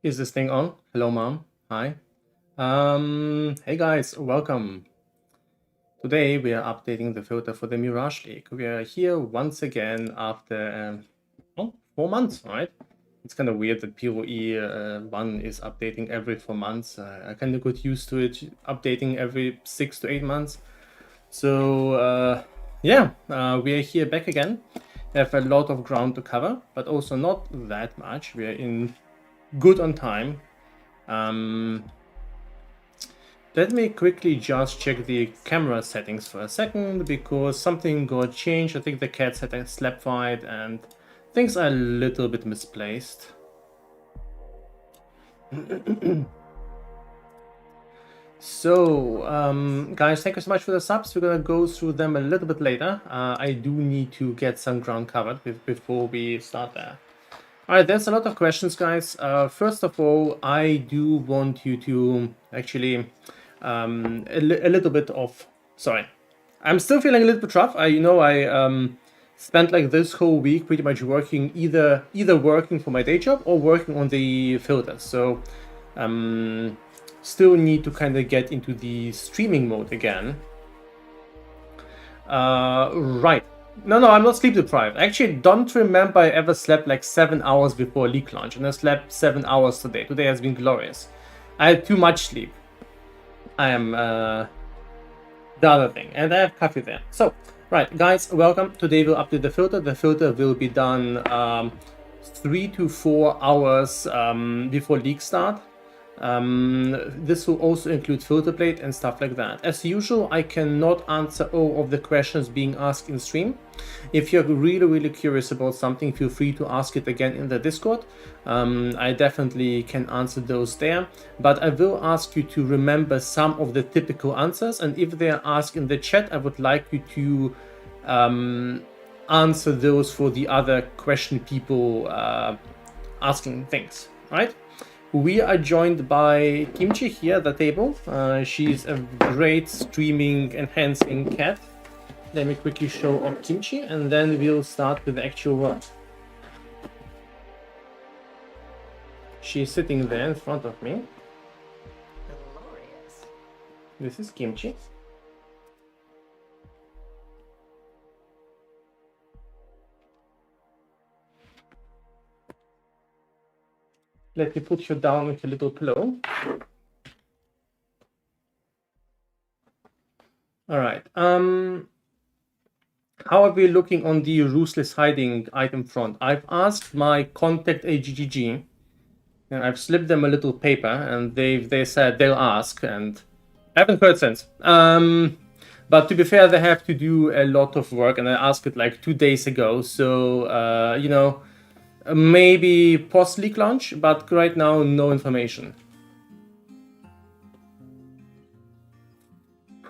Is this thing on? Hello, mom. Hi. Hey guys, welcome. Today we are updating the filter for the Mirage League. We are here once again after 4 months, right? It's kind of weird that PoE 1 is updating every 4 months. I kind of got used to it updating every 6 to 8 months. So yeah, we are here back again. We have a lot of ground to cover, but also not that much. We are in good on time. Let me quickly just check the camera settings for a second, because something got changed. I think the cat had a slap fight and things are a little bit misplaced. So, guys, thank you so much for the subs. We're gonna go through them a little bit later. I do need to get some ground covered before we start there. Alright, there's a lot of questions, guys. First of all, I do want you to actually a little bit of... Sorry. I'm still feeling a little bit rough. I spent like this whole week pretty much working, either working for my day job or working on the filters. So still need to kind of get into the streaming mode again. Right. No, I'm not sleep deprived. I actually don't remember I ever slept like 7 hours before league launch, and I slept 7 hours today. Today has been glorious. I had too much sleep. I am the other thing, and I have coffee there. So, right, guys, welcome. Today we'll update the filter. The filter will be done 3 to 4 hours before league start. This will also include filter plate and stuff like that. As usual, I cannot answer all of the questions being asked in stream. If you're really curious about something, feel free to ask it again in the Discord. I definitely can answer those there, but I will ask you to remember some of the typical answers, and if they are asked in the chat, I would like you to answer those for the other question people asking things, right? We are joined by Kimchi here at the table. She's a great streaming enhancing cat. Let me quickly show off Kimchi, and then we'll start with the actual work. She's sitting there in front of me. Glorious. This is Kimchi. Let me put you down with a little pillow. All right. How are we looking on the ruthless hiding item front? I've asked my contact AGGG, and I've slipped them a little paper, and they said they'll ask, and I haven't heard since. But to be fair, they have to do a lot of work, and I asked it like 2 days ago. So you know, maybe post leak launch, but right now no information.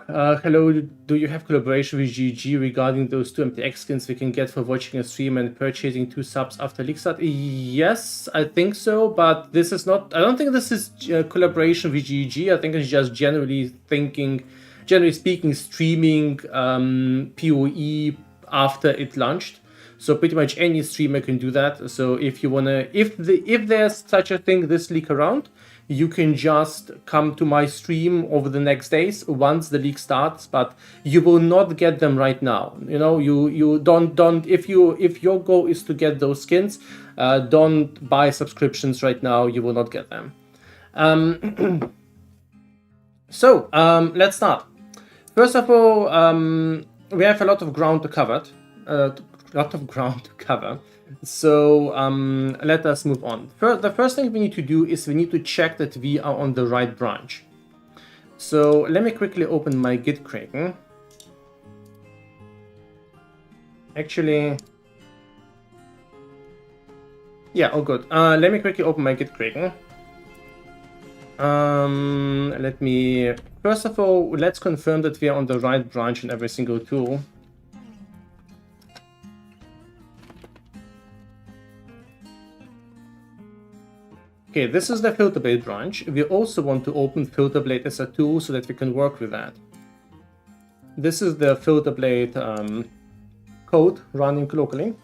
Hello, do you have collaboration with GG regarding those 2 MTX skins we can get for watching a stream and purchasing 2 subs after league start? Yes, I think so, but this is not... I don't think this is collaboration with GG. I think it's just generally speaking, streaming PoE after it launched. So pretty much any streamer can do that. So if you wanna... If there's such a thing this leak around, you can just come to my stream over the next days once the league starts, but you will not get them right now. You know, you don't if your goal is to get those skins, don't buy subscriptions right now. You will not get them. So let's start. First of all, we have a lot of ground to cover. So let us move on. The first thing we need to do is we need to check that we are on the right branch. So let me quickly open my Git Kraken. Actually, yeah, oh good. Let me quickly open my Git Kraken. Let me, first of all, let's confirm that we are on the right branch in every single tool. Okay, this is the filter blade branch. We also want to open filter blade as a tool so that we can work with that. This is the filter blade code running locally.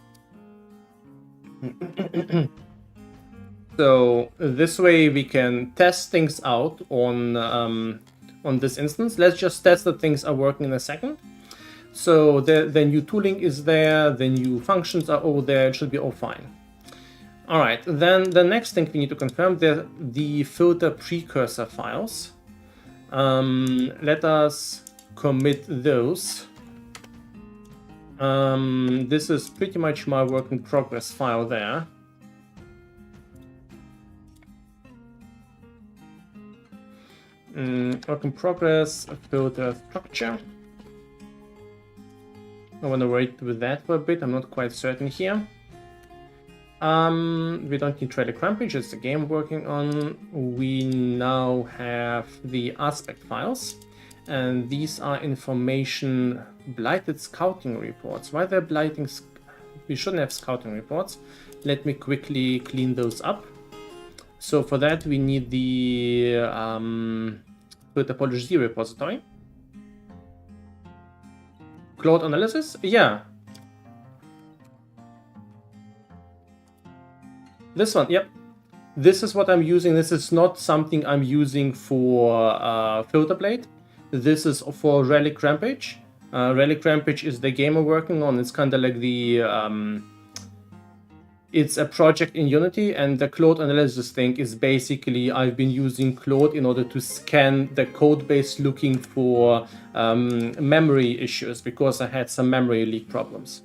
So this way we can test things out on this instance. Let's just test that things are working in a second. So the new tooling is there, the new functions are all there, it should be all fine. All right, then the next thing we need to confirm, the filter precursor files. Let us commit those. This is pretty much my work in progress file there. Work in progress, filter structure. I want to wait with that for a bit, I'm not quite certain here. We don't need trailer rampage, it's the game working on. We now have the aspect files, and these are information blighted scouting reports. Why they're blighting? We shouldn't have scouting reports. Let me quickly clean those up. So for that we need the filter polish Z repository. Cloud analysis? Yeah. This one, yep. This is what I'm using. This is not something I'm using for Filter Blade. This is for Relic Rampage. Relic Rampage is the game I'm working on. It's kind of like the... it's a project in Unity, and the Cloud analysis thing is basically I've been using Cloud in order to scan the code base looking for memory issues, because I had some memory leak problems.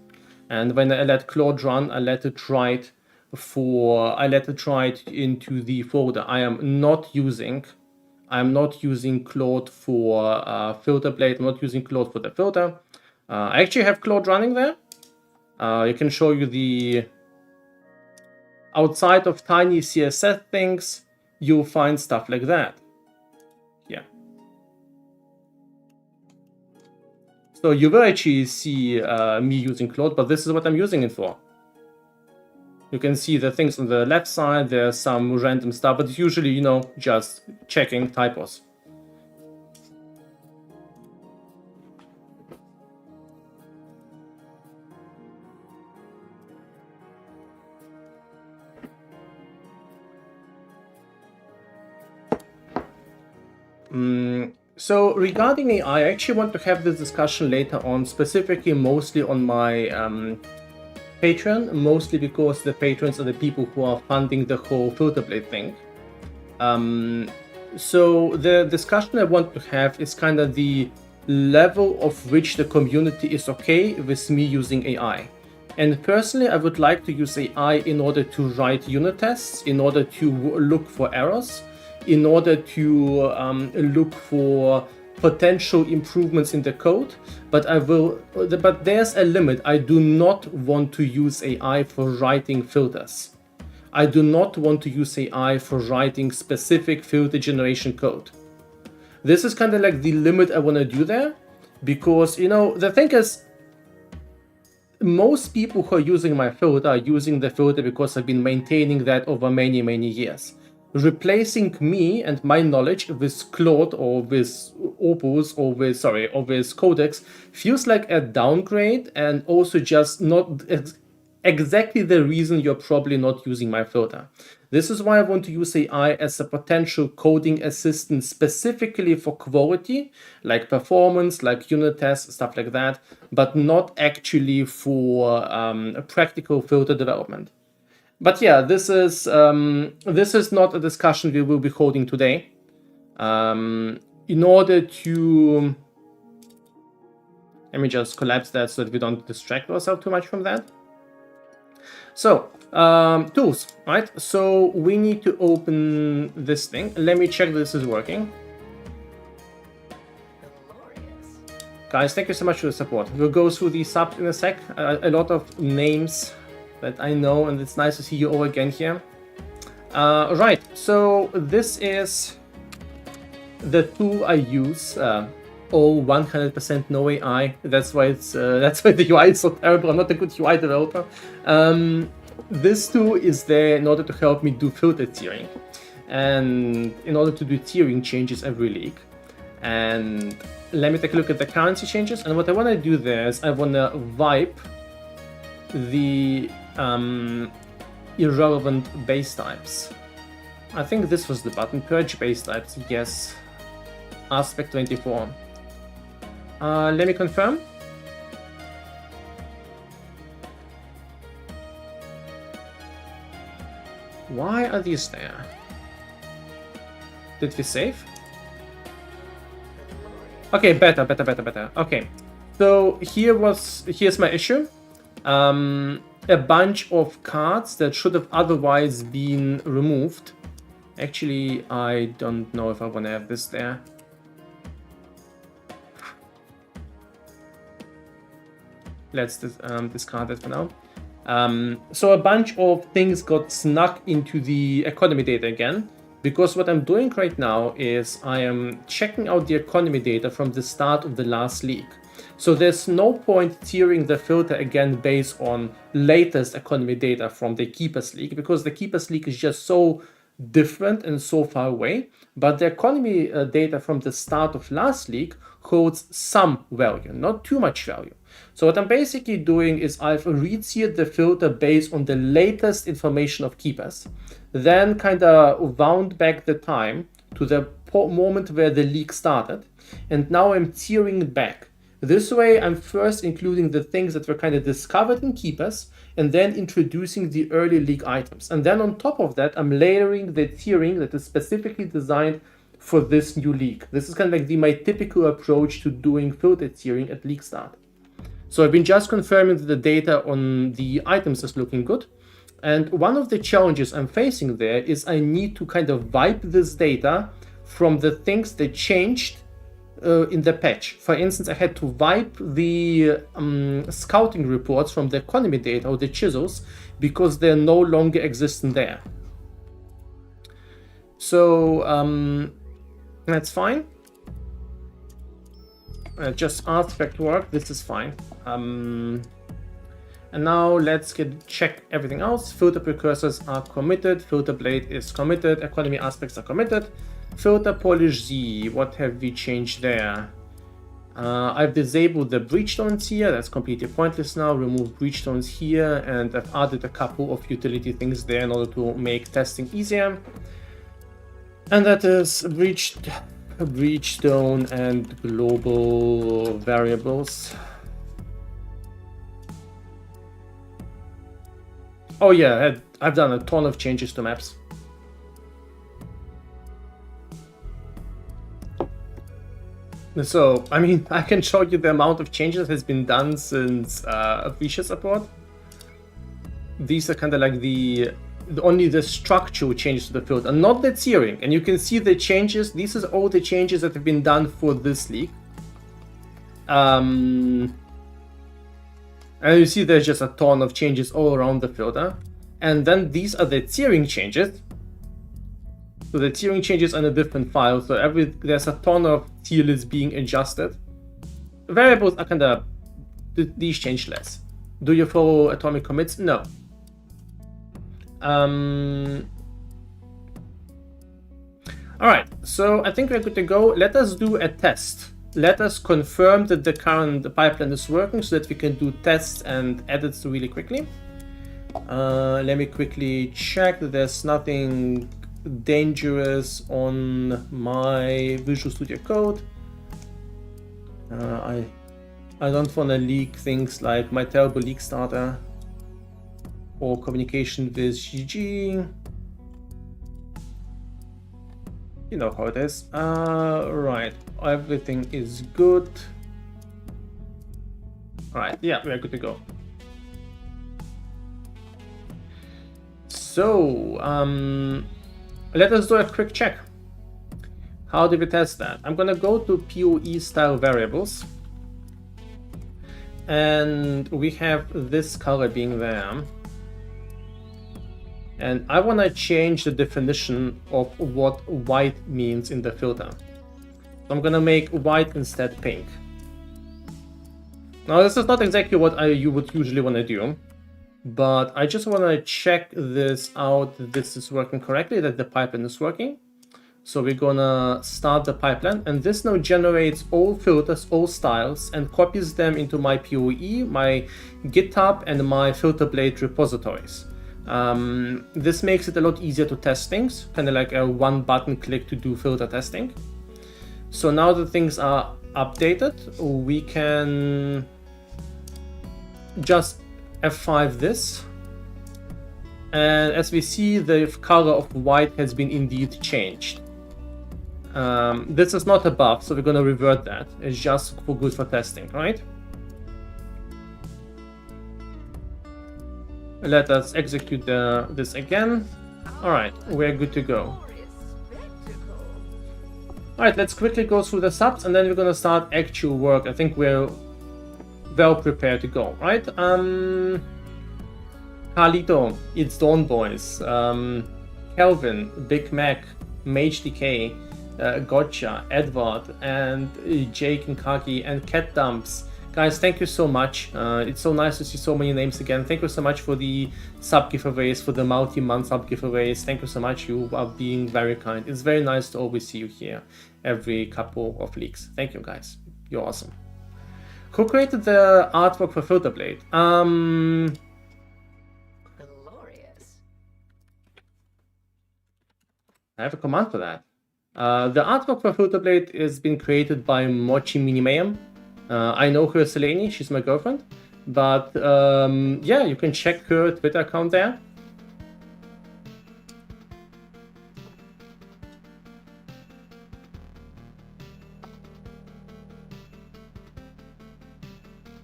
And when I let Cloud run, I let it write into the folder. I am not using Cloud for Filter Blade. I'm not using Cloud for the filter. I actually have Cloud running there. I can show you the... Outside of tiny CSS things, you'll find stuff like that. Yeah. So you will actually see me using Cloud, but this is what I'm using it for. You can see the things on the left side, there's some random stuff, but usually, you know, just checking typos. So regarding AI, I actually want to have this discussion later on, specifically mostly on my Patreon, mostly because the patrons are the people who are funding the whole Filter Blade thing. So the discussion I want to have is kind of the level of which the community is okay with me using AI. And personally, I would like to use AI in order to write unit tests, in order to look for errors, in order to look for potential improvements in the code, but there's a limit. I do not want to use AI for writing filters. I do not want to use AI for writing specific filter generation code. This is kind of like the limit I want to do there, because, you know, the thing is, most people who are using my filter are using the filter because I've been maintaining that over many, many years. Replacing me and my knowledge with Claude or with Opus or with Codex feels like a downgrade, and also just not exactly the reason you're probably not using my filter. This is why I want to use AI as a potential coding assistant specifically for quality, like performance, like unit tests, stuff like that, but not actually for practical filter development. But yeah, this is not a discussion we will be holding today. In order to... Let me just collapse that so that we don't distract ourselves too much from that. So, tools, right? So we need to open this thing. Let me check this is working. Guys, thank you so much for the support. We'll go through these subs in a sec. A lot of names that I know, and it's nice to see you all again here. Right, so this is the tool I use. All 100% no AI. That's why the UI is so terrible. I'm not a good UI developer. This tool is there in order to help me do filter tiering, and in order to do tiering changes every leak. And let me take a look at the currency changes. And what I want to do there is I want to wipe the irrelevant base types. I think this was the button. Purge base types. Yes. Aspect 24. Let me confirm. Why are these there? Did we save? Okay, better. Okay, so here's my issue. A bunch of cards that should have otherwise been removed. Actually, I don't know if I want to have this there. Let's discard it for now. So a bunch of things got snuck into the economy data again, because what I'm doing right now is I am checking out the economy data from the start of the last leak. So there's no point tiering the filter again based on latest economy data from the Keepers leak, because the Keepers leak is just so different and so far away. But the economy data from the start of last leak holds some value, not too much value. So what I'm basically doing is I've re-tiered the filter based on the latest information of Keepers, then kind of wound back the time to the moment where the leak started, and now I'm tiering it back. This way I'm first including the things that were kind of discovered in Keepers, and then introducing the early leak items. And then on top of that, I'm layering the tiering that is specifically designed for this new leak. This is kind of like my typical approach to doing filter tiering at leak start. So I've been just confirming that the data on the items is looking good. And one of the challenges I'm facing there is I need to kind of wipe this data from the things that changed in the patch. For instance, I had to wipe the scouting reports from the economy data or the chisels because they're no longer existent there. So that's fine. Just artifact work, this is fine. And now let's check everything else. Filter precursors are committed, filter blade is committed, economy aspects are committed. Filter polish Z, what have we changed there? I've disabled the breachstones here, that's completely pointless now. Remove breachstones here, and I've added a couple of utility things there in order to make testing easier. And that is breachstone and global variables. Oh yeah, I've done a ton of changes to maps. So, I mean, I can show you the amount of changes that has been done since feature support. These are kind of like only the structural changes to the filter, not the tiering. And you can see the changes. These are all the changes that have been done for this leak. And you see there's just a ton of changes all around the filter. And then these are the tiering changes. So the tiering changes on a different file. So there's a ton of tier lists being adjusted. Variables are kind of, these change less. Do you follow atomic commits? No. Alright, so I think we're good to go. Let us do a test. Let us confirm that the current pipeline is working so that we can do tests and edits really quickly. Let me quickly check that there's nothing dangerous on my Visual Studio Code. I don't want to leak things like my terrible leak starter or communication with GG. You know how it is. Right, everything is good. Alright, yeah, we're good to go. So, let us do a quick check. How do we test that? I'm gonna go to PoE style variables. And we have this color being there. And I want to change the definition of what white means in the filter. So I'm going to make white instead pink. Now this is not exactly what you would usually want to do, but I just want to check this out, that this is working correctly, that the pipeline is working. So we're going to start the pipeline, and this now generates all filters, all styles, and copies them into my PoE, my GitHub, and my filter blade repositories. This makes it a lot easier to test things, kind of like a one button click to do filter testing. So now that things are updated, we can just F5 this. And as we see, the color of white has been indeed changed. This is not a buff, so we're going to revert that. It's just for good for testing, right? Let us execute this again. All right, we're good to go. All right, let's quickly go through the subs, and then we're going to start actual work. I think we're well prepared to go, right? Carlito, It's Dawn Boys, Kelvin, Big Mac, Mage Decay, Gotcha, Edward, and Jake and Kaki, and Cat Dumps. Guys, thank you so much. It's so nice to see so many names again. Thank you so much for the sub giveaways, for the multi-month sub giveaways. Thank you so much. You are being very kind. It's very nice to always see you here every couple of leaks. Thank you, guys. You're awesome. Who created the artwork for Filterblade? Glorious. I have a command for that. The artwork for Filterblade has been created by Mochi Minimayam. I know her, Selene, she's my girlfriend. But yeah, you can check her Twitter account there.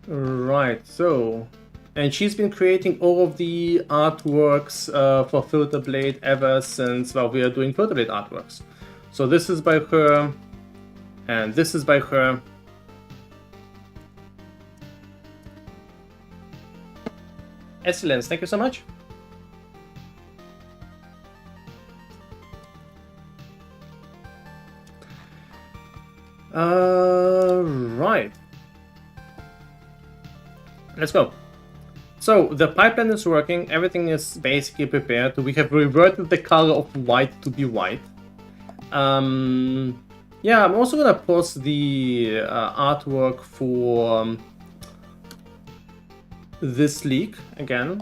Right, so... And she's been creating all of the artworks for Filterblade ever since, well, we are doing Filterblade artworks. So this is by her, and this is by her. Excellence, thank you so much. Right. Let's go. So the pipeline is working, everything is basically prepared. We have reverted the color of white to be white. Yeah, I'm also gonna post the artwork for this leak again.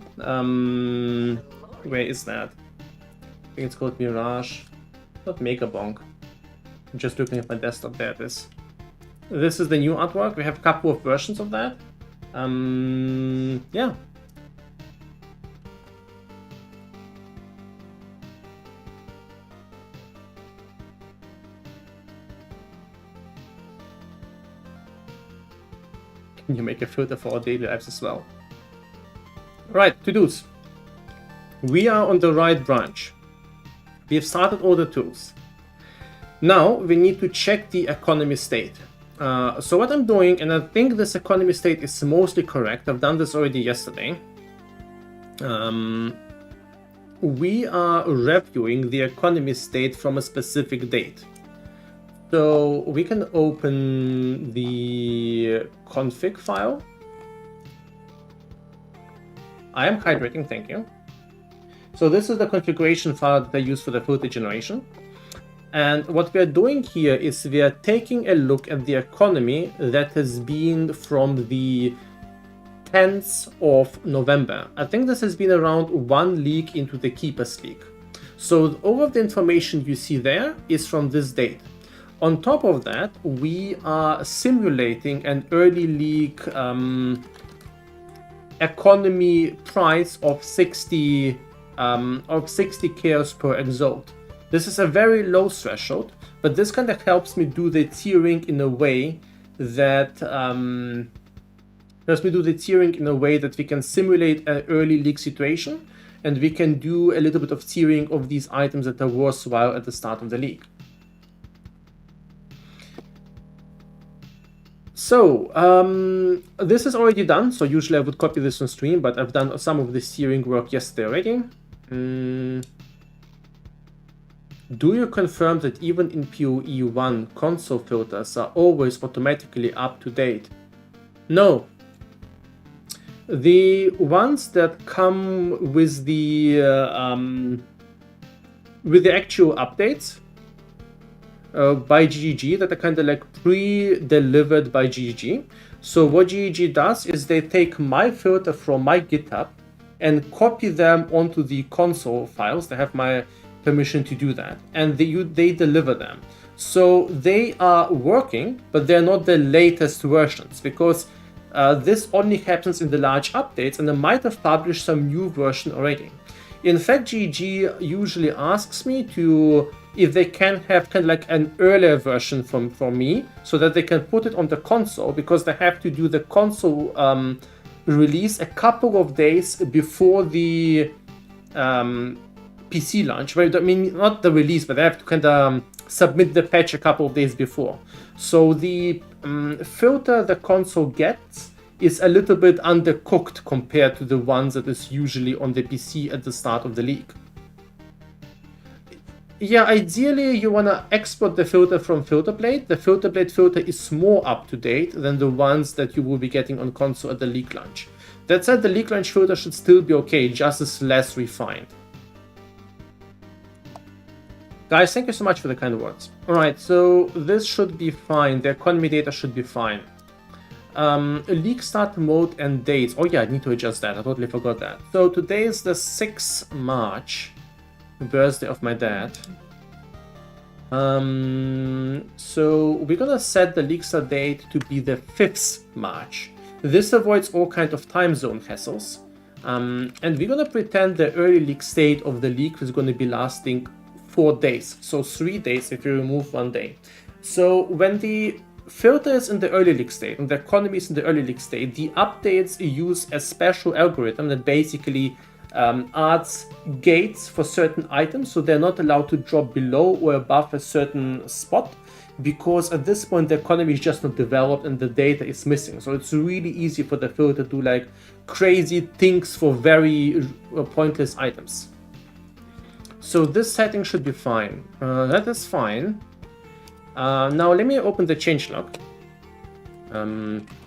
Where is that? I think it's called Mirage, not Megabonk. I'm just looking at my desktop. There it is. This is the new artwork. We have a couple of versions of that. Yeah. Can you make a filter for our daily lives as well? Right, to-dos. We are on the right branch. We have started all the tools. Now we need to check the economy state. So what I'm doing, and I think this economy state is mostly correct, I've done this already yesterday. We are reviewing the economy state from a specific date. So we can open the config file. I am hydrating, thank you. So this is the configuration file that I use for the filter generation. And what we are doing here is we are taking a look at the economy that has been from the 10th of November. I think this has been around one leak into the Keepers leak. So all of the information you see there is from this date. On top of that, we are simulating an early leak economy price of 60 chaos per exalt. This is a very low threshold, but this kind of helps me do the tiering in a way that we can simulate an early leak situation, and we can do a little bit of tiering of these items that are worthwhile at the start of the leak. So this is already done. So usually I would copy this on stream, but I've done some of the steering work yesterday already. Do you confirm that even in PoE 1 console filters are always automatically up to date? No. The ones that come with the actual updates by GGG, that are kind of like pre-delivered by GGG. So what GGG does is they take my filter from my GitHub, and copy them onto the console files. They have my permission to do that, and they deliver them. So they are working, but they're not the latest versions, because this only happens in the large updates, and they might have published some new version already. In fact, GG usually asks me to if they can have kind of like an earlier version from me, so that they can put it on the console, because they have to do the console release a couple of days before the PC launch. Right? I mean, not the release, but they have to kind of submit the patch a couple of days before. So the filter the console gets is a little bit undercooked compared to the ones that is usually on the PC at the start of the leak. Yeah, ideally you want to export the filter from FilterBlade. The FilterBlade filter is more up to date than the ones that you will be getting on console at the leak launch. That said, the leak launch filter should still be okay, just as less refined. Guys, thank you so much for the kind words. Alright, so this should be fine. The economy data should be fine. Leak start mode and dates. Oh yeah, I need to adjust that. I totally forgot that. So today is the 6th March. Birthday of my dad. So we're gonna set the leak start date to be the 5th March. This avoids all kind of time zone hassles. And we're gonna pretend the early leak state of the leak is gonna be lasting 4 days. So 3 days if you remove 1 day. So when the filter is in the early leak state and the economy is in the early leak state, the updates use a special algorithm that basically adds gates for certain items, so they're not allowed to drop below or above a certain spot, because at this point the economy is just not developed and the data is missing. So it's really easy for the filter to do like crazy things for very pointless items. So this setting should be fine. That is fine. Now let me open the changelog.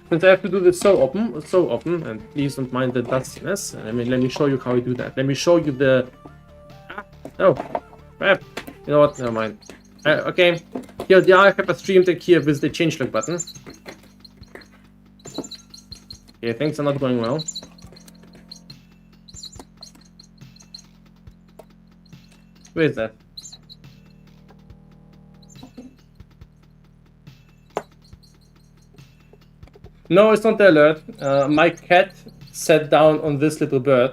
Since I have to do this so often, and please don't mind the dustiness. Let me show you how we do that. Let me show you the. Oh, crap! You know what? Never mind. Okay, here I have a stream deck here with the changelog button. Okay, things are not going well. Where is that? No, it's not the alert. My cat sat down on this little bird,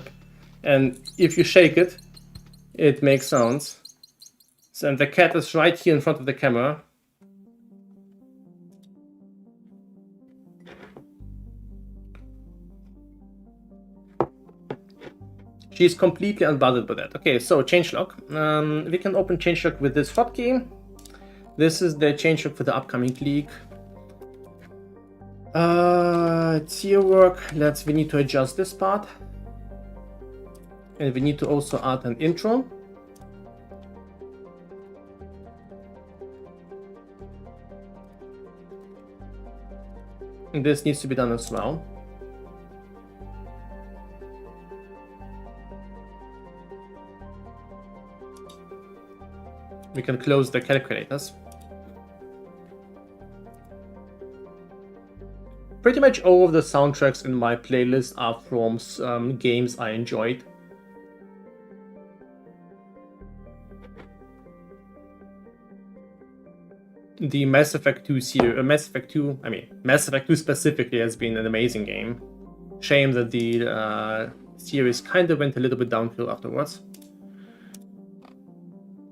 and if you shake it, it makes sounds. So, and the cat is right here in front of the camera. She's completely unbothered by that. Okay, so changelog. We can open changelog with this hotkey. This is the changelog for the upcoming leak. It's your work. We need to adjust this part. And we need to also add an intro. And this needs to be done as well. We can close the calculators. Pretty much all of the soundtracks in my playlist are from games I enjoyed. The Mass Effect 2 series, Mass Effect 2 specifically has been an amazing game. Shame that the series kind of went a little bit downhill afterwards.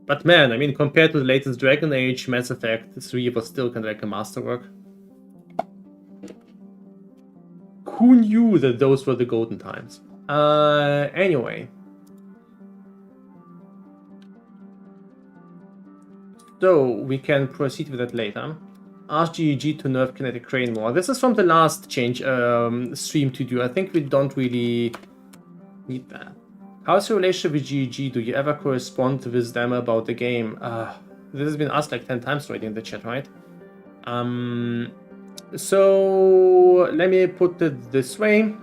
But man, I mean, compared to the latest Dragon Age, Mass Effect 3 was still kind of like a masterwork. Who knew that those were the golden times? Anyway. So, we can proceed with that later. Ask GEG to nerf Kinetic Crane more. This is from the last change stream to do. I think we don't really need that. How's your relationship with GEG? Do you ever correspond with them about the game? This has been asked like 10 times already in the chat, right? So let me put it this way.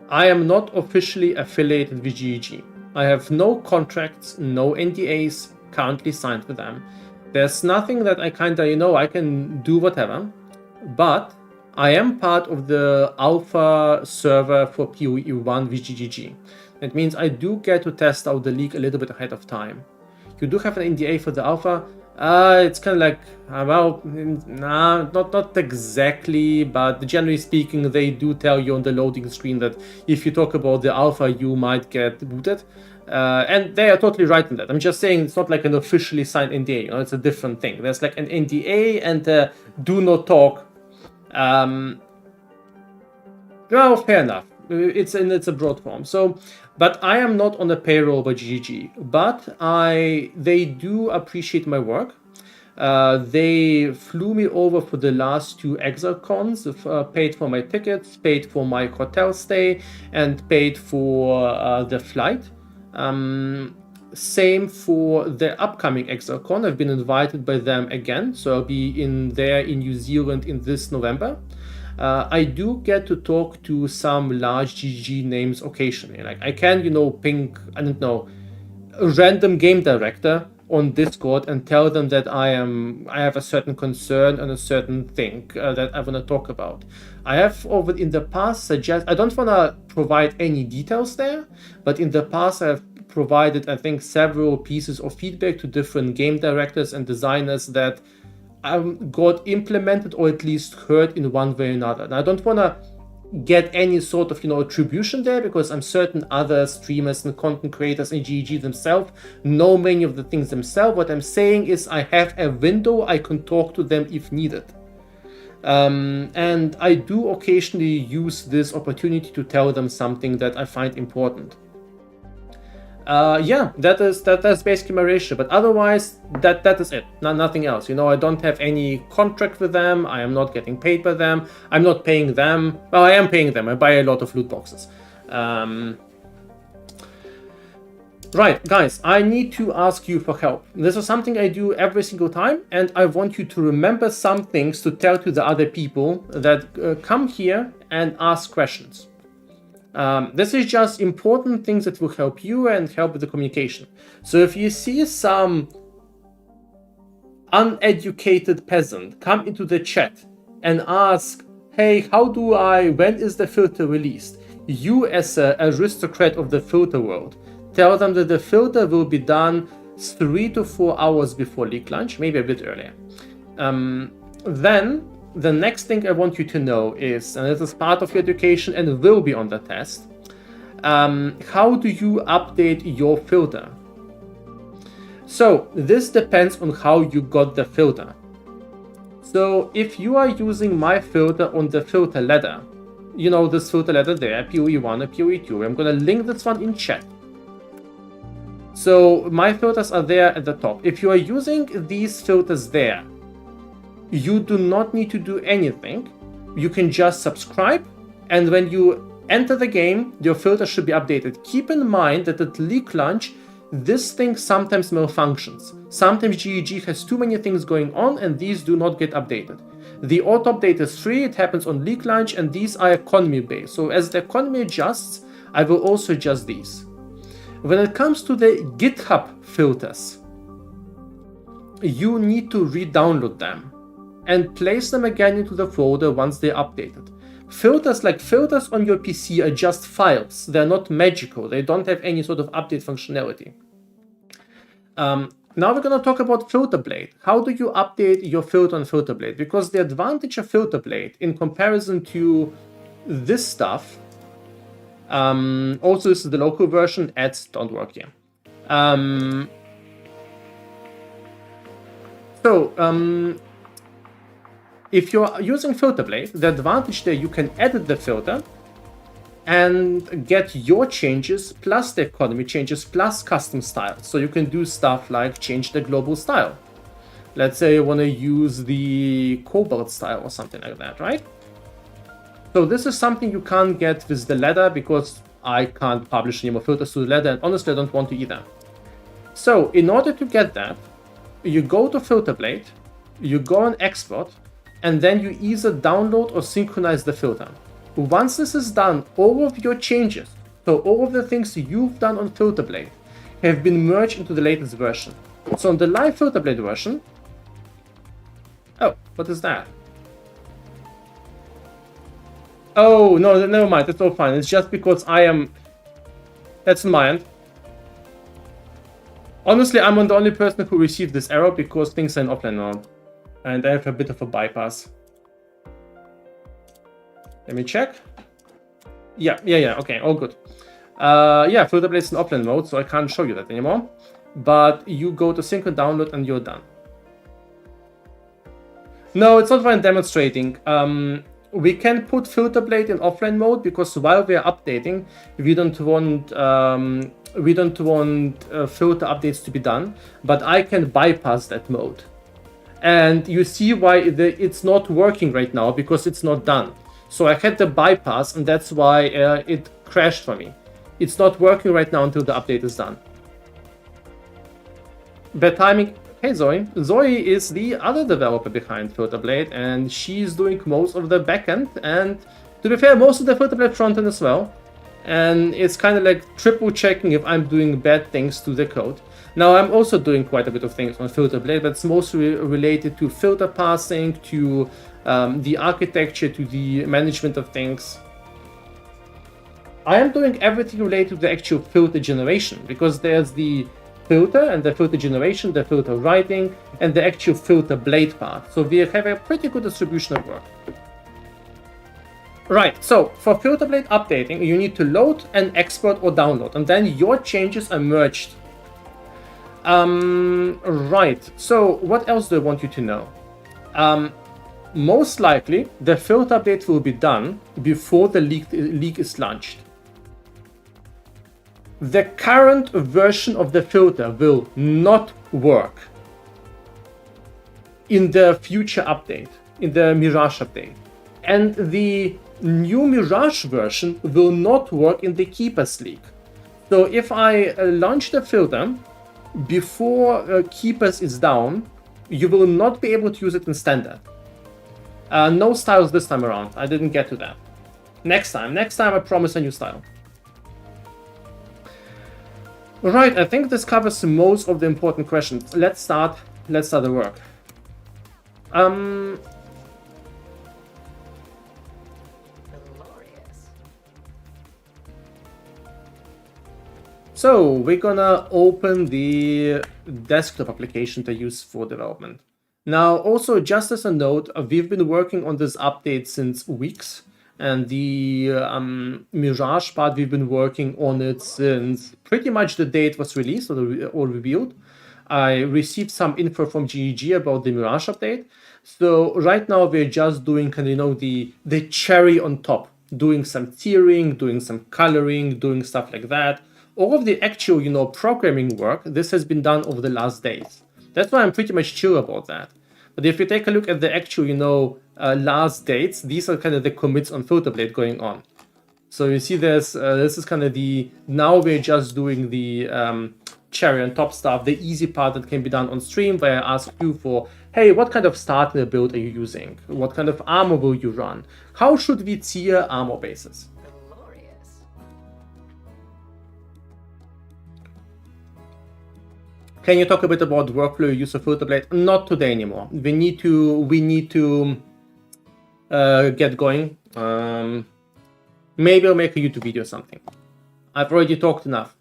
I am not officially affiliated with GEG. I have no contracts, no NDAs currently signed with them. There's nothing that I kinda, I can do whatever. But I am part of the alpha server for PoE1 with GGG. That means I do get to test out the leak a little bit ahead of time. You do have an NDA for the alpha. It's kind of like, well, nah, not exactly, but generally speaking, they do tell you on the loading screen that if you talk about the alpha, you might get booted. And they are totally right in that. I'm just saying it's not like an officially signed NDA, you know, it's a different thing. There's like an NDA and do not talk. Well, fair enough. It's a broad form. So, but I am not on the payroll by GGG. But they do appreciate my work. They flew me over for the last 2 ExileCons, paid for my tickets, paid for my hotel stay, and paid for the flight. Same for the upcoming ExileCon. I've been invited by them again, so I'll be in New Zealand in this November. I do get to talk to some large GG names occasionally. Like I can, ping, I don't know, a random game director on Discord and tell them that I have a certain concern and a certain thing that I want to talk about. I have in the past I don't want to provide any details there, but in the past I have provided, I think, several pieces of feedback to different game directors and designers that got implemented or at least heard in one way or another. And I don't want to get any sort of attribution there, because I'm certain other streamers and content creators in GG themselves know many of the things themselves. What I'm saying is I have a window I can talk to them if needed. And I do occasionally use this opportunity to tell them something that I find important. Yeah, that's basically my ratio, but otherwise that is it. Nothing else. I don't have any contract with them. I am not getting paid by them. I'm not paying them. Well, I am paying them. I buy a lot of loot boxes. Right, guys, I need to ask you for help. This is something I do every single time, and I want you to remember some things to tell to the other people that come here and ask questions. This is just important things that will help you and help with the communication. So if you see some uneducated peasant come into the chat and ask, hey, when is the filter released? You, as an aristocrat of the filter world, tell them that the filter will be done 3 to 4 hours before leak launch, maybe a bit earlier. Then the next thing I want you to know is, and this is part of your education and will be on the test, how do you update your filter? So this depends on how you got the filter. So if you are using my filter on the filter ladder, this filter ladder there, PoE1 or PoE2, I'm going to link this one in chat. So my filters are there at the top. If you are using these filters there, you do not need to do anything. You can just subscribe, and when you enter the game, your filter should be updated. Keep in mind that at leak launch, this thing sometimes malfunctions. Sometimes GEG has too many things going on, and these do not get updated. The auto update is free, it happens on leak launch, and these are economy based. So as the economy adjusts, I will also adjust these. When it comes to the GitHub filters, you need to re-download them and place them again into the folder once they're updated. Filters on your PC are just files. They're not magical. They don't have any sort of update functionality. Now we're going to talk about FilterBlade. How do you update your filter on FilterBlade? Because the advantage of FilterBlade in comparison to this stuff, also this is the local version, ads don't work here. If you're using FilterBlade, the advantage there, you can edit the filter and get your changes plus the economy changes plus custom style. So you can do stuff like change the global style. Let's say you want to use the Cobalt style or something like that, right? So this is something you can't get with the ladder because I can't publish any more filters to the ladder, and honestly I don't want to either. So in order to get that, you go to FilterBlade, you go on export, and then you either download or synchronize the filter. Once this is done, all of your changes, so all of the things you've done on FilterBlade, have been merged into the latest version. So on the live FilterBlade version, oh, what is that? Oh, no, never mind. It's all fine. It's just because I am... That's in my end. Honestly, I'm the only person who received this error because things are in offline mode. And I have a bit of a bypass. Let me check. Yeah, okay, all good. Yeah, filter blade's in offline mode, so I can't show you that anymore. But you go to sync and download and you're done. No, it's not when demonstrating. We can put filter blade in offline mode because while we are updating, we don't want filter updates to be done. But I can bypass that mode, and you see why it's not working right now because it's not done. So I had the bypass, and that's why it crashed for me. It's not working right now until the update is done. Bad timing. Hey Zoe. Zoe is the other developer behind FilterBlade, and she's doing most of the backend, and to be fair, most of the FilterBlade frontend as well. And it's kind of like triple checking if I'm doing bad things to the code. Now I'm also doing quite a bit of things on FilterBlade, but it's mostly related to filter passing, to the architecture, to the management of things. I am doing everything related to the actual filter generation, because there's the filter and the filter generation, the filter writing, and the actual filter blade part. So we have a pretty good distribution of work. Right, so for filter blade updating, you need to load and export or download, and then your changes are merged. Right, so what else do I want you to know? Most likely, the filter update will be done before the leak is launched. The current version of the filter will not work in the future update, in the Mirage update. And the new Mirage version will not work in the Keepers leak. So if I launch the filter before Keepers is down, you will not be able to use it in standard. No styles this time around. I didn't get to that. Next time I promise a new style. Right, I think this covers most of the important questions. Let's start the work. Glorious. So we're gonna open the desktop application to use for development. Now, also just as a note, we've been working on this update since weeks. And the Mirage part, we've been working on it since pretty much the day it was released or revealed. I received some info from GEG about the Mirage update. So right now we're just doing kind of, the cherry on top, doing some tiering, doing some coloring, doing stuff like that. All of the actual, programming work, this has been done over the last days. That's why I'm pretty much chill about that. But if you take a look at the actual, last dates, these are kind of the commits on FilterBlade going on. So you see this is kind of now we're just doing the cherry on top stuff, the easy part that can be done on stream, where I ask you for, hey, what kind of starter build are you using? What kind of armor will you run? How should we tier armor bases? Glorious. Can you talk a bit about workflow use of FilterBlade? Not today anymore. We need to get going. Maybe I'll make a YouTube video or something. I've already talked enough.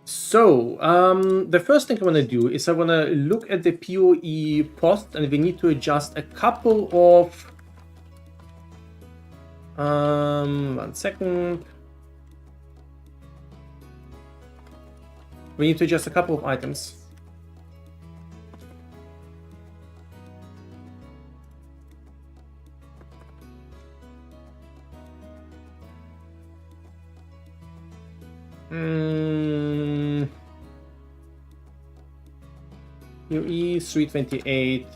So the first thing I want to do is I want to look at the PoE post, and we need to adjust a couple of 1 second. We need to adjust a couple of items. UE 328.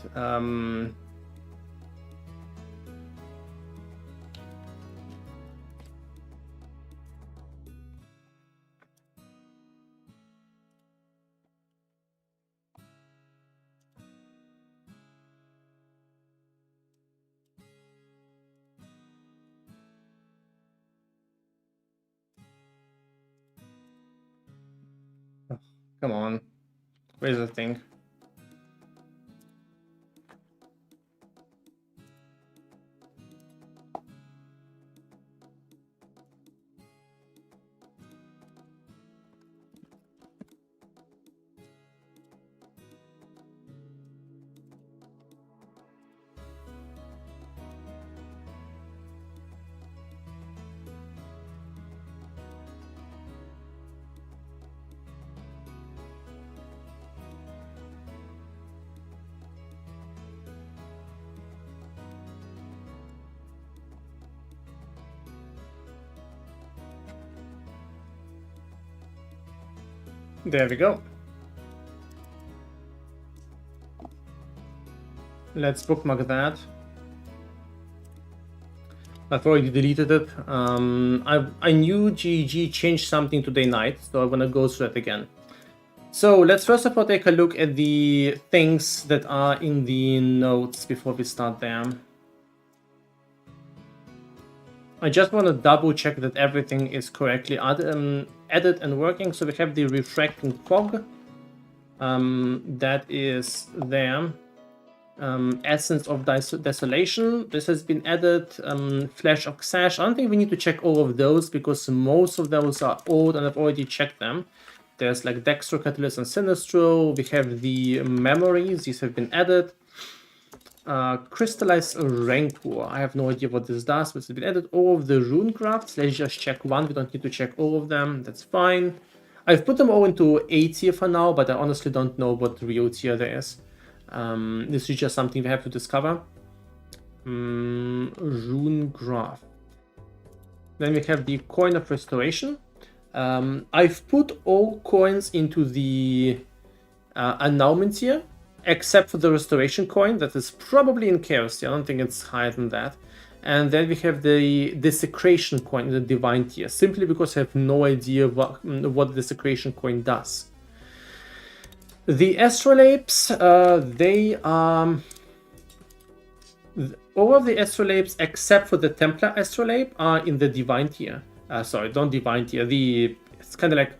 Come on. Where's the thing? There we go. Let's bookmark that. I've already deleted it. I knew GG changed something today night, so I'm gonna go through it again. So let's first of all take a look at the things that are in the notes before we start there. I just want to double check that everything is correctly added and working. So we have the refracting fog. That is there. Essence of Desolation. This has been added. Flash of Sash. I don't think we need to check all of those because most of those are old and I've already checked them. There's like Dextro, Catalyst, and Sinistro. We have the memories. These have been added. Crystallized Rancor. I have no idea what this does, but it's been added. All of the rune crafts. Let's just check one. We don't need to check all of them. That's fine. I've put them all into A tier for now, but I honestly don't know what real tier there is. This is just something we have to discover. Rune graph. Then we have the Coin of Restoration. I've put all coins into the annulment tier, except for the Restoration coin that is probably in Chaos tier. I don't think it's higher than that. And then we have the Desecration coin in the Divine tier, simply because I have no idea what the Desecration coin does. The Astrolapes, they are... all of the Astrolapes except for the Templar Astrolabe are in the Divine tier. Sorry, don't Divine tier. It's kind of like...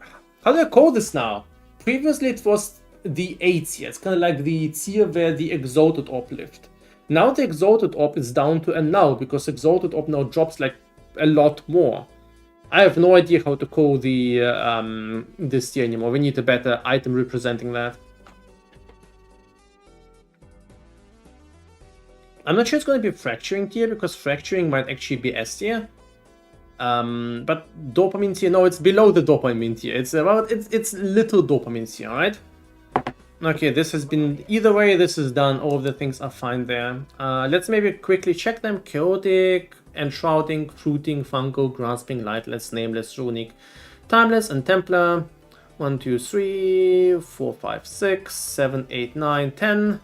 how do I call this now? Previously it was the A tier. It's kind of like the tier where the Exalted Orb lived. Now the Exalted Orb is down to a null because Exalted Orb now drops like a lot more. I have no idea how to call the this tier anymore. We need a better item representing that. I'm not sure it's going to be Fracturing tier because Fracturing might actually be S tier. But Dopamine tier, no, it's below the Dopamine tier. It's about it's little Dopamine tier, alright? Okay, this has been, either way, this is done. All of the things are fine there. Let's maybe quickly check them. Chaotic, Enshrouding, Fruiting, Fungal, Grasping, Lightless, Nameless, Runic, Timeless, and Templar. 1, 2, 3, 4, 5, 6, 7, 8, 9, 10.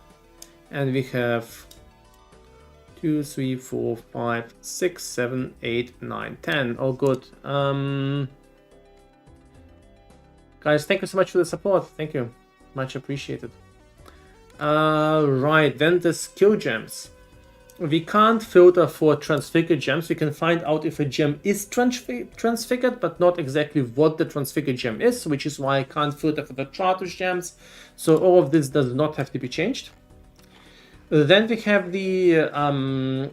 And we have 2, 3, 4, 5, 6, 7, 8, 9, 10. All good. Guys, thank you so much for the support. Thank you. Much appreciated. Right, then the skill gems. We can't filter for transfigured gems. We can find out if a gem is transfigured, but not exactly what the transfigured gem is, which is why I can't filter for the Tratus gems. So all of this does not have to be changed. Then we have the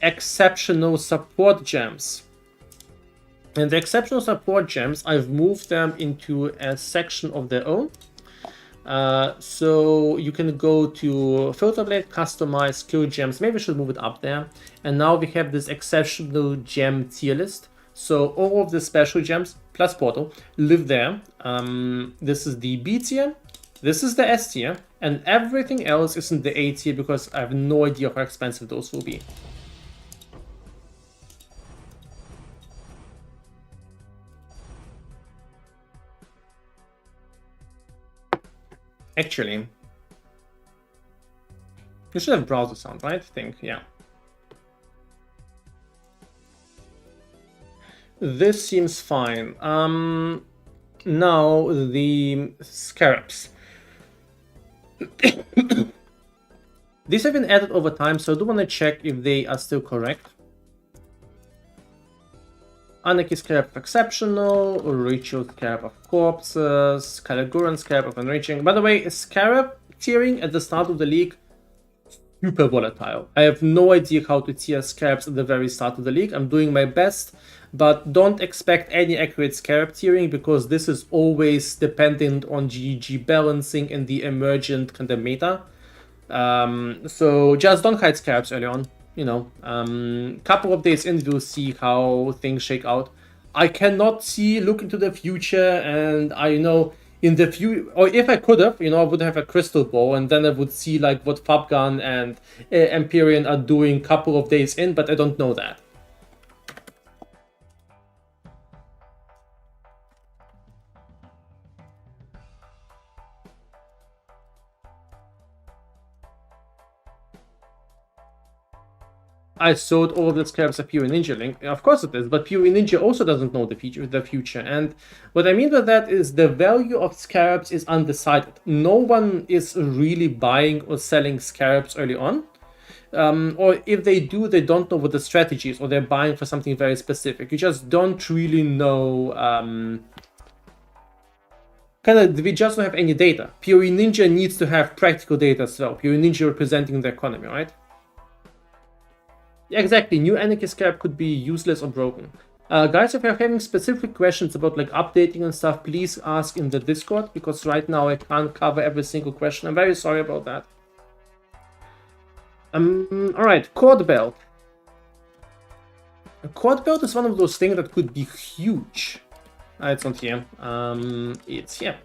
exceptional support gems. And the exceptional support gems, I've moved them into a section of their own. So you can go to Filter Blade, Customize, Skill Gems. Maybe I should move it up there. And now we have this exceptional gem tier list. So all of the special gems plus Portal live there. This is the B tier. This is the S tier. And everything else is in the A tier because I have no idea how expensive those will be. Actually, you should have browser sound, right? I think, yeah. This seems fine. Now the scarabs. These have been added over time, so I do want to check if they are still correct. Anarchy Scarab of Exceptional, Ritual Scarab of Corpses, Calaguran Scarab of Enriching. By the way, Scarab tiering at the start of the league, super volatile. I have no idea how to tier Scarabs at the very start of the league. I'm doing my best, but don't expect any accurate Scarab tiering because this is always dependent on GG balancing and the emergent kind of meta. So just don't hide Scarabs early on. You know, couple of days in, we'll see how things shake out. I cannot look into the future, and I know in the future, or if I could have, you know, I would have a crystal ball, and then I would see like what Fabgun and Empyrean are doing couple of days in, but I don't know that. I thought all of the scarabs are pure ninja link. Of course it is, but pure ninja also doesn't know the future. And what I mean by that is the value of scarabs is undecided. No one is really buying or selling scarabs early on. Or if they do, they don't know what the strategy is, or they're buying for something very specific. You just don't really know. We just don't have any data. Pure Ninja needs to have practical data as well. Pure Ninja representing the economy, right? Yeah, exactly. New Anarchy Scarab could be useless or broken. Guys, if you're having specific questions about like updating and stuff, please ask in the Discord, because right now I can't cover every single question. I'm very sorry about that. Alright, Cord Belt. A Cord Belt is one of those things that could be huge. It's not here. It's here.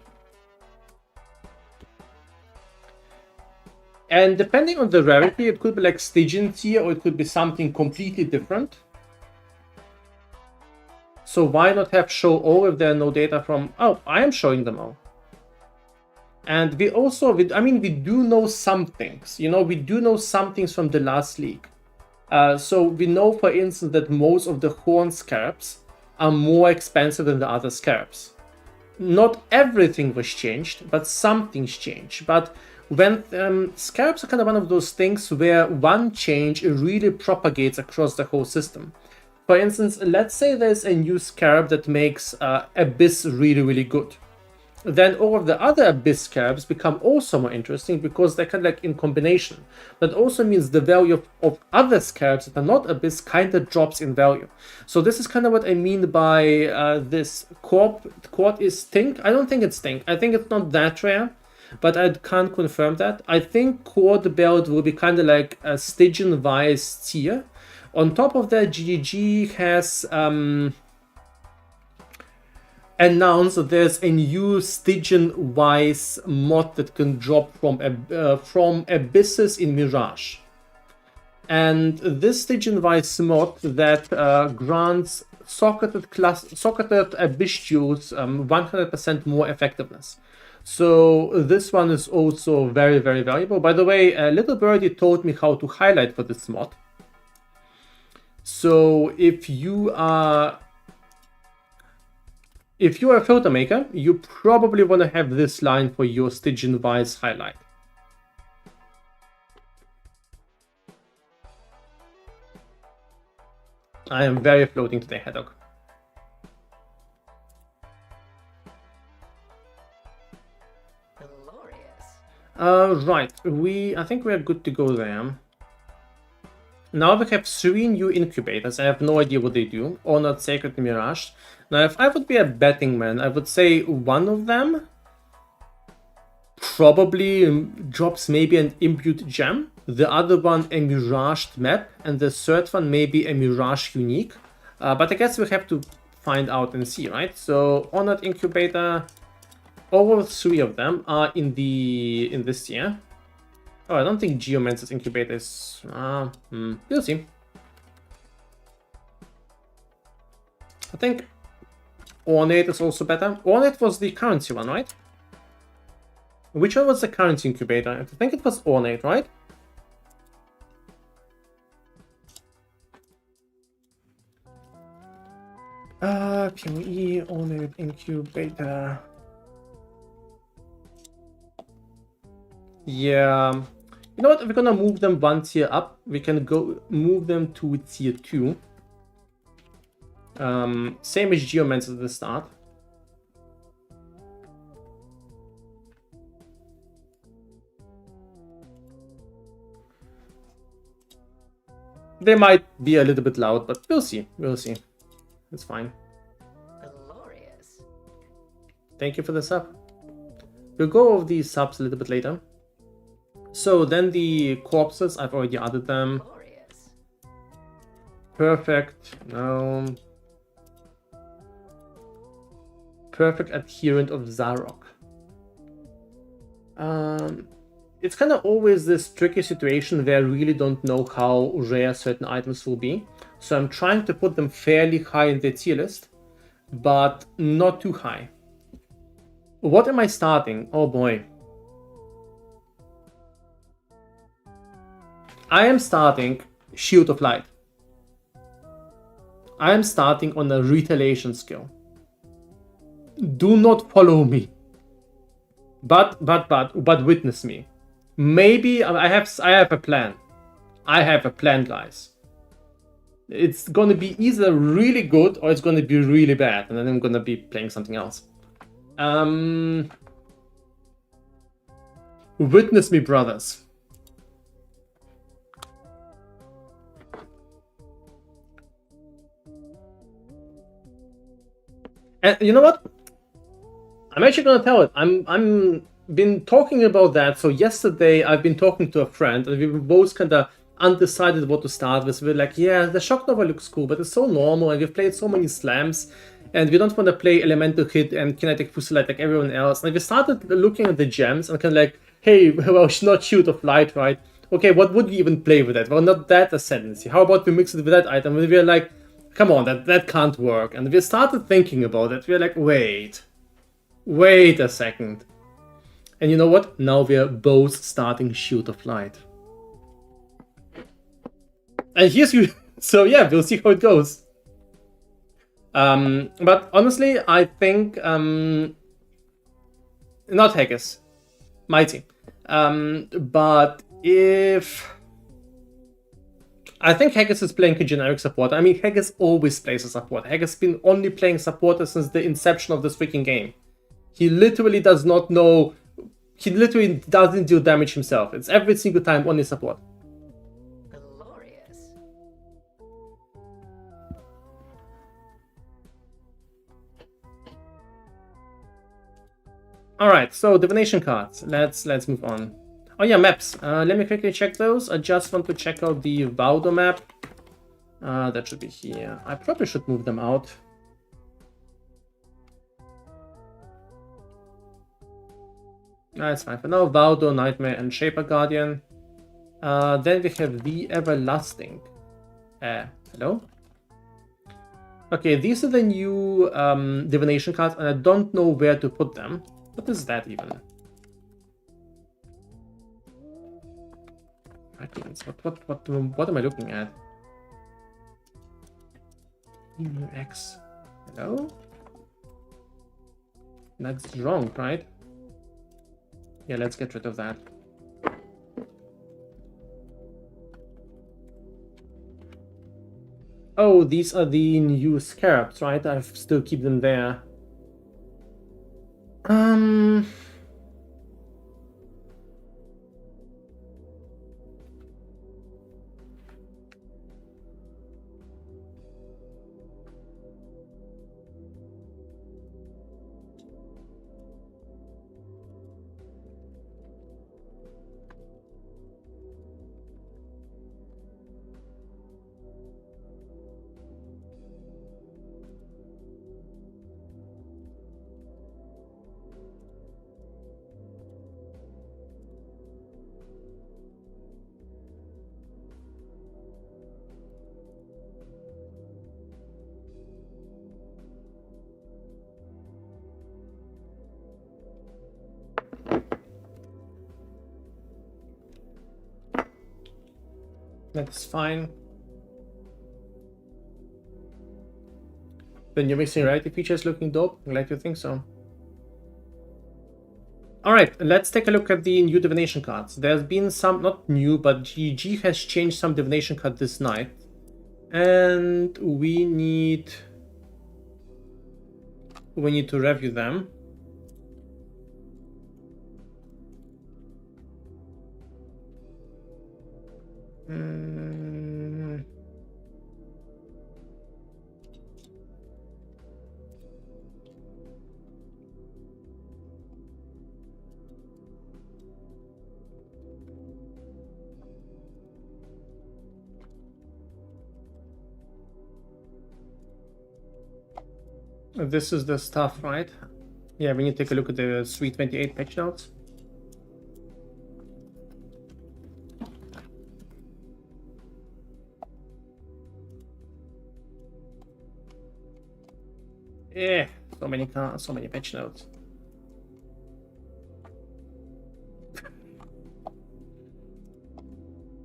And depending on the rarity, it could be like Stygian tier, or it could be something completely different. So why not have show all if there are no data from... Oh, I am showing them all. And we also, we do know some things. You know, we do know some things from the last league. So we know, for instance, that most of the horn scarabs are more expensive than the other scarabs. Not everything was changed, but some things changed. But when scarabs are kind of one of those things where one change really propagates across the whole system. For instance, let's say there's a new scarab that makes Abyss really, really good. Then all of the other Abyss scarabs become also more interesting because they're kind of like in combination. That also means the value of other scarabs that are not Abyss kind of drops in value. So this is kind of what I mean by this Quad is Stink. I don't think it's Stink. I think it's not that rare, but I can't confirm that. I think Quad Belt will be kind of like a Stygian Vice tier. On top of that, GGG has... announced that there's a new Stygian Wise mod that can drop from Abysses in Mirage. And this Stygian Wise mod that grants socketed Abyss duels 100% more effectiveness. So this one is also very, very valuable. By the way, Little Birdie told me how to highlight for this mod. So if you are a filter maker, you probably want to have this line for your Stygian Vice highlight. I am very floating today, Haddock. Glorious. Right, I think we are good to go there. Now we have 3 new incubators. I have no idea what they do. Honored, Sacred, Mirage. Now, if I would be a betting man, I would say one of them probably drops maybe an imbued gem. The other one a Miraged map. And the third one maybe a Mirage unique. But I guess we have to find out and see, right? So, Honored Incubator. All 3 of them are in this tier. Oh, I don't think Geomancer's Incubator is... we'll see. I think Ornate is also better. Ornate was the currency one, right? Which one was the currency incubator? I think it was Ornate, right? PoE, Ornate Incubator. Yeah. You know what? We're gonna move them 1 tier up. We can go move them to tier 2. Same as Geomancer at the start. They might be a little bit loud, but we'll see. We'll see. It's fine. Glorious. Thank you for the sub. We'll go over these subs a little bit later. So then the corpses, I've already added them. Glorious. Perfect. No. Perfect adherent of Zarok. It's kind of always this tricky situation where I really don't know how rare certain items will be. So I'm trying to put them fairly high in the tier list, but not too high. What am I starting? Oh boy. I am starting Shield of Light. I am starting on a retaliation skill. Do not follow me. But witness me. Maybe I have a plan. I have a plan, guys. It's gonna be either really good or it's gonna be really bad, and then I'm gonna be playing something else. Witness me, brothers. And you know what? I'm actually gonna tell it. I'm been talking about that. So yesterday I've been talking to a friend, and we were both kind of undecided what to start with. We're like, yeah, the Shock Nova looks cool, but it's so normal, and we've played so many slams, and we don't want to play Elemental Hit and Kinetic Fusilite like everyone else. And we started looking at the gems and kind of like, hey, well, not Shield of Light, right? Okay, what would we even play with that? Well, not that Ascendancy. How about we mix it with that item? And we're like, come on, that can't work. And we started thinking about it. We're like, wait a second. And you know what? Now we're both starting Shield of Light. And here's you. So yeah, we'll see how it goes. But honestly, I think not Haggis, Mighty. But if I think Haggis is playing a generic support. I mean, Haggis always plays a support. Haggis has been only playing supporter since the inception of this freaking game. He literally does not know. He literally doesn't do damage himself. It's every single time only support. Glorious. All right, so divination cards. Let's move on. Oh yeah, maps. Let me quickly check those. I just want to check out the Valdo map. That should be here. I probably should move them out. That's fine for now. Valdo, Nightmare, and Shaper Guardian. Then we have the Everlasting. Hello? Okay, these are the new divination cards, and I don't know where to put them. What is that even? What am I looking at? X. Hello? That's wrong, right? Yeah, let's get rid of that. Oh, these are the new scarabs, right? I still keep them there. That's fine. The new mixing reality feature is looking dope. I'm glad you think so. Alright, let's take a look at the new divination cards. There's been some, not new, but GG has changed some divination card this night. And we need to review them. This is the stuff, right? Yeah, we need to take a look at the Sweet 28 patch notes. Yeah, so many cards, so many patch notes.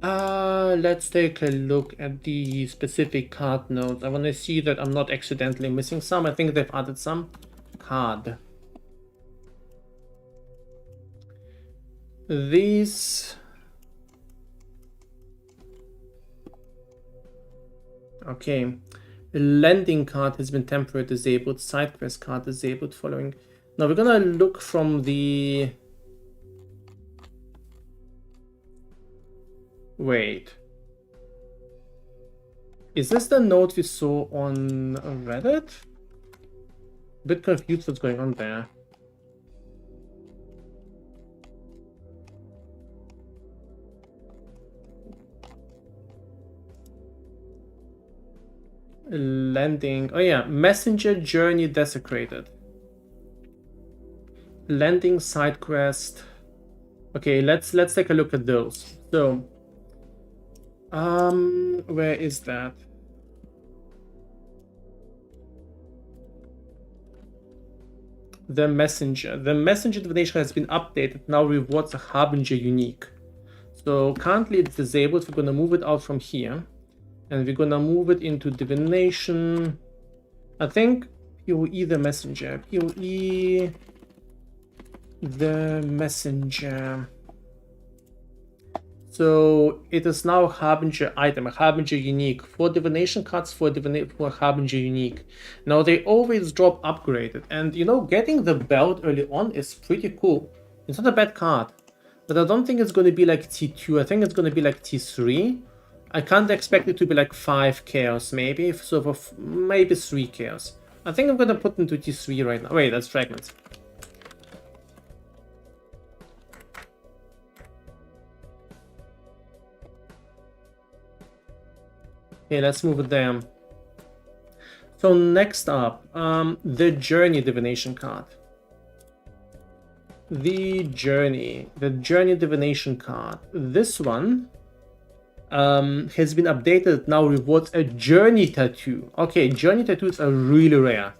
Let's take a look at the specific card notes. I want to see that I'm not accidentally missing some. I think they've added some. Card. These... Okay. Lending card has been temporarily disabled. Side quest card disabled following... Now we're gonna look from the... Wait. Is this the note we saw on Reddit? Bit confused what's going on there. Landing. Oh yeah, messenger journey desecrated. Landing side quest. Okay, let's take a look at those. So, where is that? The messenger. The messenger divination has been updated. Now rewards a harbinger unique. So currently it's disabled. We're gonna move it out from here. And we're gonna move it into divination. I think PoE the messenger. PoE the messenger. So it is now a harbinger item, a harbinger unique. 4 divination cards for harbinger unique. Now they always drop upgraded, and you know, getting the belt early on is pretty cool. It's not a bad card, but I don't think it's going to be like T2. I think it's going to be like T3. I can't expect it to be like 5 chaos, maybe. So for maybe 3 chaos. I think I'm going to put into T3 right now. Wait, that's fragments. Okay, let's move it down. So next up, the Journey divination card. The Journey divination card. This one has been updated. Now rewards a Journey tattoo. Okay, Journey tattoos are really rare.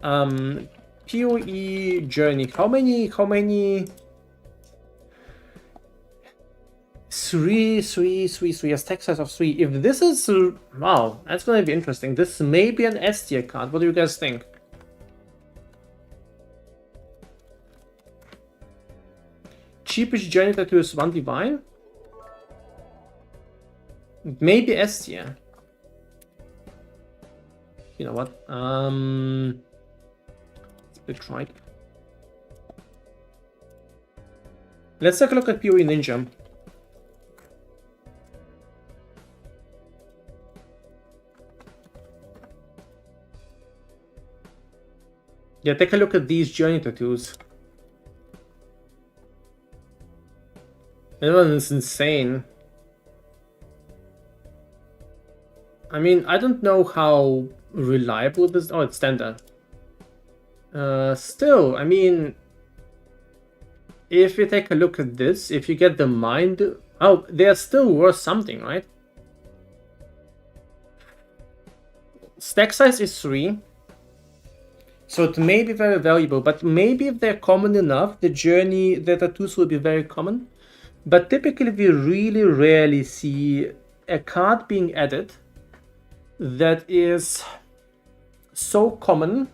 PoE Journey. How many? 3, a stack size of 3. If this is... wow, that's gonna be interesting. This may be an S tier card. What do you guys think? Cheapest Journey tattoo is 1 divine? Maybe S tier. You know what? Let's try. Let's take a look at PoE Ninja. Yeah, take a look at these Journey tattoos. That one is insane. I mean, I don't know how reliable this... Oh, it's standard. Still, I mean... If you take a look at this, if you get the mind... Oh, they are still worth something, right? Stack size is 3. So it may be very valuable, but maybe if they're common enough, the tattoos will be very common. But typically we really rarely see a card being added that is so common,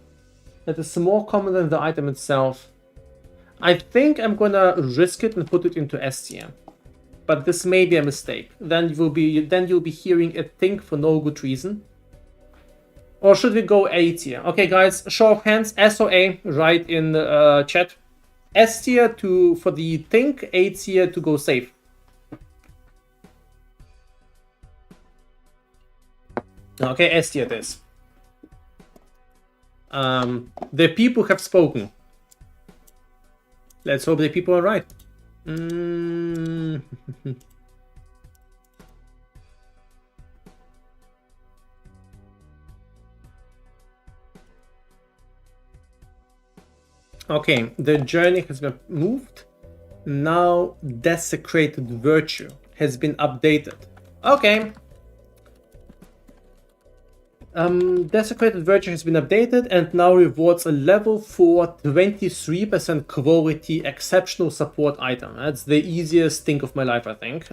that is more common than the item itself. I think I'm gonna risk it and put it into S tier. But this may be a mistake. Then you'll be hearing a think for no good reason. Or should we go A tier? Okay, guys, show of hands. S or A, write in chat. S tier for the think, A tier to go safe. Okay, S tier it is. The people have spoken. Let's hope the people are right. Okay, the journey has been moved. Now Desecrated Virtue has been updated. Okay. Desecrated Virtue has been updated and now rewards a level 4 23% quality exceptional support item. That's the easiest thing of my life, I think.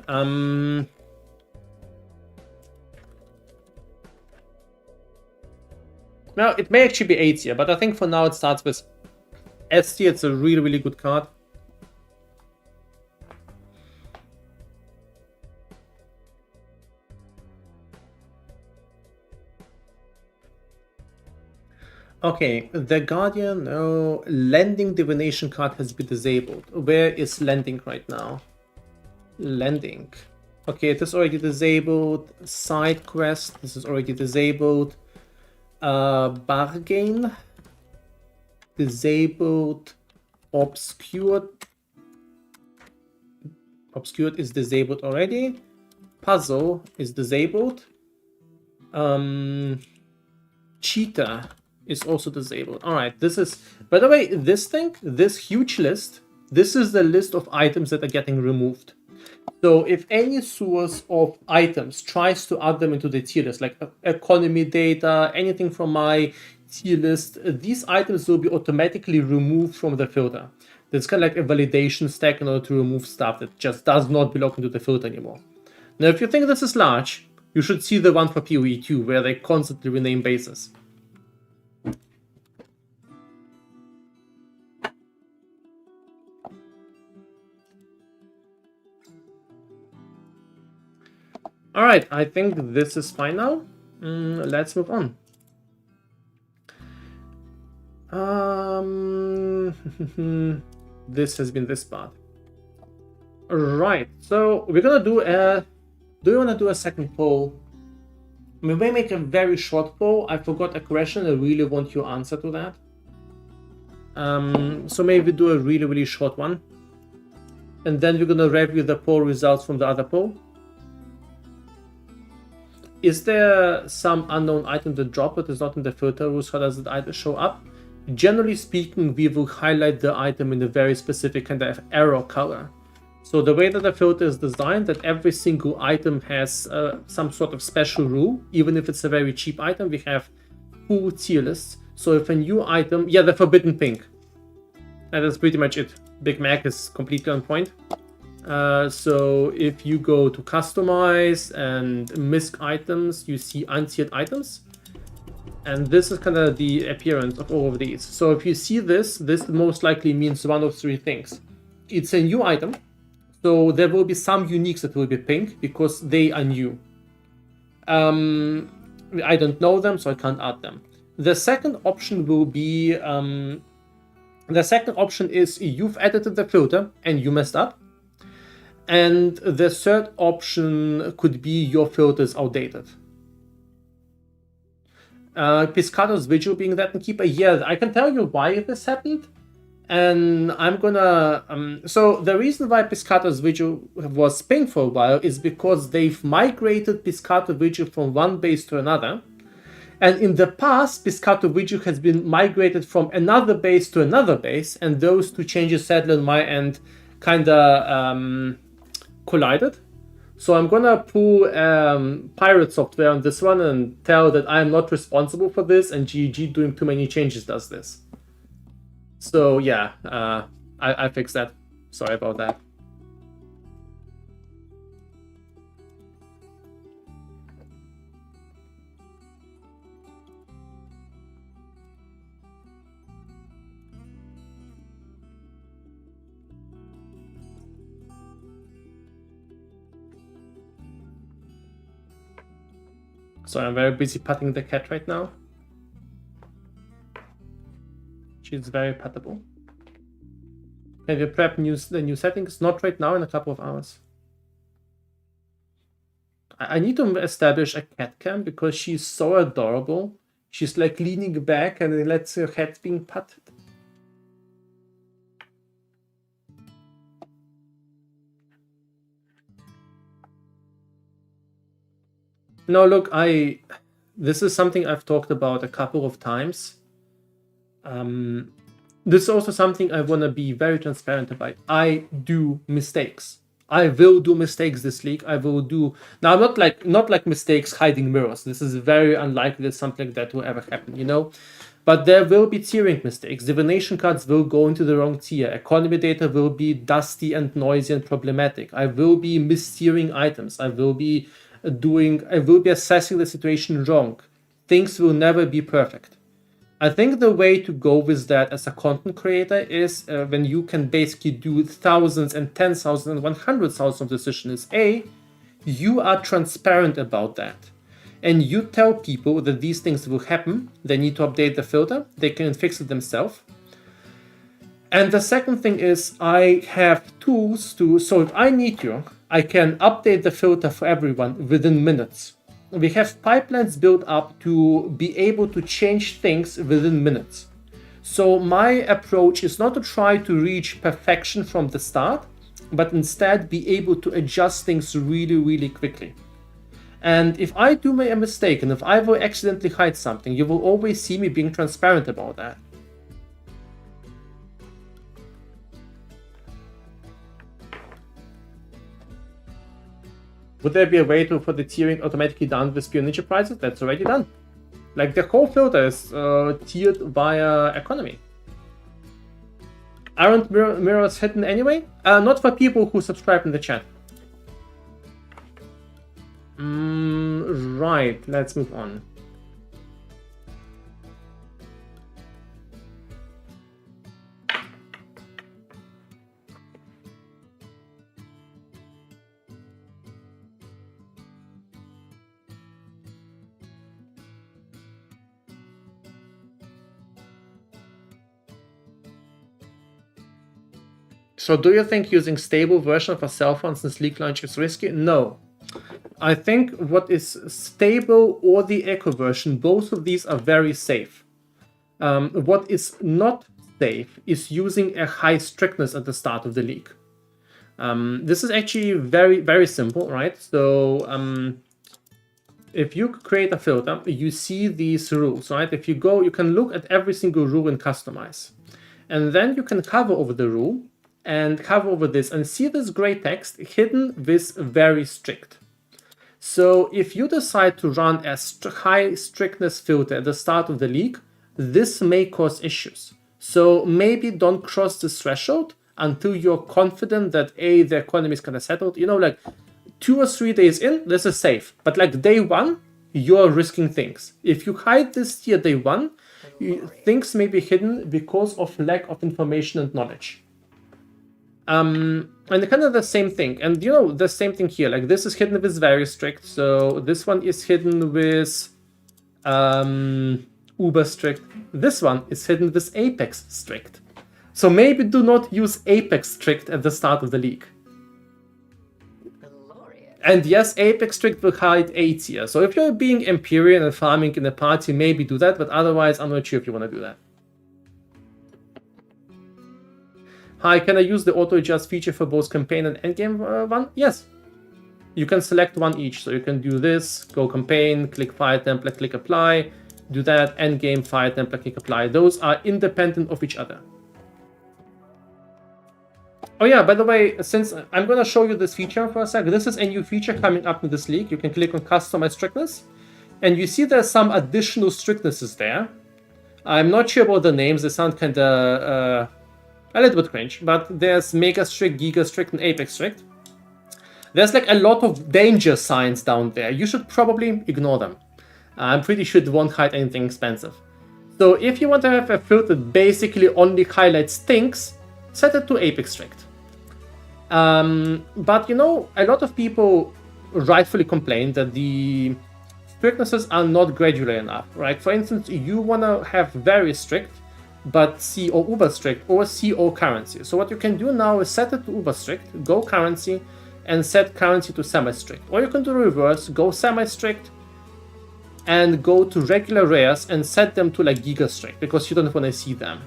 Now, it may actually be A tier, but I think for now it starts with S tier. It's a really, really good card. Okay, the Guardian, no, Lending Divination card has been disabled. Where is Lending right now? Lending. Okay, it is already disabled. Side quest, this is already disabled. Bargain, disabled. Obscured. Obscured is disabled already. Puzzle is disabled. Cheetah is also disabled. All right, this is, by the way, this huge list, this is the list of items that are getting removed. So if any source of items tries to add them into the tier list, like economy data, anything from my tier list, these items will be automatically removed from the filter. It's kind of like a validation stack in order to remove stuff that just does not belong into the filter anymore. Now, if you think this is large, you should see the one for PoE 2, where they constantly rename bases. Alright, I think this is fine now. Let's move on. This has been this part. Right, so we're gonna do a... Do you want to do a second poll? We may make a very short poll. I forgot a question. I really want your answer to that. So maybe do a really, really short one. And then we're gonna review the poll results from the other poll. Is there some unknown item that dropped that is not in the filter rules? How does the item show up? Generally speaking, we will highlight the item in a very specific kind of arrow color. So the way that the filter is designed, that every single item has some sort of special rule. Even if it's a very cheap item, we have full tier lists. So if a new item, yeah, the forbidden pink. And that's pretty much it. Big Mac is completely on point. So if you go to customize and misc items, you see untiered items. And this is kind of the appearance of all of these. So if you see this, this most likely means one of three things. It's a new item. So there will be some uniques that will be pink because they are new. I don't know them, so I can't add them. The second option will be, the second option is you've edited the filter and you messed up. And the third option could be your filter is outdated. Piscato's Vigil being that and keeper, yeah, I can tell you why this happened. And I'm gonna... so the reason why Piscato's Vigil was pink for a while is because they've migrated Piscato Vigil from one base to another. And in the past, Piscato Vigil has been migrated from another base to another base, and those two changes, sadly on my end, kinda collided. So I'm gonna pull pirate software on this one and tell that I'm not responsible for this, and GG doing too many changes does this. So yeah, I fixed that. Sorry about that. So I'm very busy patting the cat right now. She's very patable. Can we prep the new settings? Not right now, in a couple of hours. I need to establish a cat cam because she's so adorable. She's like leaning back and it lets her head being patted. No, look, this is something I've talked about a couple of times. This is also something I want to be very transparent about. I do mistakes. I will do mistakes this league. I will do... Now, not like mistakes hiding mirrors. This is very unlikely that something like that will ever happen, you know? But there will be tiering mistakes. Divination cards will go into the wrong tier. Economy data will be dusty and noisy and problematic. I will be mis-tiering items. I will be assessing the situation wrong. Things will never be perfect. I think the way to go with that as a content creator is when you can basically do thousands and 10,000 and 100,000 of decisions. You are transparent about that. And you tell people that these things will happen. They need to update the filter. They can fix it themselves. And the second thing is I have tools so if I need to, I can update the filter for everyone within minutes. We have pipelines built up to be able to change things within minutes. So my approach is not to try to reach perfection from the start, but instead be able to adjust things really, really quickly. And if I do make a mistake and if I will accidentally hide something, you will always see me being transparent about that. Would there be a way for the tiering automatically done with pure ninja prices? That's already done. Like the whole filter is tiered via economy. Aren't mirrors hidden anyway? Not for people who subscribe in the chat. Right, let's move on. So do you think using stable version for cell phones since leak launch is risky? No. I think what is stable or the echo version, both of these are very safe. What is not safe is using a high strictness at the start of the leak. This is actually very, very simple, right? So if you create a filter, you see these rules, right? If you go, you can look at every single rule and customize. And then you can hover over the rule and hover over this and see this gray text hidden with very strict. So if you decide to run a high strictness filter at the start of the leak, this may cause issues. So maybe don't cross this threshold until you're confident that the economy is kind of settled. You know, like 2 or 3 days in, this is safe. But like day one, you're risking things. If you hide this here day one, things may be hidden because of lack of information and knowledge. And kind of the same thing. And you know, the same thing here. Like this is hidden with very strict. So this one is hidden with uber strict. This one is hidden with apex strict. So maybe do not use apex strict at the start of the leak. Glorious. And yes, apex strict will hide A tier. So if you're being Empyrean and farming in a party, maybe do that. But otherwise, I'm not sure if you want to do that. Hi, can I use the auto adjust feature for both campaign and endgame one? Yes. You can select one each. So you can do this, go campaign, click fire template, click apply, do that, endgame, fire template, click apply. Those are independent of each other. Oh yeah, by the way, since I'm going to show you this feature for a sec, this is a new feature coming up in this league. You can click on customize strictness, and you see there's some additional strictnesses there. I'm not sure about the names. They sound kind of a little bit cringe, but there's mega strict, giga strict, and apex strict. There's like a lot of danger signs down there. You should probably ignore them. I'm pretty sure it won't hide anything expensive. So if you want to have a filter that basically only highlights things, set it to apex strict. But you know, a lot of people rightfully complain that the strictnesses are not gradual enough, right? For instance, you want to have very strict, but C or uber strict or C or currency. So what you can do now is set it to uber strict, go currency, and set currency to semi-strict. Or you can do reverse, go semi-strict, and go to regular rares and set them to like giga strict, because you don't want to see them.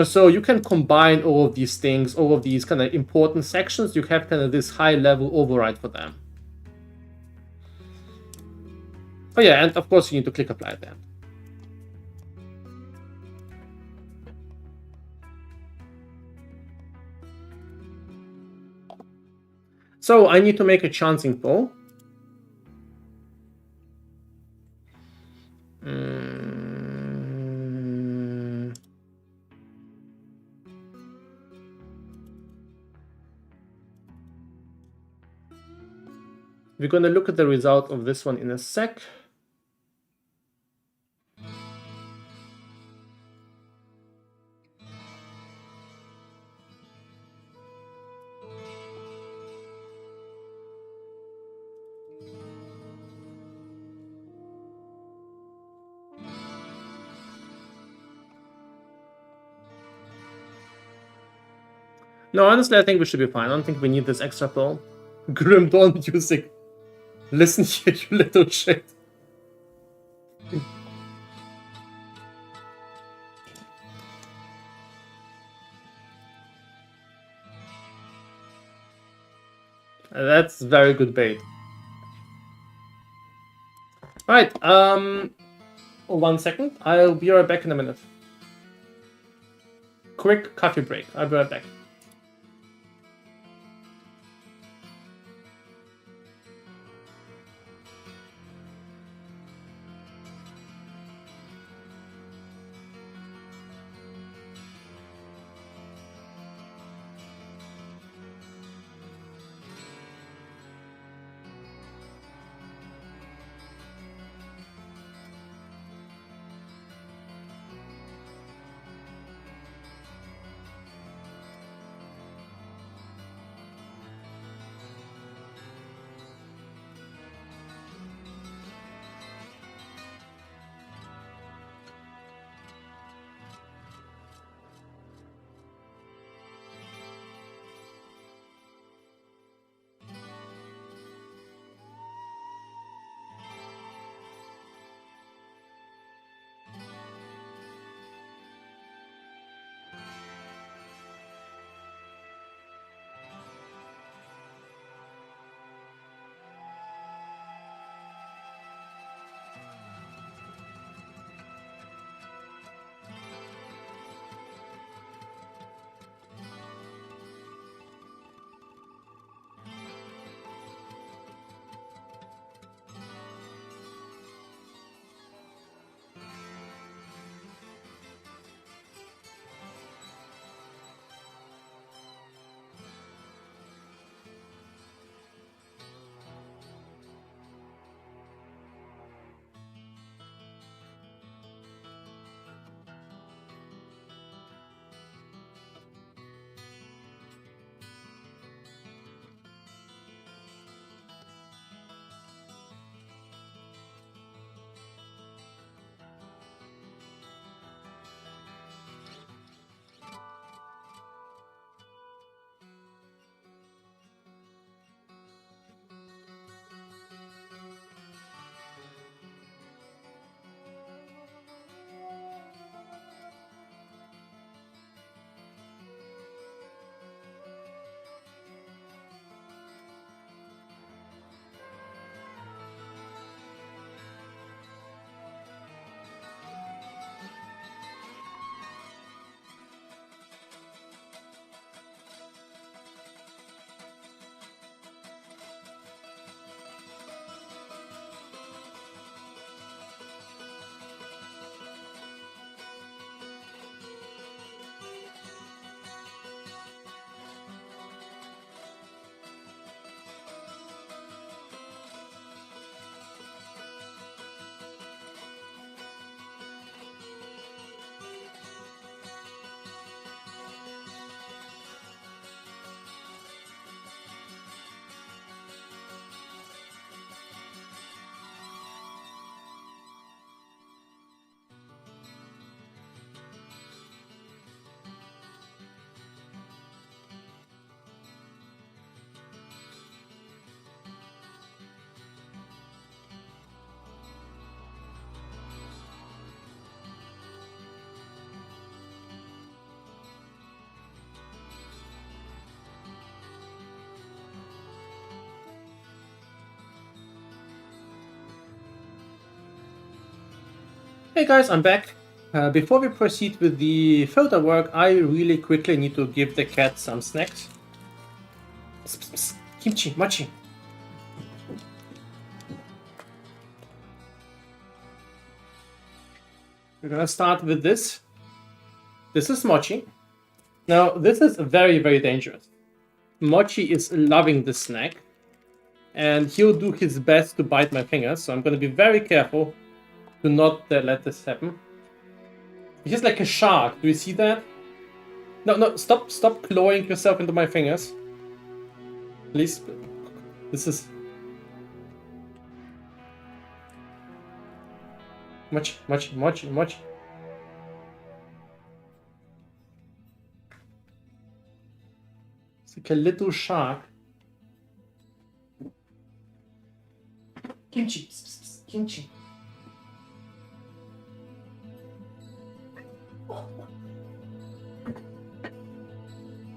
So you can combine all of these things, all of these kind of important sections. You have kind of this high level override for them. Oh yeah, and of course you need to click apply then. So I need to make a chancing poll. We're gonna look at the result of this one in a sec. No, honestly, I think we should be fine. I don't think we need this extra pull. Grim Dawn music. Listen here, you little shit. That's very good bait. Alright, 1 second. I'll be right back in a minute. Quick coffee break. I'll be right back. Hey guys, I'm back. Before we proceed with the photo work, I really quickly need to give the cat some snacks. Psst, psst, psst. Kimchi, mochi. We're gonna start with this. This is mochi. Now, this is very, very dangerous. Mochi is loving this snack. and he'll do his best to bite my fingers. So I'm going to be very careful to not let this happen. He's just like a shark. Do you see that? No, stop clawing yourself into my fingers. Please. This is... Much. It's like a little shark. Kimchi. Kimchi.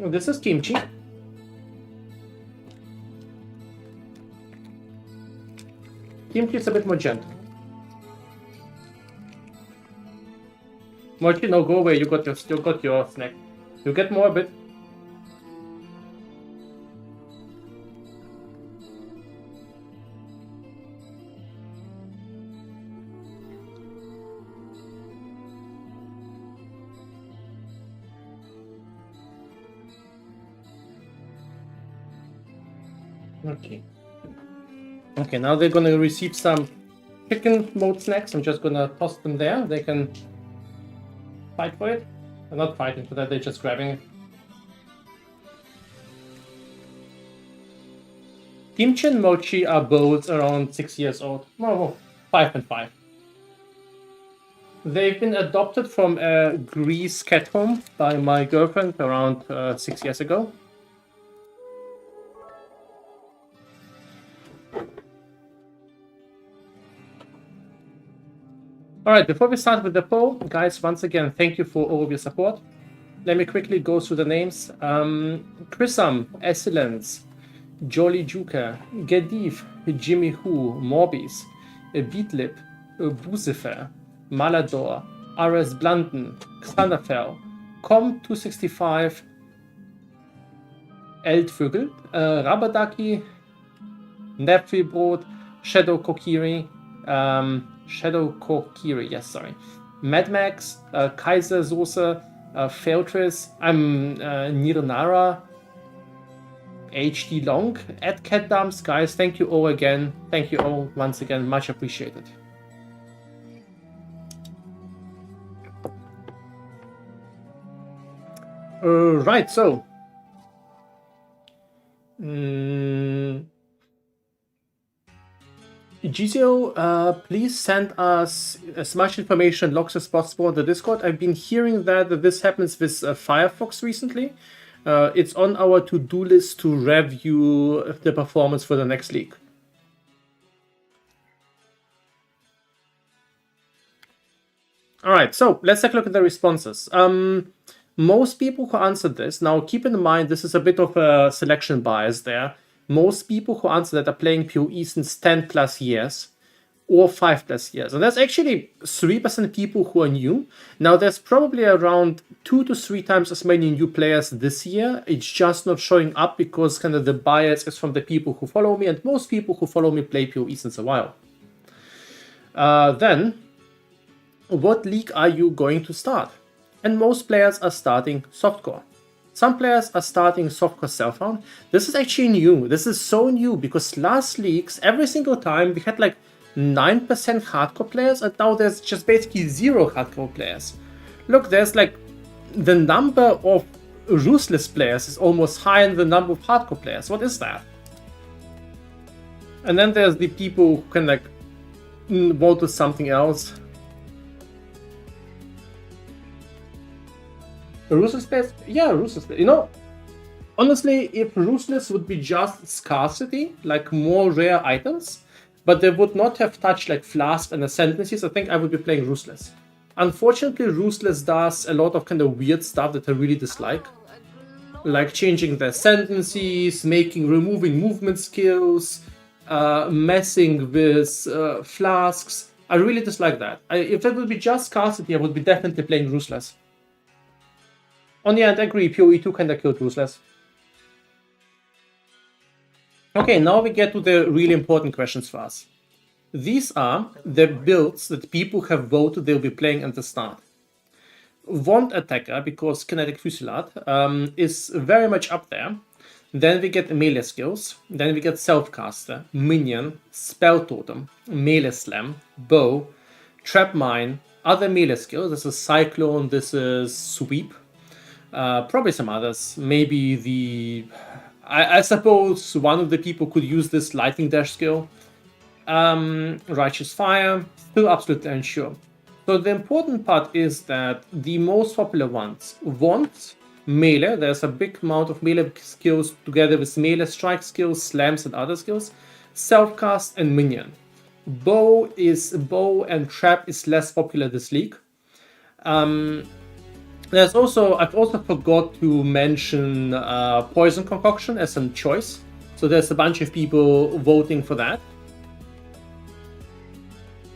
Oh, this is kimchi. Kimchi is a bit more gentle. Mochi, no, go away. You got your snack. You get more a bit. Okay, now they're gonna receive some chicken mode snacks. I'm just gonna toss them there. They can fight for it. They're not fighting for that, they're just grabbing it. Kimchi and Mochi are both around 6 years old. No, 5 and 5. They've been adopted from a Greece cat home by my girlfriend around 6 years ago. Alright, before we start with the poll, guys, once again, thank you for all of your support. Let me quickly go through the names. Chrisam, Excellence, Jolly Juka, Gediv, Jimmy Who, Morbis, Beatlip, Bucifer, Malador, RS Blunden, Xanderfell, Com265, Eldvögel, Rabadaki, Nepfibrot, Shadow Kokiri, yes, sorry. Mad Max, Kaiser Soße, Feltris, Nirnara, HD Long, at Cat Dumps, guys, thank you all again. Thank you all once again, much appreciated. Right, so. Gizio, please send us as much information logs as possible on the Discord. I've been hearing that this happens with Firefox recently. It's on our to-do list to review the performance for the next league. Alright, so let's take a look at the responses. Most people who answered this, now keep in mind this is a bit of a selection bias there. Most people who answer that are playing PoE since 10 plus years or 5 plus years. And that's actually 3% people who are new. Now there's probably around 2 to 3 times as many new players this year. It's just not showing up because kind of the bias is from the people who follow me, and most people who follow me play PoE since a while. Then, what league are you going to start? And most players are starting softcore. Some players are starting softcore self-found. This is actually new. This is so new because last leagues, every single time, we had like 9% hardcore players, and now there's just basically 0 hardcore players. Look, there's like the number of ruthless players is almost higher than the number of hardcore players. What is that? And then there's the people who can like vote to something else. Ruthless players? Yeah, ruthless players. You know, honestly, if ruthless would be just scarcity, like more rare items, but they would not have touched like Flask and Ascendancies, I think I would be playing ruthless. Unfortunately, ruthless does a lot of kind of weird stuff that I really dislike. Like changing the Ascendancies, removing movement skills, messing with Flasks. I really dislike that. If it would be just scarcity, I would be definitely playing ruthless. On the end, I agree, PoE2 kinda killed Ruthless. Okay, now we get to the really important questions for us. These are the builds that people have voted they'll be playing at the start. Wand Attacker, because Kinetic Fusillade, is very much up there. Then we get melee skills. Then we get Selfcaster, Minion, Spell Totem, Melee Slam, Bow, Trap Mine, other melee skills. This is Cyclone, this is Sweep. Probably some others. Maybe the... I suppose one of the people could use this Lightning Dash skill. Righteous Fire, still absolutely unsure. So the important part is that the most popular ones want melee. There's a big amount of melee skills together with melee strike skills, slams, and other skills. Self-cast and minion. Bow and trap is less popular this league. I've also forgot to mention poison concoction as a choice. So there's a bunch of people voting for that.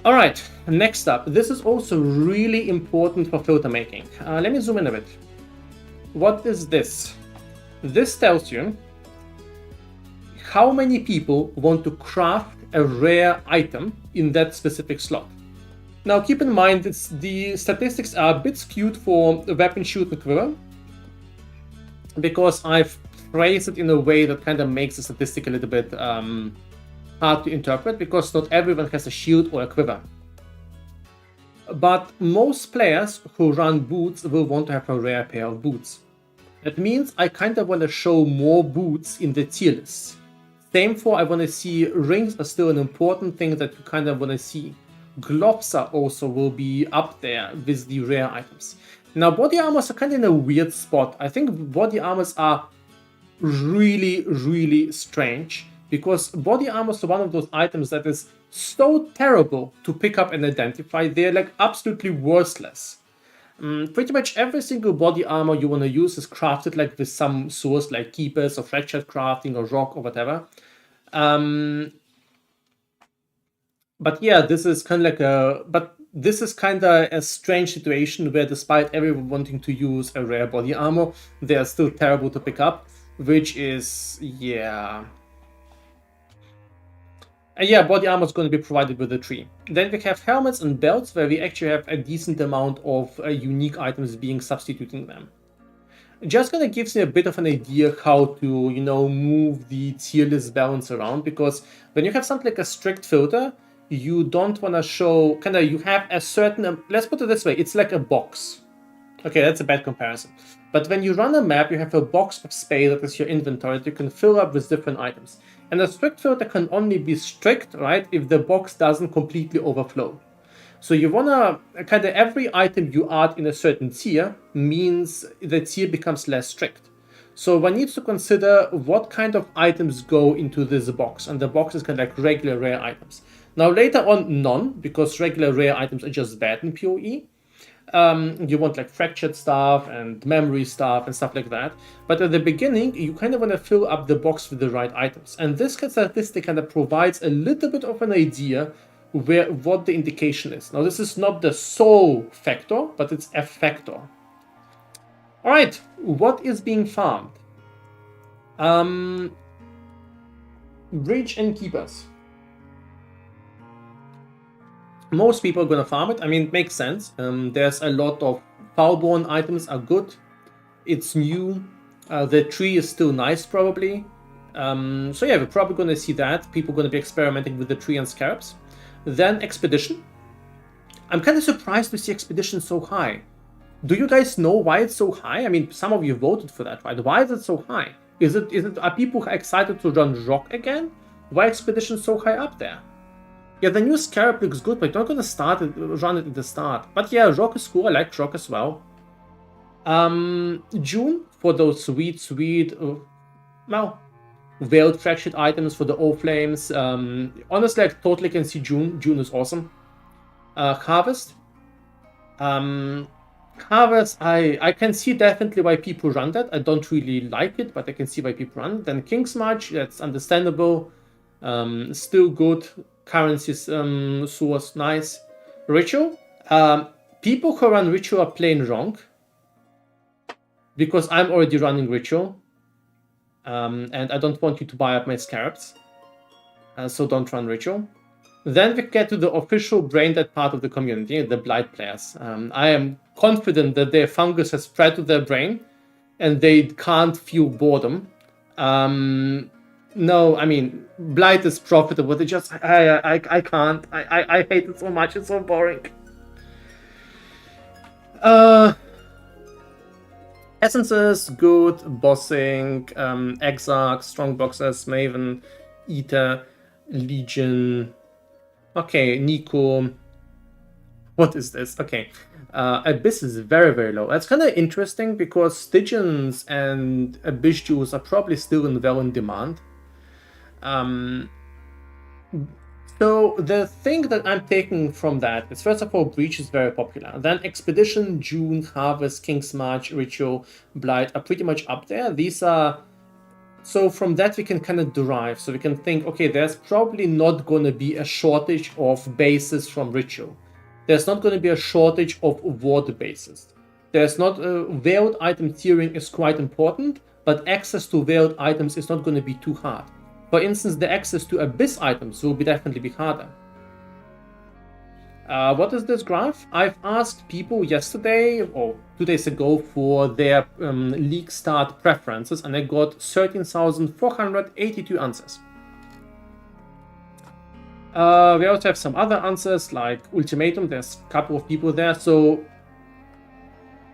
All right, next up. This is also really important for filter making. Let me zoom in a bit. What is this? This tells you how many people want to craft a rare item in that specific slot. Now keep in mind the statistics are a bit skewed for weapon, shoot, and quiver, because I've phrased it in a way that kind of makes the statistic a little bit hard to interpret, because not everyone has a shield or a quiver. But most players who run boots will want to have a rare pair of boots. That means I kind of want to show more boots in the tier list. Same for I want to see rings are still an important thing that you kind of want to see. Gloves are also will be up there with the rare items. Now body armors are kind of in a weird spot. I think body armors are really, really strange, because body armors are one of those items that is so terrible to pick up and identify. They're like absolutely worthless. Pretty much every single body armor you want to use is crafted like with some source like keepers or fractured crafting or rock or whatever. But yeah, this is kind of a strange situation where despite everyone wanting to use a rare body armor, they are still terrible to pick up, which is, yeah. And yeah, body armor is going to be provided with the tree. Then we have helmets and belts, where we actually have a decent amount of unique items being substituting them. Just kind of gives me a bit of an idea how to, move the tier list balance around, because when you have something like a strict filter, you don't want to show, you have a certain, let's put it this way, it's like a box. Okay, that's a bad comparison. But when you run a map, you have a box of space that is your inventory that you can fill up with different items. And a strict filter can only be strict, right, if the box doesn't completely overflow. So you want to, every item you add in a certain tier means the tier becomes less strict. So one needs to consider what kind of items go into this box. And the box is kind of like regular rare items. Now later on, none, because regular rare items are just bad in PoE. You want like fractured stuff and memory stuff and stuff like that. But at the beginning, you kind of want to fill up the box with the right items. And this statistic kind of provides a little bit of an idea what the indication is. Now this is not the sole factor, but it's a factor. All right, what is being farmed? Bridge and keepers. Most people are going to farm it. I mean, it makes sense. There's a lot of Foulborn items are good. It's new. The tree is still nice, probably. So yeah, we're probably going to see that. People are going to be experimenting with the tree and scarabs. Then Expedition. I'm kind of surprised to see Expedition so high. Do you guys know why it's so high? I mean, some of you voted for that, right? Why is it so high? Are people excited to run Rock again? Why Expedition so high up there? Yeah, the new Scarab looks good, but you're not going to run it at the start. But yeah, Rock is cool. I like Rock as well. June, for those sweet, veiled fractured items for the O-Flames. Honestly, I totally can see June. June is awesome. Harvest. Harvest, I can see definitely why people run that. I don't really like it, but I can see why people run it. Then King's March, that's understandable. Still good. Currency source, nice. Ritual. People who run Ritual are playing wrong, because I'm already running Ritual. And I don't want you to buy up my scarabs. So don't run Ritual. Then we get to the official brain-dead part of the community, the Blight players. I am confident that their fungus has spread to their brain and they can't feel boredom. No, I mean, Blight is profitable. They just, I can't. I hate it so much. It's so boring. Essences, good, bossing, Exarch, strong boxers, Maven, Eater, Legion. Okay, Nico. What is this? Okay. Abyss is very, very low. That's kind of interesting because Stygians and Abyss Jewels are probably still in demand. So the thing that I'm taking from that is, first of all, Breach is very popular. Then Expedition, June, Harvest, King's March, Ritual, Blight are pretty much up there. These are... So from that we can kind of derive. So we can think, okay, there's probably not going to be a shortage of bases from Ritual. There's not going to be a shortage of ward bases. There's not... veiled item tiering is quite important, but access to veiled items is not going to be too hard. For instance, the access to Abyss items will definitely be harder. What is this graph? I've asked people yesterday or 2 days ago for their league start preferences, and I got 13,482 answers. We also have some other answers like Ultimatum. There's a couple of people there. So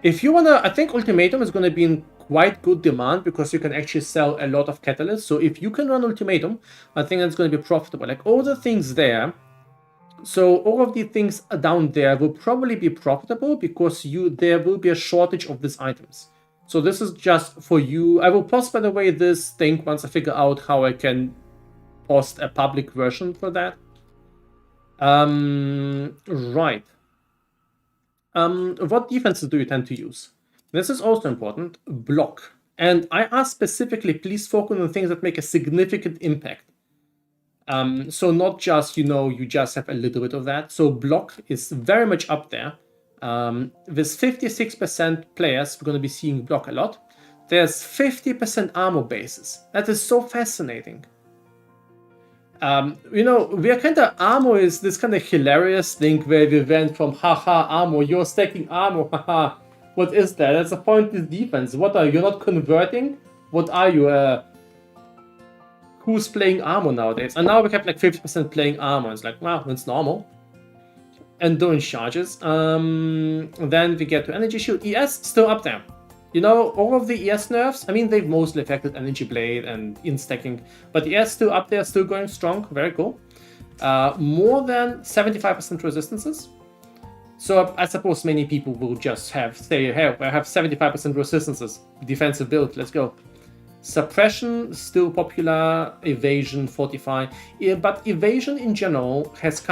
if you wanna, I think Ultimatum is gonna be in quite good demand because you can actually sell a lot of catalysts. So if you can run Ultimatum, I think that's going to be profitable. Like all the things there, so all of the things down there will probably be profitable because there will be a shortage of these items. So this is just for you. I will post, by the way, this thing once I figure out how I can post a public version for that. Right. What defenses do you tend to use? This is also important. Block. And I ask specifically, please focus on things that make a significant impact. So not just, you just have a little bit of that. So block is very much up there. With 56% players, we're going to be seeing block a lot. There's 50% armor bases. That is so fascinating. We are kind of, armor is this kind of hilarious thing where we went from haha armor, you're stacking armor, haha. What is that? That's a pointless defense. What are you not converting? What are you? Who's playing armor nowadays? And now we have like 50% playing armor. It's like, wow, it's normal. And doing charges. Then we get to energy shield. ES still up there. All of the ES nerfs, I mean, they've mostly affected Energy Blade and in-stacking, but ES still up there, still going strong, very cool. More than 75% resistances. So I suppose many people will just say, hey, I have 75% resistances, defensive build, let's go. Suppression, still popular, evasion, fortify, but evasion in general is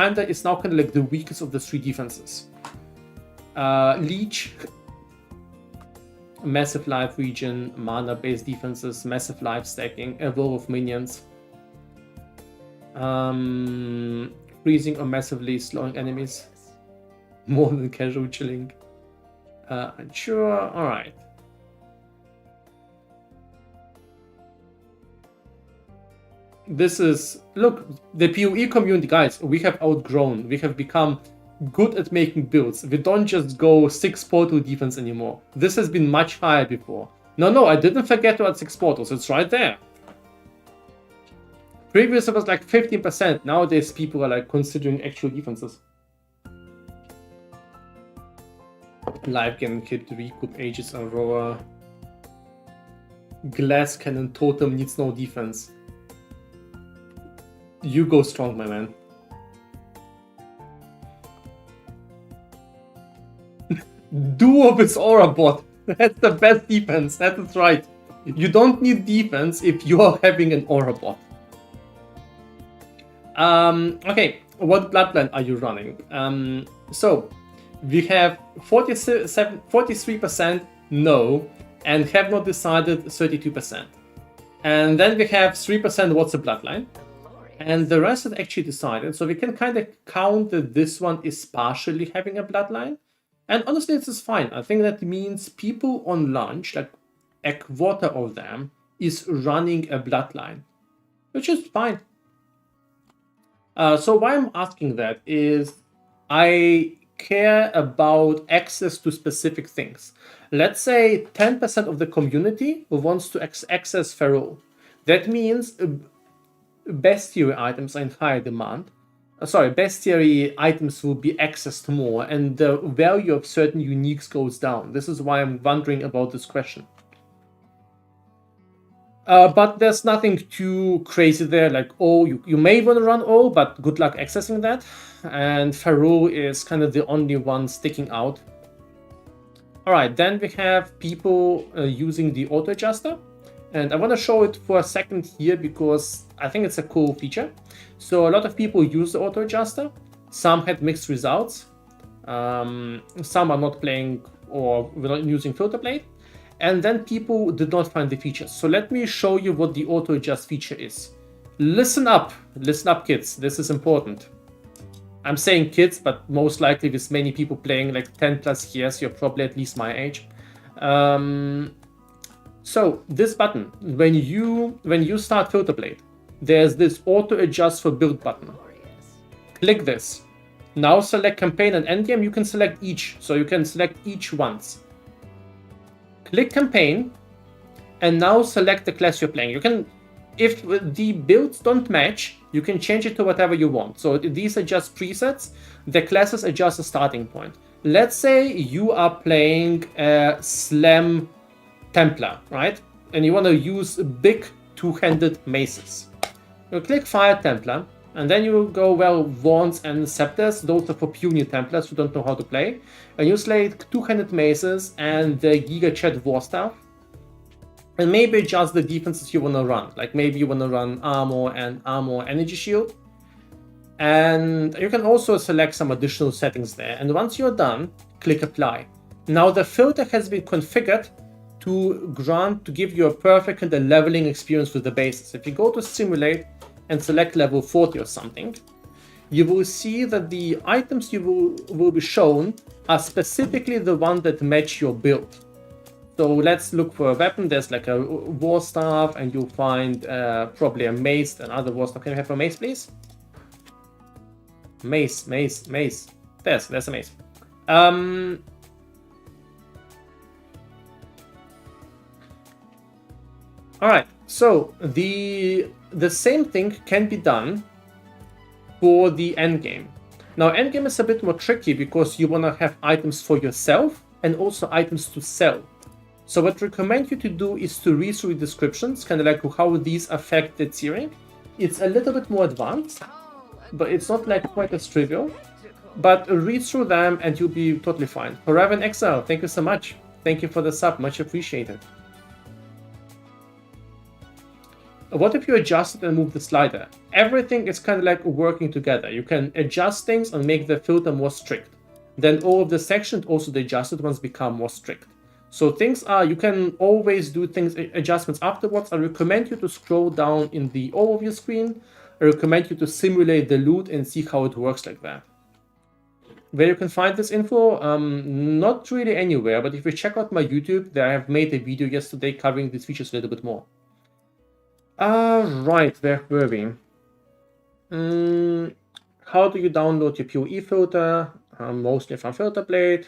now kind of like the weakest of the 3 defenses. Leech, massive life regen, mana-based defenses, massive life stacking, a row of minions, freezing or massively slowing enemies, more than casual chilling. Sure, alright. This is, look, the PoE community, guys, we have outgrown, we have become good at making builds. We don't just go 6 portal defense anymore. This has been much higher before. No, I didn't forget to add 6 portals, it's right there. Previously it was like 15%, nowadays people are like considering actual defenses. Live Cannon Kit, Recoup, Aegis, Aurora. Glass Cannon Totem needs no defense. You go strong, my man. Duo with Aura Bot. That's the best defense, that is right. You don't need defense if you are having an Aura Bot. Okay, what bloodline are you running? So, we have 43% no, and have not decided 32%. And then we have 3% what's a bloodline. And the rest have actually decided, so we can kind of count that this one is partially having a bloodline. And honestly, this is fine. I think that means people on launch, like a quarter of them, is running a bloodline, which is fine. So why I'm asking that is I care about access to specific things. Let's say 10% of the community wants to access Feral. That means bestiary items are in higher demand. Bestiary items will be accessed more, and the value of certain uniques goes down. This is why I'm wondering about this question. But there's nothing too crazy there, like, oh, you may want to run all, but good luck accessing that. And Pharaoh is kind of the only one sticking out. All right, then we have people using the auto adjuster. And I want to show it for a second here because I think it's a cool feature. So a lot of people use the auto adjuster. Some had mixed results. Some are not playing or not using filter blade. And then people did not find the features. So let me show you what the auto adjust feature is. Listen up, kids. This is important. I'm saying kids, but most likely with many people playing like 10 plus years, you're probably at least my age. So this button, when you start filter blade, there's this auto adjust for build button. Click this. Now select campaign and endgame. You can select each, so you can select each once. Click campaign, and now select the class you're playing. You can, if the builds don't match, you can change it to whatever you want. So these are just presets. The classes are just a starting point. Let's say you are playing a Slam Templar, right? And you want to use big two-handed maces. You click Fire Templar, and then you go, well, Wands and Scepters. Those are for puny Templars who don't know how to play. And you select two-handed maces and the Giga Chet War Staff. And maybe adjust the defenses you want to run. Like maybe you want to run armor and armor energy shield. And you can also select some additional settings there. And once you're done, click apply. Now the filter has been configured to give you a perfect kind of leveling experience with the bases. If you go to simulate and select level 40 or something, you will see that the items you will be shown are specifically the ones that match your build. So let's look for a weapon. There's like a war staff, and you'll find probably a mace, another war staff. Can you have a mace, please? Mace. There's a mace. All right, so the same thing can be done for the endgame. Now, endgame is a bit more tricky because you want to have items for yourself and also items to sell. So what I recommend you to do is to read through the descriptions, kind of like how these affect the tiering. It's a little bit more advanced, but it's not like quite as trivial. But read through them and you'll be totally fine. Horizon Exile, thank you so much. Thank you for the sub, much appreciated. What if you adjust it and move the slider? Everything is kind of like working together. You can adjust things and make the filter more strict. Then all of the sections, also the adjusted ones, become more strict. So things are, you can always do adjustments afterwards. I recommend you to scroll down in the overview screen. I recommend you to simulate the loot and see how it works like that. Where you can find this info? Not really anywhere, but if you check out my YouTube, there I have made a video yesterday covering these features a little bit more. Right, where were we? How do you download your PoE filter? Mostly from Filter Blade.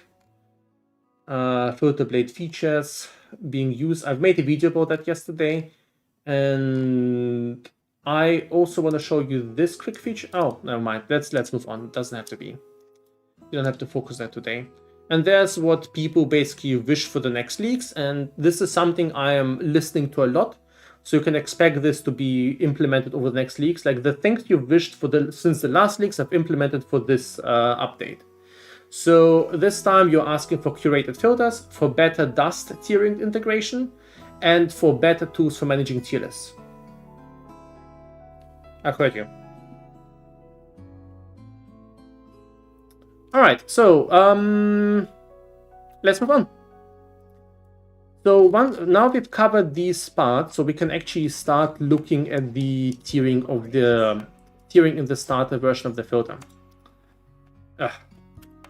Filter Blade features being used. I've made a video about that yesterday. And I also want to show you this quick feature. Oh, never mind. Let's move on. It doesn't have to be. You don't have to focus that today. And there's what people basically wish for the next leaks. And this is something I am listening to a lot. So you can expect this to be implemented over the next leaks. Like the things you've wished for since the last leaks I've implemented for this update. So this time you're asking for curated filters, for better dust tiering integration, and for better tools for managing tier lists. I heard you. All right, so let's move on. So now we've covered these parts, so we can actually start looking at the tiering in the starter version of the filter.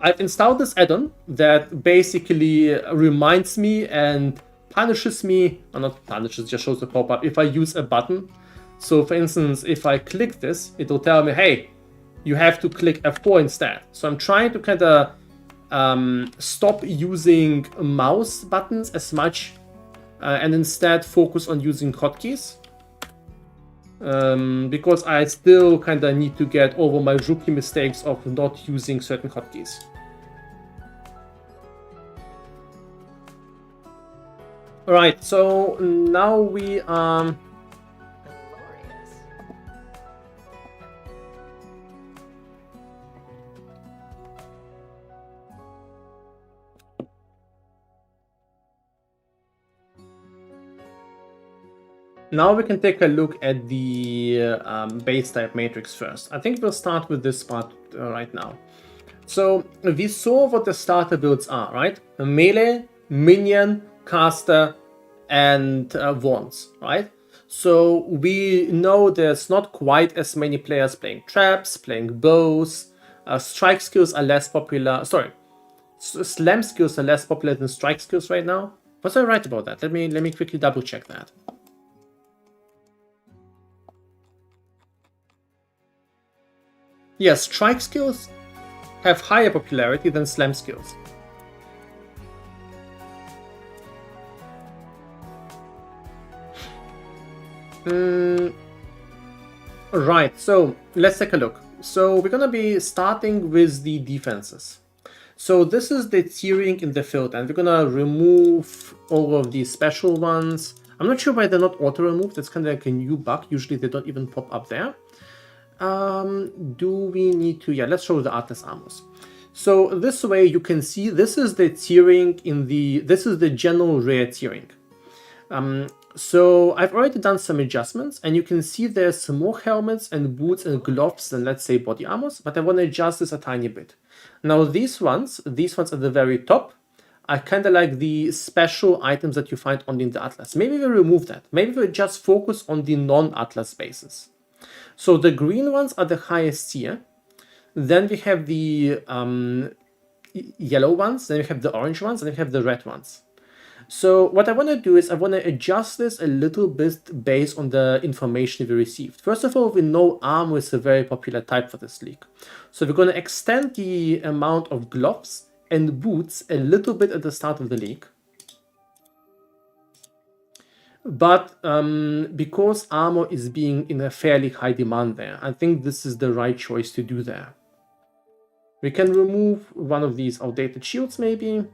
I've installed this add-on that basically reminds me and punishes me, or not punishes, just shows the pop-up if I use a button. So for instance, if I click this, it will tell me, hey, you have to click F4 instead. So I'm trying to kind of stop using mouse buttons as much and instead focus on using hotkeys. because I still kind of need to get over my rookie mistakes of not using certain hotkeys. Alright, so now we Glorious. now we can take a look at the base type matrix first. I think we'll start with this part right now. So we saw what the starter builds are, right? A melee, minion, caster, and wands, right? So we know there's not quite as many players playing traps, playing bows. Strike skills are less popular. Sorry, slam skills are less popular than strike skills right now. Was I right about that? Let me quickly double check that. Yes, strike skills have higher popularity than slam skills. Right, so let's take a look. So we're gonna be starting with the defenses. So this is the tiering in the field, and we're gonna remove all of these special ones. I'm not sure why they're not auto-removed. That's kind of like a new bug. Usually they don't even pop up there. Do we need to? Yeah, let's show the Atlas armors. So this way you can see this is the tiering in the, this is the general rare tiering. So I've already done some adjustments, and you can see there's some more helmets and boots and gloves than, let's say, body armors, but I want to adjust this a tiny bit. Now these ones at the very top, are kind of like the special items that you find only in the Atlas. Maybe we remove that. Maybe we just focus on the non-Atlas bases. So the green ones are the highest tier. Then we have the yellow ones, then we have the orange ones, and then we have the red ones. So what I want to do is I want to adjust this a little bit based on the information we received. First of all, we know armor is a very popular type for this league. So we're going to extend the amount of gloves and boots a little bit at the start of the league. But because armor is being in a fairly high demand there, I think this is the right choice to do there. We can remove one of these outdated shields, maybe.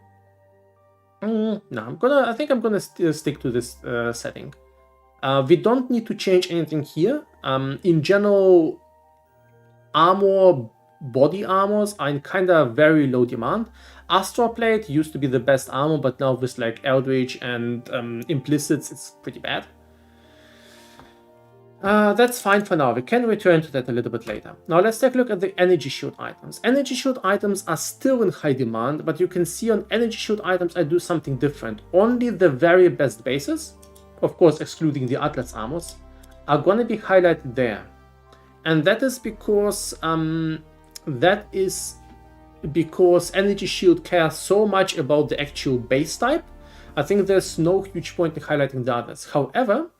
No, I think I'm gonna stick to this setting. We don't need to change anything here. In general, body armors are in kind of very low demand. Astral Plate used to be the best armor, but now with like Eldritch and Implicits, it's pretty bad. That's fine for now. We can return to that a little bit later. Now let's take a look at the energy shield items. Energy shield items are still in high demand, but you can see on energy shield items I do something different. Only the very best bases, of course excluding the Atlas armors, are going to be highlighted there. And that is because energy shield cares so much about the actual base type. I think there's no huge point in highlighting the others. However,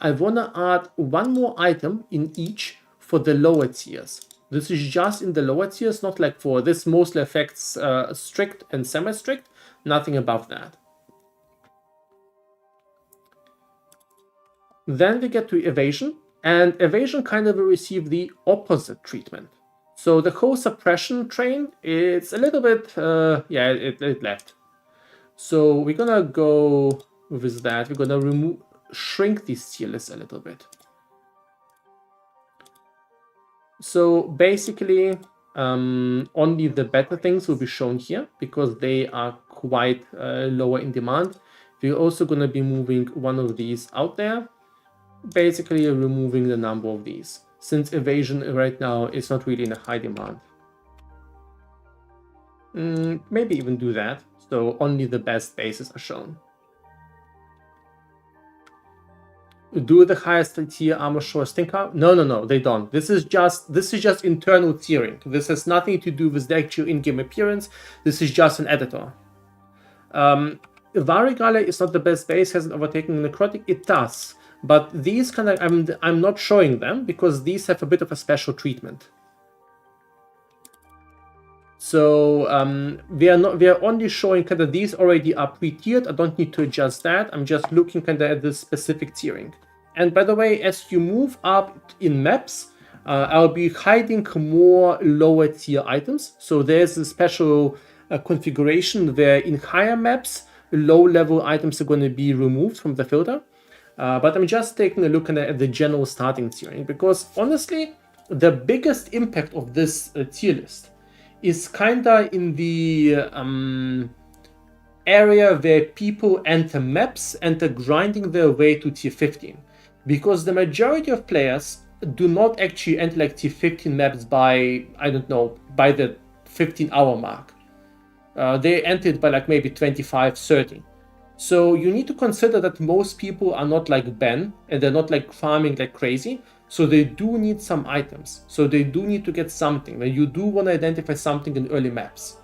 I want to add one more item in each for the lower tiers. This is just in the lower tiers, not like for this mostly affects strict and semi-strict, nothing above that. Then we get to evasion, and evasion kind of will receive the opposite treatment. So the whole suppression train, it's a little bit, it left. So we're gonna go with that. We're gonna shrink these tier lists a little bit. So basically, only the better things will be shown here because they are quite lower in demand. We're also gonna be moving one of these out there, basically removing the number of these, since evasion right now is not really in a high demand. Maybe even do that, so only the best bases are shown. Do the highest tier armor show a stinker? No, they don't. This is just internal tiering. This has nothing to do with the actual in-game appearance. This is just an editor. Varigale is not the best base, hasn't overtaken Necrotic. It does. But these kind of, I'm not showing them because these have a bit of a special treatment. So we are only showing kind of these already are pre-tiered. I don't need to adjust that. I'm just looking kind of at this specific tiering. And by the way, as you move up in maps, I'll be hiding more lower tier items. So there's a special configuration where in higher maps, low level items are going to be removed from the filter. But I'm just taking a look at the general starting tiering, because honestly, the biggest impact of this tier list is kinda in the area where people enter maps, enter grinding their way to tier 15. Because the majority of players do not actually enter like tier 15 maps by, I don't know, by the 15-hour mark. They entered by like maybe 25, 30. So you need to consider that most people are not like Ben, and they're not like farming like crazy. So they do need some items. So they do need to get something. And you do want to identify something in early maps.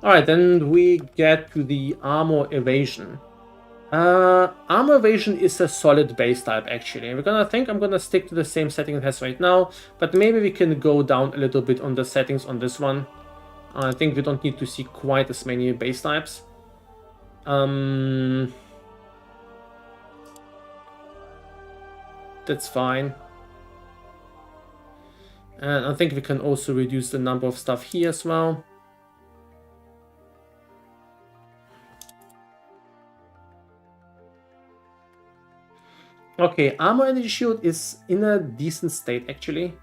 Alright, then we get to the armor evasion. Armor evasion is a solid base type actually. I'm gonna stick to the same setting it has right now, but maybe we can go down a little bit on the settings on this one. I think we don't need to see quite as many base types. That's fine. And I think we can also reduce the number of stuff here as well. Okay, armor energy shield is in a decent state actually.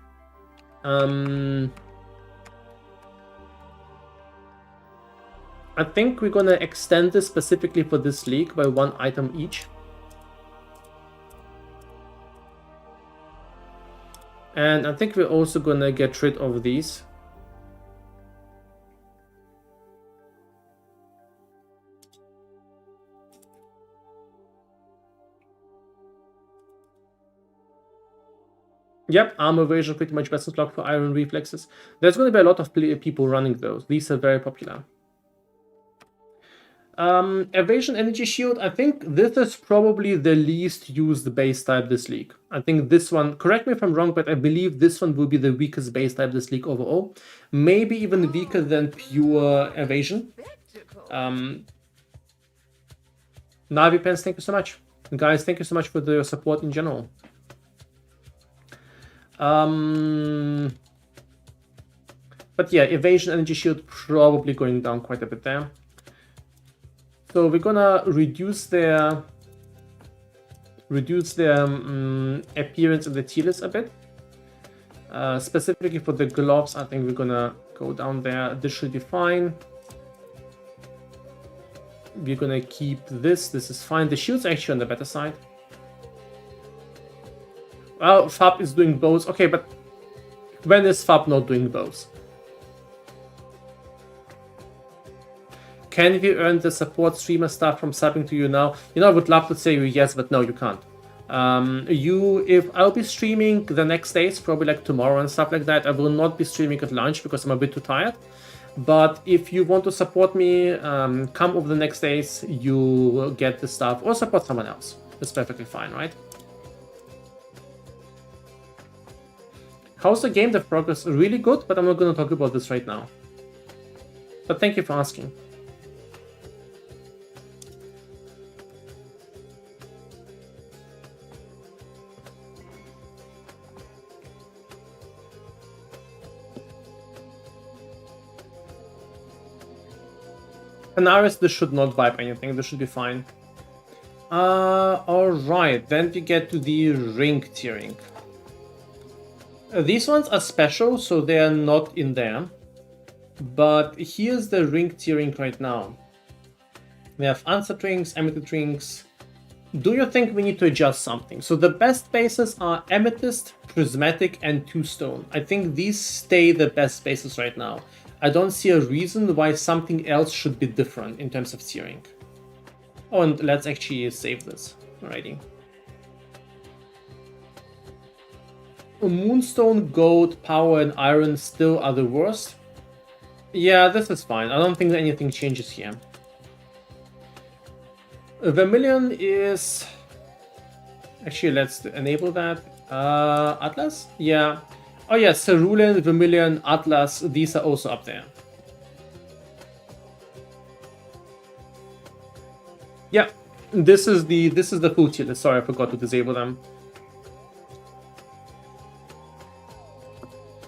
I think we're gonna extend this specifically for this league by 1 item each. And I think we're also gonna get rid of these. Yep, armor evasion pretty much best block for iron reflexes. There's going to be a lot of people running those. These are very popular. Evasion energy shield, I think this is probably the least used base type this league. I think this one, correct me if I'm wrong, but I believe this one will be the weakest base type this league overall. Maybe even weaker than pure evasion. Navi Pens, thank you so much. And guys, thank you so much for the support in general. But yeah, evasion energy shield probably going down quite a bit there. So we're gonna reduce their appearance in the tier list a bit. Specifically for the gloves, I think we're gonna go down there. This should be fine. We're gonna keep this. This is fine. The shield's actually on the better side. Well, Fab is doing both. Okay, but when is Fab not doing both? Can we earn the support streamer stuff from subbing to you now? You know, I would love to say yes, but no, you can't. If I'll be streaming the next days, probably like tomorrow and stuff like that, I will not be streaming at lunch because I'm a bit too tired. But if you want to support me, come over the next days, you will get the stuff, or support someone else. That's perfectly fine, right? How's the game dev progress? Really good, but I'm not going to talk about this right now. But thank you for asking. Panaris, this should not vibe anything. This should be fine. Alright, then we get to the ring tiering. These ones are special, so they are not in there. But here's the ring tiering right now. We have answered rings, emitted rings. Do you think we need to adjust something? So the best bases are amethyst, prismatic, and two stone. I think these stay the best bases right now. I don't see a reason why something else should be different in terms of tiering. Oh, and let's actually save this. Alrighty. Moonstone, gold, power, and iron still are the worst. Yeah, this is fine. I don't think that anything changes here. Vermilion is... Actually, let's enable that. Atlas? Yeah. Oh yeah, Cerulean, Vermilion, Atlas, these are also up there. Yeah, this is the full tier list. Sorry, I forgot to disable them.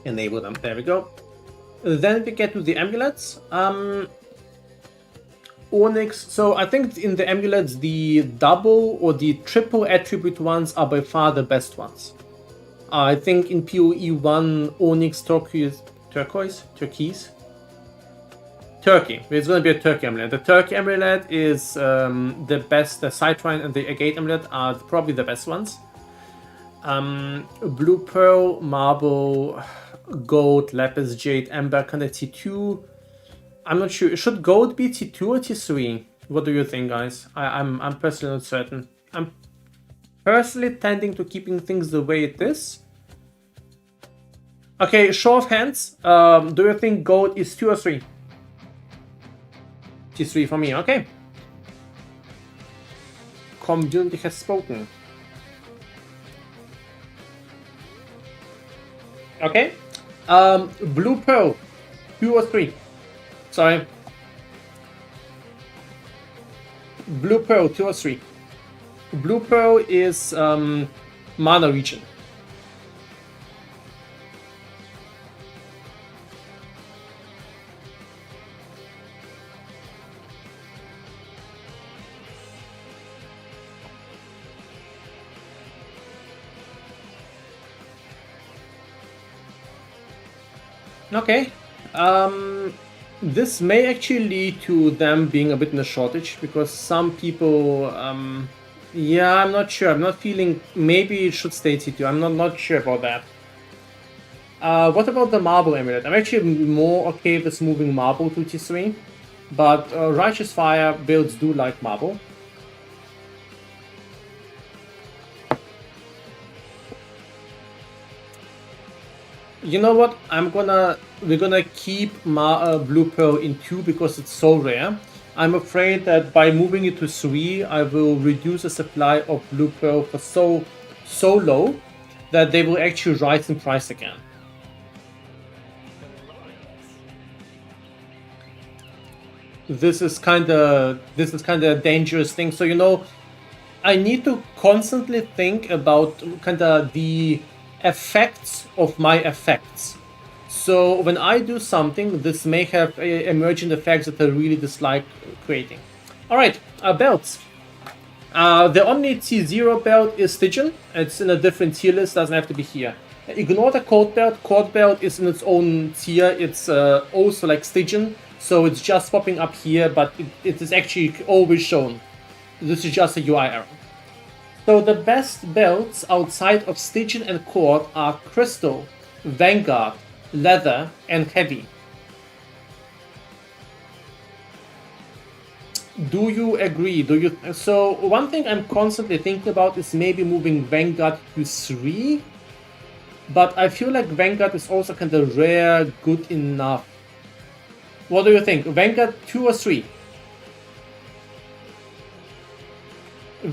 Enable them. There we go. Then we get to the amulets. Onyx. So I think in the amulets, the double or the triple attribute ones are by far the best ones. I think in PoE 1, Onyx, turquoise. Turkey. It's going to be a Turkey amulet. The Turkey amulet is the best. The Citrine and the Agate amulet are probably the best ones. Blue Pearl, Marble, Gold, Lapis, Jade, Amber, kind of T2. I'm not sure. Should Gold be T2 or T3? What do you think, guys? I'm personally not certain. I'm personally tending to keeping things the way it is. Okay, show of hands. Do you think Gold is 2 or 3? T3 for me, okay. Community has spoken. Okay. Blue Pearl, 2 or 3? Sorry. Blue Pearl, 2 or 3? Blue Pearl is mana region. Okay. This may actually lead to them being a bit in a shortage because some people, yeah, I'm not sure. I'm not feeling. Maybe it should stay T2. I'm not sure about that. What about the Marble amulet? I'm actually more okay with moving Marble to T3, but Righteous Fire builds do like Marble. You know what? We're gonna keep Blue Pearl in 2 because it's so rare. I'm afraid that by moving it to 3, I will reduce the supply of Blue Pearl for so low that they will actually rise in price again. This is kind of a dangerous thing. So I need to constantly think about kind of the effects of my effects. So when I do something, this may have emergent effects that I really dislike creating. All right, belts. The Omni T0 belt is Stygian. It's in a different tier list, doesn't have to be here. Ignore the Cold belt. Cold belt is in its own tier. It's also like Stygian, so it's just popping up here, but it is actually always shown. This is just a UI error. So the best belts outside of Stygian and Cord are Crystal, Vanguard, Leather, and Heavy. Do you agree? So one thing I'm constantly thinking about is maybe moving Vanguard to 3, but I feel like Vanguard is also kind of rare, good enough. What do you think? Vanguard 2 or 3?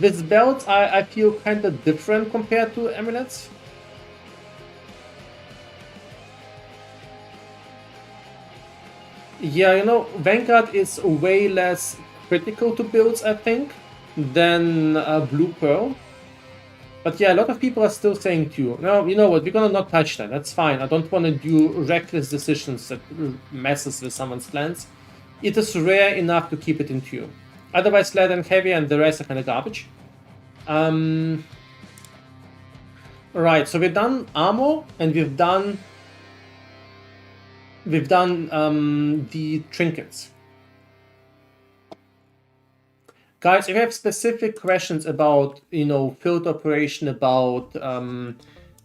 With belts, I feel kind of different compared to amulets. Yeah, Vanguard is way less critical to builds, I think, than Blue Pearl. But yeah, a lot of people are still saying 2. No, you know what? We're gonna not touch that. That's fine. I don't want to do reckless decisions that messes with someone's plans. It is rare enough to keep it in 2. Otherwise, Leather and Heavy and the rest are kind of garbage. Right, so we've done armor and we've done the trinkets. Guys, if you have specific questions about field operation, about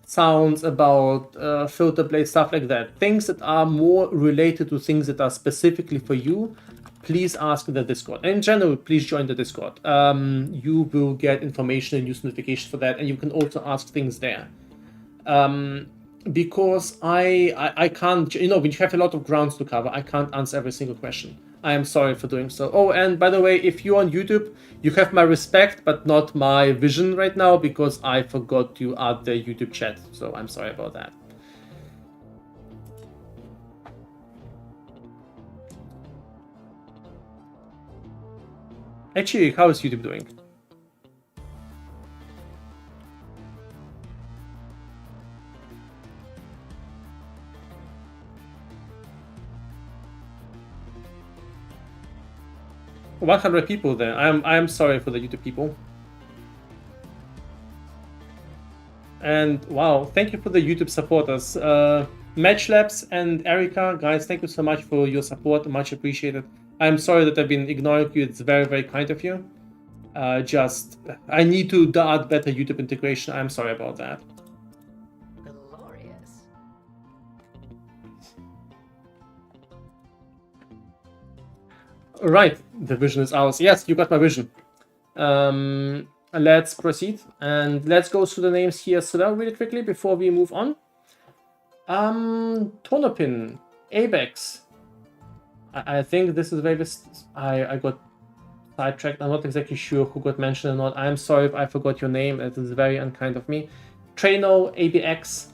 sounds, about filter blade, stuff like that, things that are more related to things that are specifically for you, please ask in the Discord. And in general, please join the Discord. You will get information and news notifications for that, and you can also ask things there. Because I can't, when you have a lot of grounds to cover, I can't answer every single question. I am sorry for doing so. Oh, and by the way, if you're on YouTube, you have my respect, but not my vision right now, because I forgot to add the YouTube chat. So I'm sorry about that. Actually, how is YouTube doing? $100 people there. I'm sorry for the YouTube people. And wow, thank you for the YouTube supporters. Match Labs and Erica, guys, thank you so much for your support. Much appreciated. I'm sorry that I've been ignoring you. It's very, very kind of you. I need to add better YouTube integration. I'm sorry about that. Glorious. Right, the vision is ours. Yes, you got my vision. Let's proceed and let's go through the names here as well really quickly before we move on. Tonopin, Abex. I think this is where I got sidetracked. I'm not exactly sure who got mentioned or not. I'm sorry if I forgot your name. It is very unkind of me. Traino, ABX,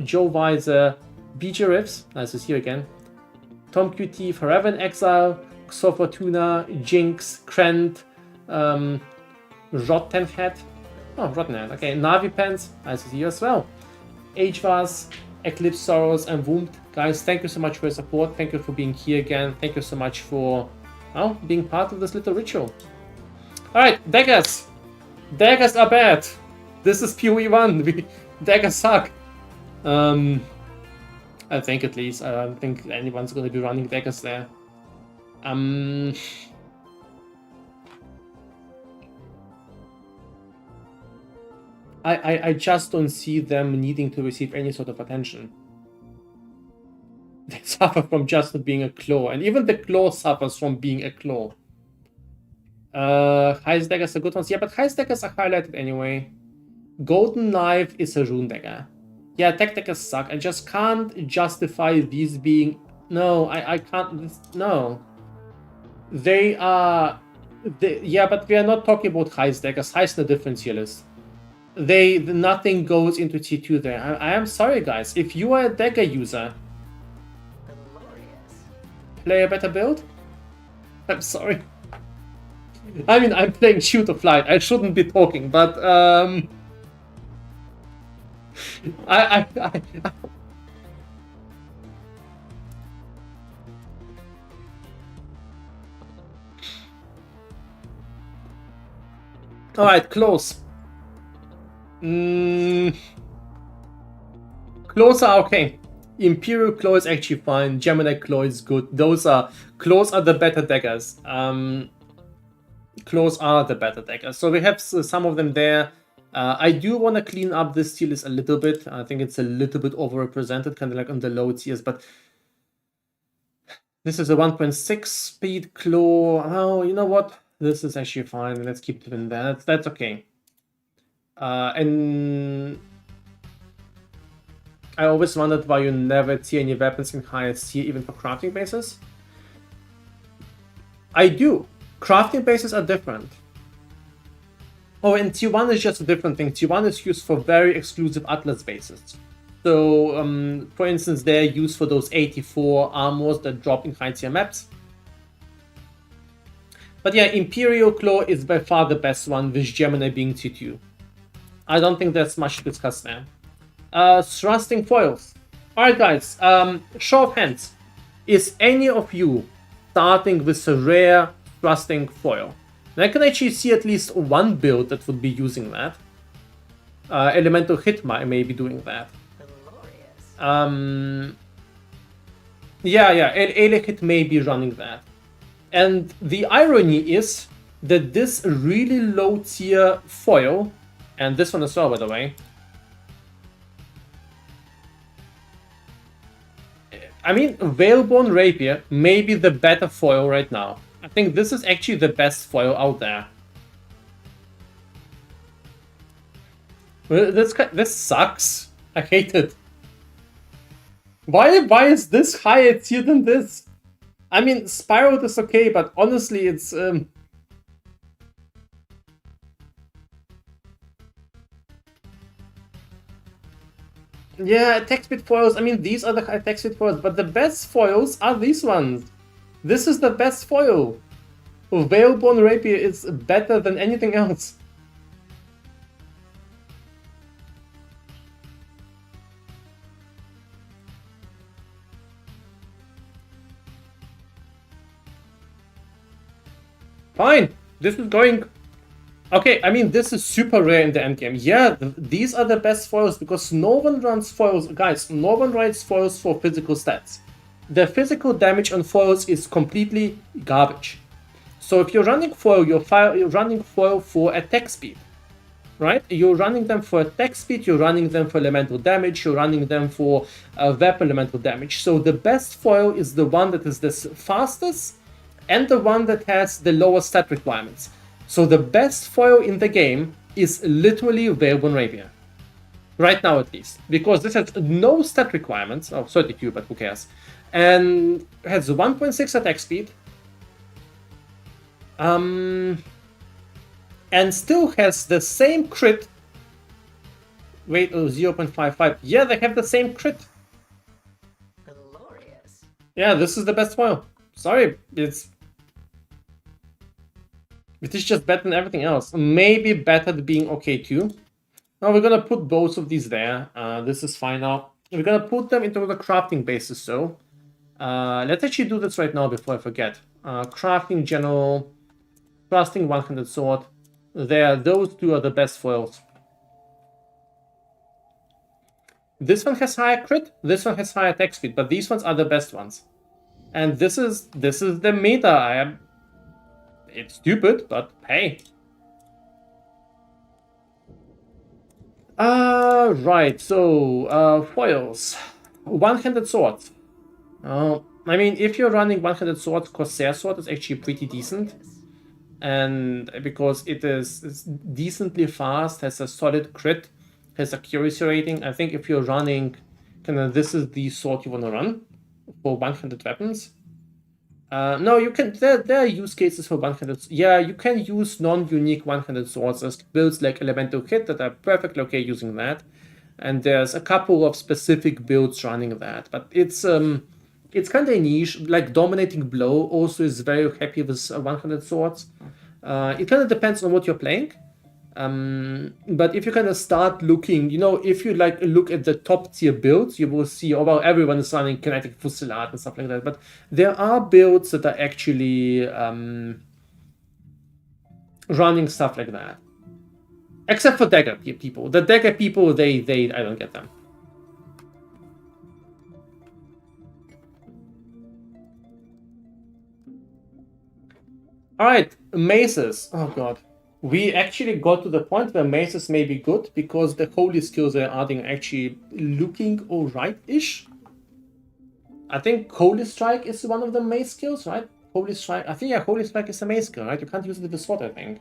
Joe Weiser, BJ Riffs, nice to see you again. Tom QT, Forever in Exile, Xofortuna, Jinx, Krent, Rottenhead. Oh, Rottenhead. Okay, Navipens, nice to see you as well. HVAS, Eclipse Sorrows, and Woomed. Guys, thank you so much for your support. Thank you for being here again. Thank you so much for being part of this little ritual. Alright, daggers. Daggers are bad. This is PoE1. Daggers suck. I think at least. I don't think anyone's going to be running daggers there. I just don't see them needing to receive any sort of attention. They suffer from just being a claw, and even the claw suffers from being a claw. Heist daggers are good ones. Yeah, but heist daggers are highlighted anyway. Golden knife is a rune dagger. Yeah, tech daggers suck. I just can't justify these being... No, I can't... No. They are... Yeah, but we are not talking about heist daggers. Heist in a different tier list. Nothing goes into T2 there. I am sorry, guys. If you are a dagger user... Play a better build? I'm sorry. I mean, I'm playing Shoot or Flight. I shouldn't be talking, but Alright, close. Close are okay. Imperial Claw is actually fine. Gemini Claw is good. Claws are the better daggers. Claws are the better daggers. So we have some of them there. I do want to clean up this tier list a little bit. I think it's a little bit overrepresented, kind of like on the low tiers, but this is a 1.6 speed claw. Oh, you know what? This is actually fine. Let's keep doing that. That's okay. And I always wondered why you never tier any weapons in highest tier, even for crafting bases. I do. Crafting bases are different. Oh, and tier 1 is just a different thing. Tier 1 is used for very exclusive Atlas bases. So, for instance, they're used for those 84 armors that drop in high tier maps. But yeah, Imperial Claw is by far the best one, with Gemini being tier 2. I don't think there's much to discuss there. Thrusting foils. Alright guys, show of hands. Is any of you starting with a rare thrusting foil? And I can actually see at least one build that would be using that. Elemental Hit may be doing that. Yeah, Ele Hit may be running that. And the irony is that this really low tier foil, and this one as well by the way, I mean, Whalebone Rapier may be the better foil right now. I think this is actually the best foil out there. This sucks. I hate it. Why is this higher tier than this? I mean, Spyro is okay, but honestly, it's yeah, attack speed foils. I mean, these are the attack speed foils, but the best foils are these ones. This is the best foil. Whalebone Rapier is better than anything else. Fine, this is going... Okay, I mean, this is super rare in the endgame. Yeah, these are the best foils because no one runs foils. Guys, no one writes foils for physical stats. The physical damage on foils is completely garbage. So if you're running foil, you're running foil for attack speed, right? You're running them for attack speed, you're running them for elemental damage, you're running them for weapon elemental damage. So the best foil is the one that is the fastest and the one that has the lowest stat requirements. So the best foil in the game is literally Whalebone Rapier. Right now at least. Because this has no stat requirements. Oh, 32, but who cares. And has 1.6 attack speed. And still has the same crit. Wait, 0.55. Yeah, they have the same crit. Glorious. Yeah, this is the best foil. Sorry, it is just better than everything else. Maybe better than being okay too. Now we're gonna put both of these there. This is fine now. We're gonna put them into the crafting bases. So let's actually do this right now before I forget. Crafting general, crafting 100 sword. There, those two are the best foils. This one has higher crit. This one has higher attack speed, but these ones are the best ones. And this is the meta. It's stupid, but hey. Right, so, foils. One-handed swords. I mean, if you're running one-handed swords, Corsair sword is actually pretty decent. And because it's decently fast, has a solid crit, has accuracy rating. I think if you're running, this is the sword you want to run for one-handed weapons. No, you can. There are use cases for one-handed. Yeah, you can use non-unique one-handed swords as builds like Elemental Hit that are perfectly okay using that. And there's a couple of specific builds running that, but it's kind of niche. Like Dominating Blow also is very happy with one-handed swords. It kind of depends on what you're playing. But if you kind of start looking, if you like look at the top tier builds, you will see, oh well, everyone is running Kinetic Fusillade and stuff like that. But there are builds that are actually running stuff like that. Except for Dagger people. The Dagger people, they I don't get them. Alright, maces. Oh god. We actually got to the point where maces may be good because the holy skills they're adding are actually looking alright-ish. I think Holy Strike is one of the mace skills, right? Holy Strike. I think, yeah, Holy Strike is a mace skill, right? You can't use it with the sword, I think.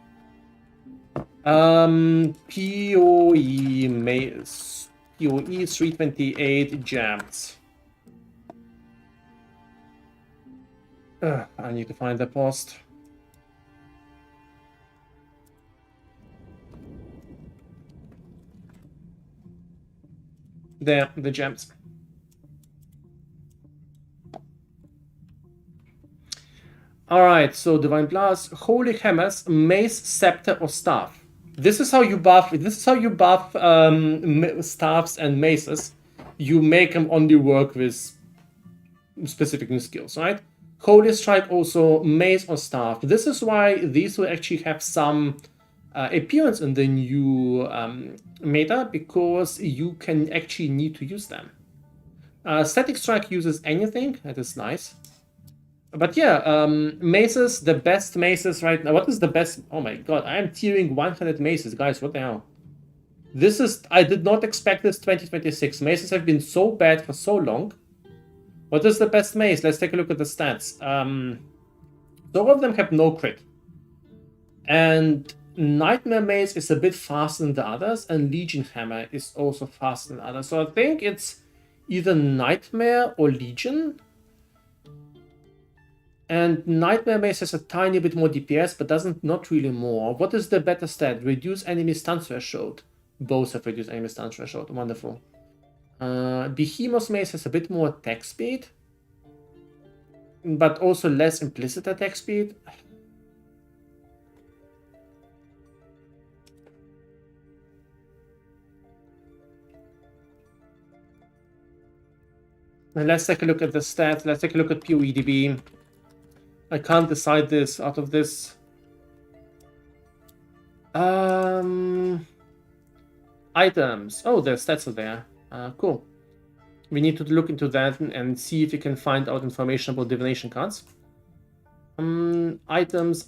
PoE mace. PoE 328 gems. I need to find the post. There, the gems. Alright, so Divine Blast, Holy Hammers, Mace, Scepter, or Staff. This is how you buff. This is how you buff staffs and maces. You make them only work with specific new skills, right? Holy Strike also, Mace or Staff. This is why these will actually have some appearance in the new meta, because you can actually need to use them. Static Strike uses anything. That is nice. But yeah, maces, the best maces right now. What is the best? Oh my god, I am tiering 100 maces, guys. What the hell? This is... I did not expect this 2026. Maces have been so bad for so long. What is the best mace? Let's take a look at the stats. Some of them have no crit. And Nightmare Mace is a bit faster than the others, and Legion Hammer is also faster than others. So I think it's either Nightmare or Legion. And Nightmare Mace has a tiny bit more DPS, but not really more. What is the better stat? Reduce enemy stun threshold. Both have reduced enemy stun threshold. Wonderful. Behemoth Mace has a bit more attack speed, but also less implicit attack speed. Let's take a look at the stats. Let's take a look at POEDB. I can't decide this out of this. Items. Oh, the stats are there. Cool. We need to look into that and see if we can find out information about divination cards. Items.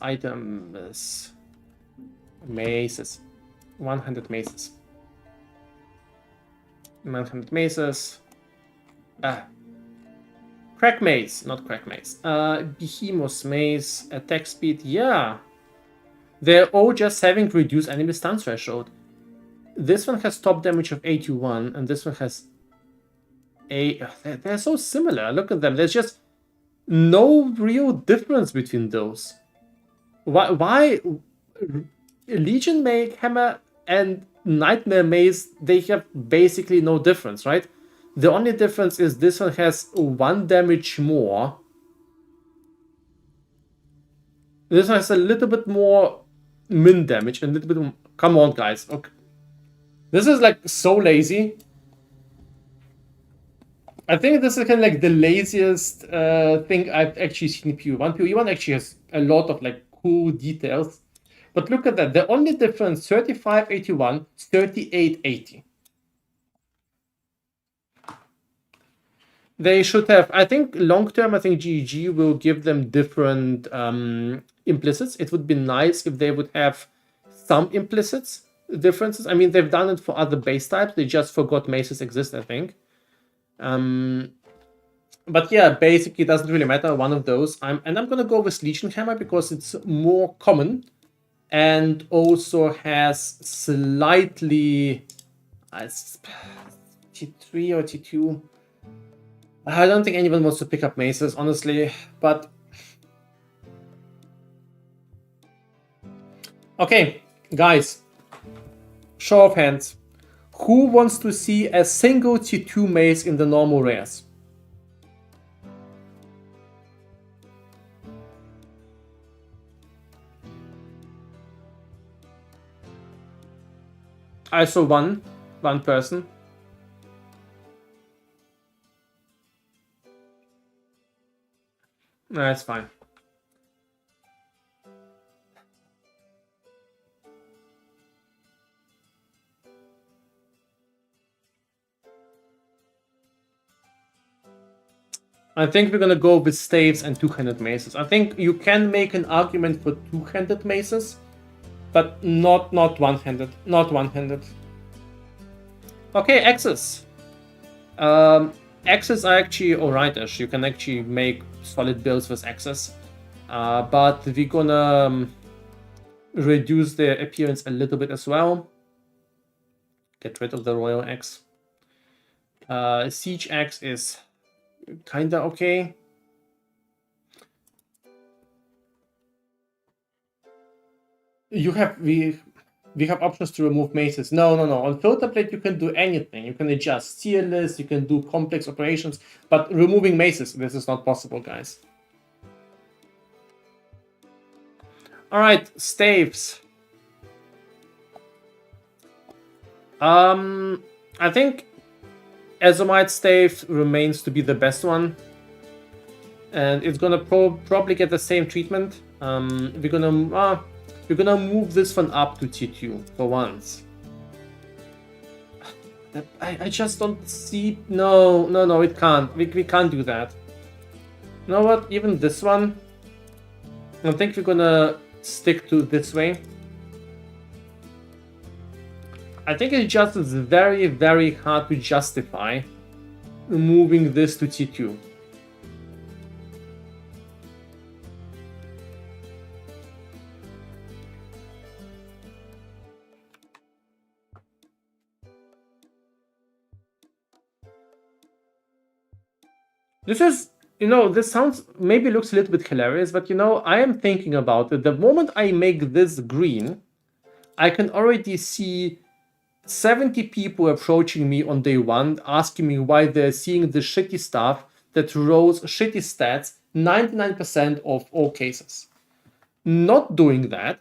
Maces. 100 maces. 100 maces. Crack mace, not crack mace. Behemoth mace, attack speed, yeah. They're all just having reduced enemy stun threshold. This one has top damage of 81, and this one has they're so similar. Look at them. There's just no real difference between those. Why Legion Make Hammer and Nightmare Mace, they have basically no difference, right? The only difference is this one has 1 damage more. This one has a little bit more min damage and a little bit more... Come on, guys. Okay. This is like so lazy. I think this is kind of like the laziest thing I've actually seen in PoE1. PoE1 actually has a lot of like cool details. But look at that. The only difference, 3581, 3880. They should have, I think long term, I think GEG will give them different implicits. It would be nice if they would have some implicits differences. I mean, they've done it for other base types. They just forgot maces exist, I think. But yeah, basically it doesn't really matter, one of those. I'm gonna go with Legion Hammer because it's more common and also has slightly T3 or T2. I don't think anyone wants to pick up maces, honestly, but okay, guys, show of hands. Who wants to see a single T2 mace in the normal rares? I saw one person. That's fine. I think we're gonna go with staves and two-handed maces. I think you can make an argument for two-handed maces, but not one-handed. Not one-handed. Okay, axes. Axes are actually alright-ish. You can actually make solid builds with axes. But we're gonna reduce their appearance a little bit as well. Get rid of the royal axe. Siege axe is kinda okay. We have options to remove maces. No. On filter plate you can do anything. You can adjust tier lists, you can do complex operations, but removing maces, this is not possible, guys. Alright, staves. I think Azomite stave remains to be the best one. And it's gonna probably get the same treatment. We're gonna move this one up to T2 for once. I just don't see... No, it can't. We can't do that. You know what? Even this one, I think we're gonna stick to this way. I think it just is very, very hard to justify moving this to T2. This is, this sounds, maybe looks a little bit hilarious, but I am thinking about it. The moment I make this green, I can already see 70 people approaching me on day one, asking me why they're seeing the shitty stuff that rolls shitty stats 99% of all cases. Not doing that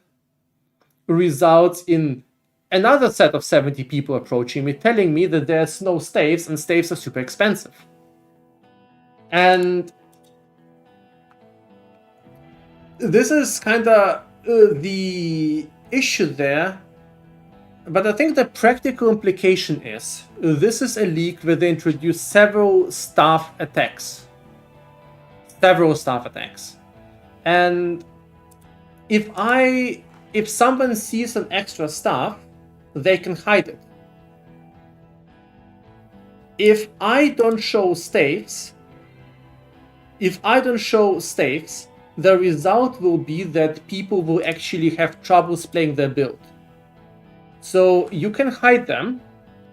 results in another set of 70 people approaching me, telling me that there's no staves and staves are super expensive. And this is kind of the issue there. But I think the practical implication is this is a league where they introduce several staff attacks. And if someone sees an extra staff, they can hide it. If I don't show staves, the result will be that people will actually have troubles playing their build. So you can hide them,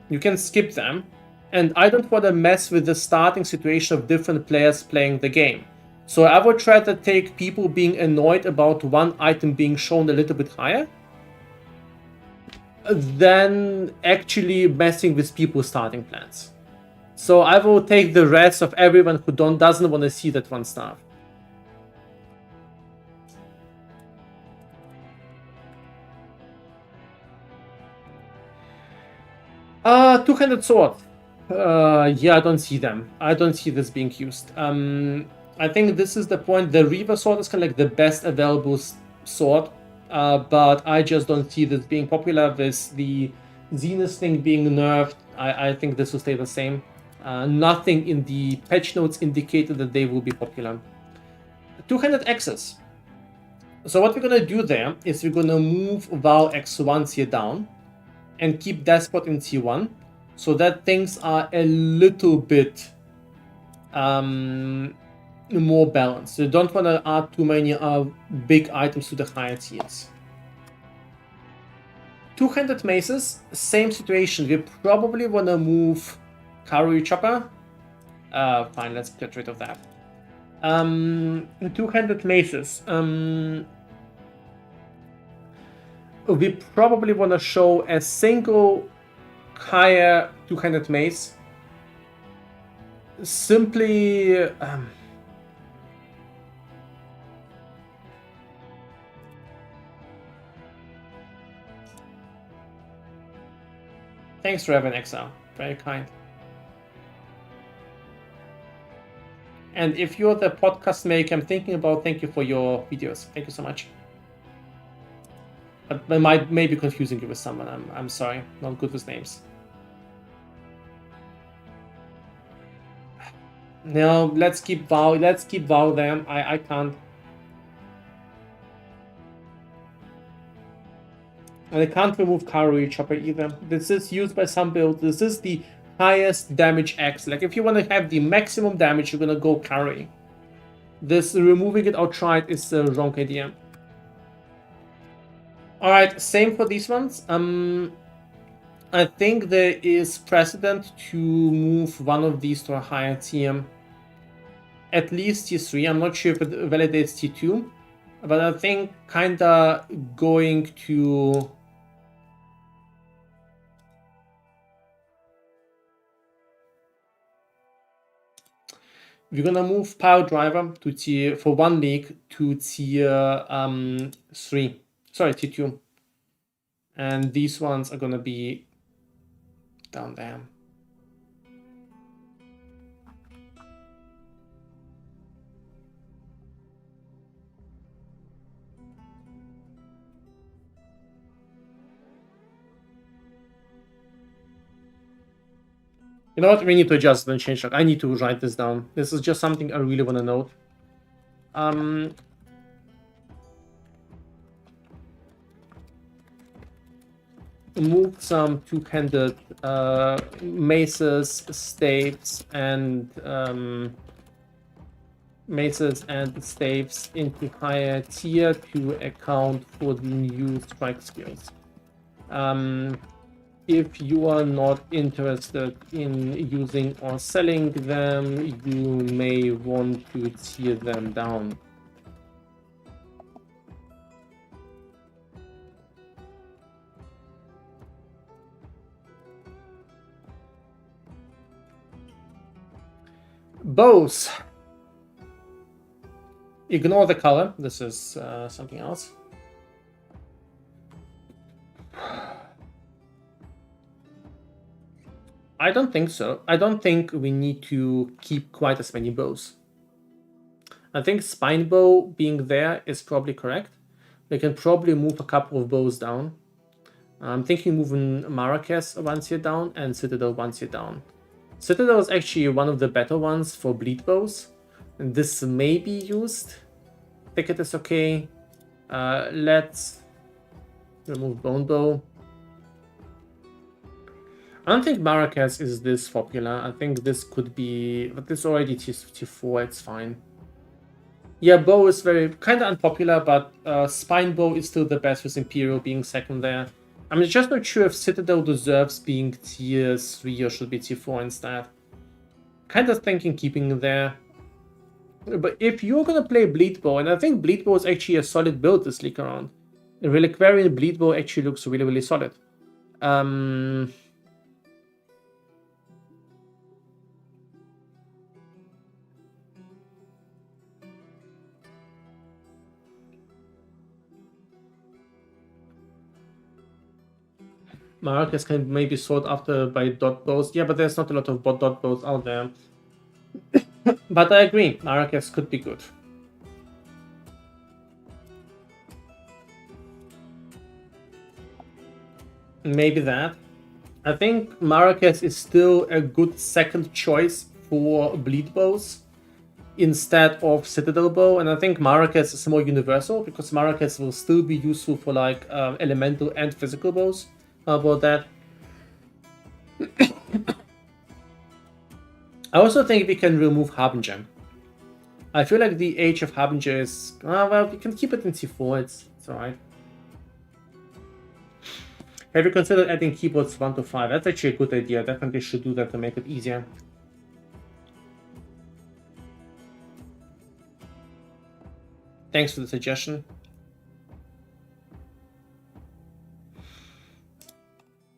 you can skip them, and I don't want to mess with the starting situation of different players playing the game. So I would try to take people being annoyed about one item being shown a little bit higher than actually messing with people's starting plans. So I will take the rest of everyone who doesn't want to see that one staff. Two-handed sword. Yeah, I don't see them. I don't see this being used. I think this is the point. The Reaver sword is kind of like the best available sword, but I just don't see this being popular. With the Zenith thing being nerfed, I think this will stay the same. Nothing in the patch notes indicated that they will be popular. Two-handed axes. So what we're gonna do there is we're gonna move Val X1 here down and keep Despot in T1 so that things are a little bit more balanced. So you don't want to add too many big items to the higher tiers. Two-handed maces, same situation. We probably want to move Karui Chopper. Fine, let's get rid of that. Two-handed maces. We probably want to show a single higher two-handed mace. Simply thanks, Revan Exile. Very kind. And if you're the podcast maker I'm thinking about, thank you for your videos. Thank you so much. But I may be confusing you with someone. I'm sorry. Not good with names. No, let's keep Val. Let's keep Val there. I can't. And I can't remove Karui Chopper either. This is used by some builds. This is the highest damage X. Like if you want to have the maximum damage, you're gonna go Karui. This removing it outright is the wrong idea. Alright, same for these ones. I think there is precedent to move one of these to a higher tier. At least tier 3. I'm not sure if it validates tier 2. But I think kinda going to... We're gonna move Pile Driver to tier, for one league, to tier 3. Sorry, tier 2. And these ones are gonna be down there. You know what? We need to adjust and change that. I need to write this down. This is just something I really want to note. Move some two-handed maces, staves, and staves into higher tier to account for the new strike skills. If you are not interested in using or selling them, you may want to tear them down. Bows. Ignore the color. This is something else. I don't think so. I don't think we need to keep quite as many bows. I think spine bow being there is probably correct. We can probably move a couple of bows down. I'm thinking moving Marrakesh once you're down and Citadel once you're down. Citadel is actually one of the better ones for bleed bows. And this may be used. Thicket is okay. Let's remove Bone Bow. I don't think Marrakesh is this popular. I think this could be, but this already T4, it's fine. Yeah, bow is very kind of unpopular, but spine bow is still the best with Imperial being second there. I'm just not sure if Citadel deserves being tier 3 or should be tier 4 instead. Kind of thinking keeping it there. But if you're gonna play Bleed Bow, and I think Bleed Bow is actually a solid build this league around. Reliquarian Bleed Bow actually looks really, really solid. Marcus can maybe sought after by dot bows. Yeah, but there's not a lot of dot bows out there. But I agree, Marcus could be good. Maybe that. I think Marrakesh is still a good second choice for bleed bows instead of Citadel bow, and I think Marrakesh is more universal because Marrakesh will still be useful for like elemental and physical bows. How about that? I also think we can remove Harbinger. I feel like the age of Harbinger is... well, we can keep it in T4, it's alright. Have you considered adding keyboards 1 to 5? That's actually a good idea. Definitely should do that to make it easier. Thanks for the suggestion.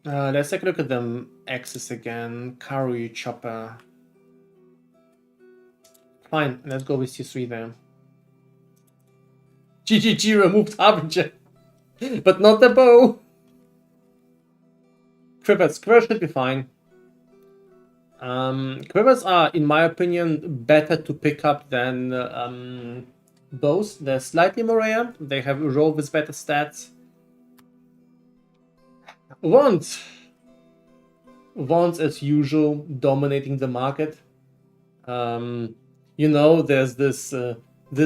Let's take a look at the axes again. Karu, Chopper. Fine, let's go with C3 then. GGG removed Harbinger. But not the bow. Quivers should be fine. Quivers are, in my opinion, better to pick up than bows. They're slightly more rare. They have a roll with better stats. Wands, as usual, dominating the market. You know, there's this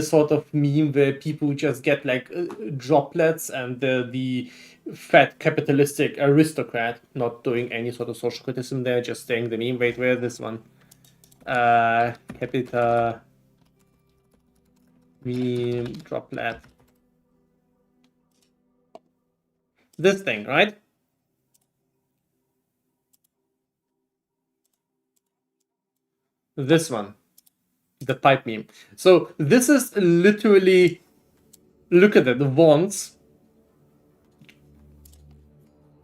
sort of meme where people just get like droplets, and the fat capitalistic aristocrat not doing any sort of social criticism there, just saying the meme. Wait, where is this one? Capita meme droplet. This thing, right? This one, the pipe meme. So this is literally, look at it, the wands,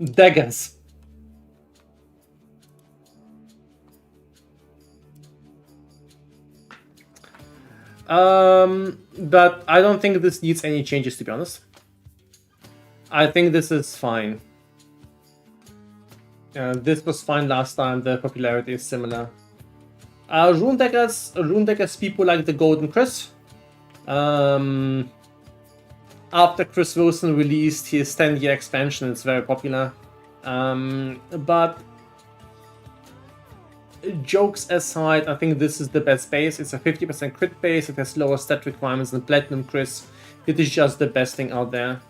daggers. But I don't think this needs any changes, to be honest. I think this is fine. This was fine last time, the popularity is similar. Rune Daggers, people like the Golden Chris. After Chris Wilson released his 10-year expansion, it's very popular. But jokes aside, I think this is the best base. It's a 50% crit base, it has lower stat requirements than Platinum Chris. It is just the best thing out there.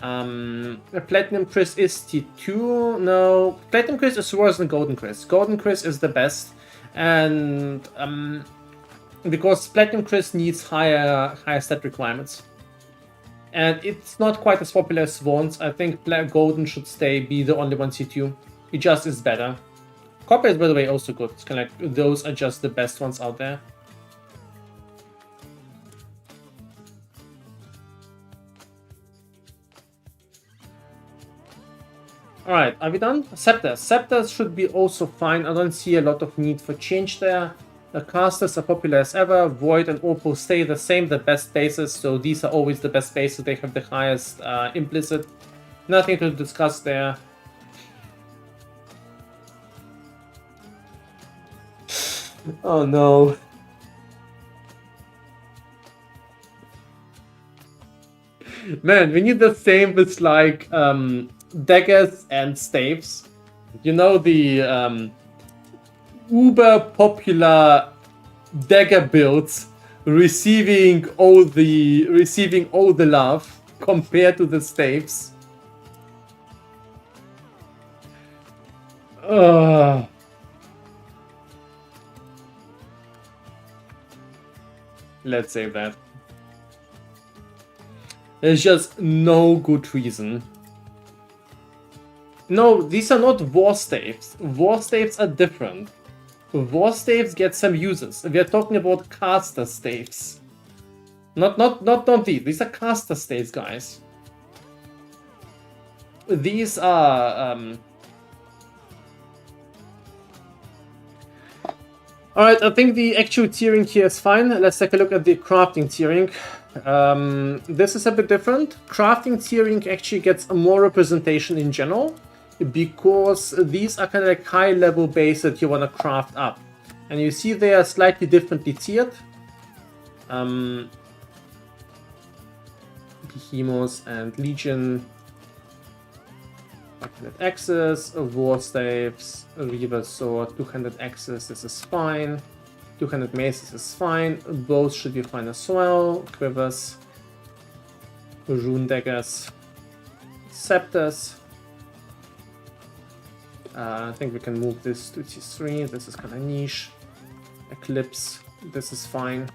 Platinum Chris is T2. No, Platinum Chris is worse than Golden Chris. Golden Chris is the best. And because Platinum Chris needs higher stat requirements, and it's not quite as popular as Wands. I think Golden should be the only one C2. It just is better. Copper is, by the way, also good. It's kind of like those are just the best ones out there. Alright, are we done? Scepters. Scepters should be also fine. I don't see a lot of need for change there. The casters are popular as ever. Void and Opal stay the same, the best bases. So these are always the best bases. They have the highest implicit. Nothing to discuss there. Oh no. Man, we need the same with like daggers and staves. You know the uber popular dagger builds receiving all the love compared to the staves. Let's save that. There's just no good reason. No, these are not war staves. War staves are different. War staves get some uses. We are talking about caster staves. Not these. These are caster staves, guys. These are Alright, I think the actual tiering here is fine. Let's take a look at the crafting tiering. This is a bit different. Crafting tiering actually gets more representation in general, because these are kind of like high-level base that you want to craft up. And you see they are slightly differently tiered. Behemoths and Legion. 500 axes, war staves, reaver sword, 200 axes, this is fine. 200 maces is fine. Bows should be fine as well. Quivers, rune daggers, scepters. I think we can move this to T3. This is kind of niche. Eclipse, this is fine.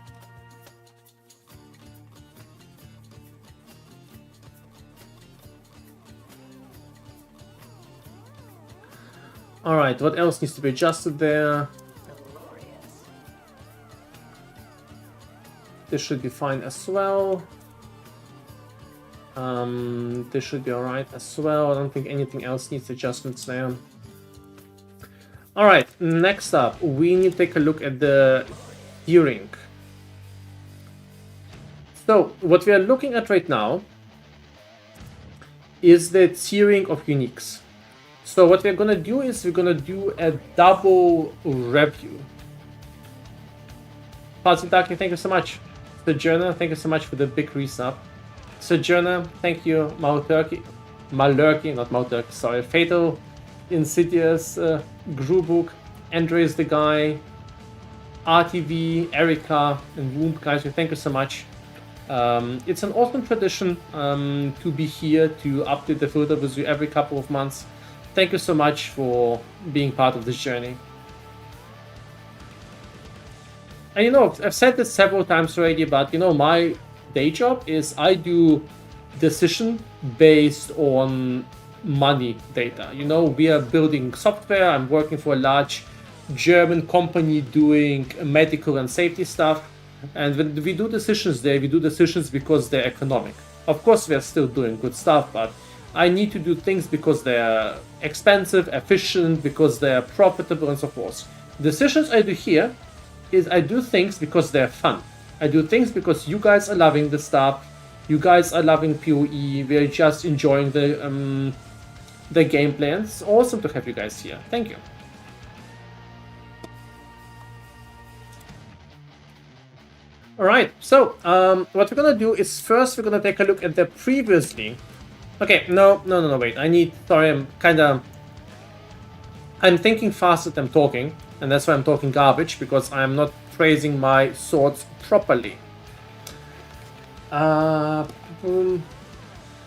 Alright, what else needs to be adjusted there? This should be fine as well. This should be alright as well. I don't think anything else needs adjustments there. Alright, next up, we need to take a look at the tiering. So, what we are looking at right now is the tiering of uniques. So what we're gonna do is we're gonna do a double review. Pazitaki, thank you so much. Sojourner, thank you so much for the big resub. Sojourner, thank you. Malurky, not Malurky, sorry. Fatal, Insidious, Grubuk, Andres the Guy, RTV, Erika, and Womb, guys, thank you so much. It's an awesome tradition to be here to update the filter with you every couple of months. Thank you so much for being part of this journey. And you know, I've said this several times already, but you know, my day job is I do decision based on money data. You know, we are building software. I'm working for a large German company doing medical and safety stuff. And when we do decisions there, we do decisions because they're economic. Of course, we are still doing good stuff, but I need to do things because they're expensive, efficient, because they're profitable, and so forth. Decisions I do here is I do things because they're fun. I do things because you guys are loving the stuff. You guys are loving PoE. We're just enjoying the gameplay. And it's awesome to have you guys here. Thank you. Alright, so what we're gonna do is first we're gonna take a look at the previously. Okay, no, wait. I'm thinking faster than I'm talking, and that's why I'm talking garbage, because I'm not phrasing my swords properly. Hello,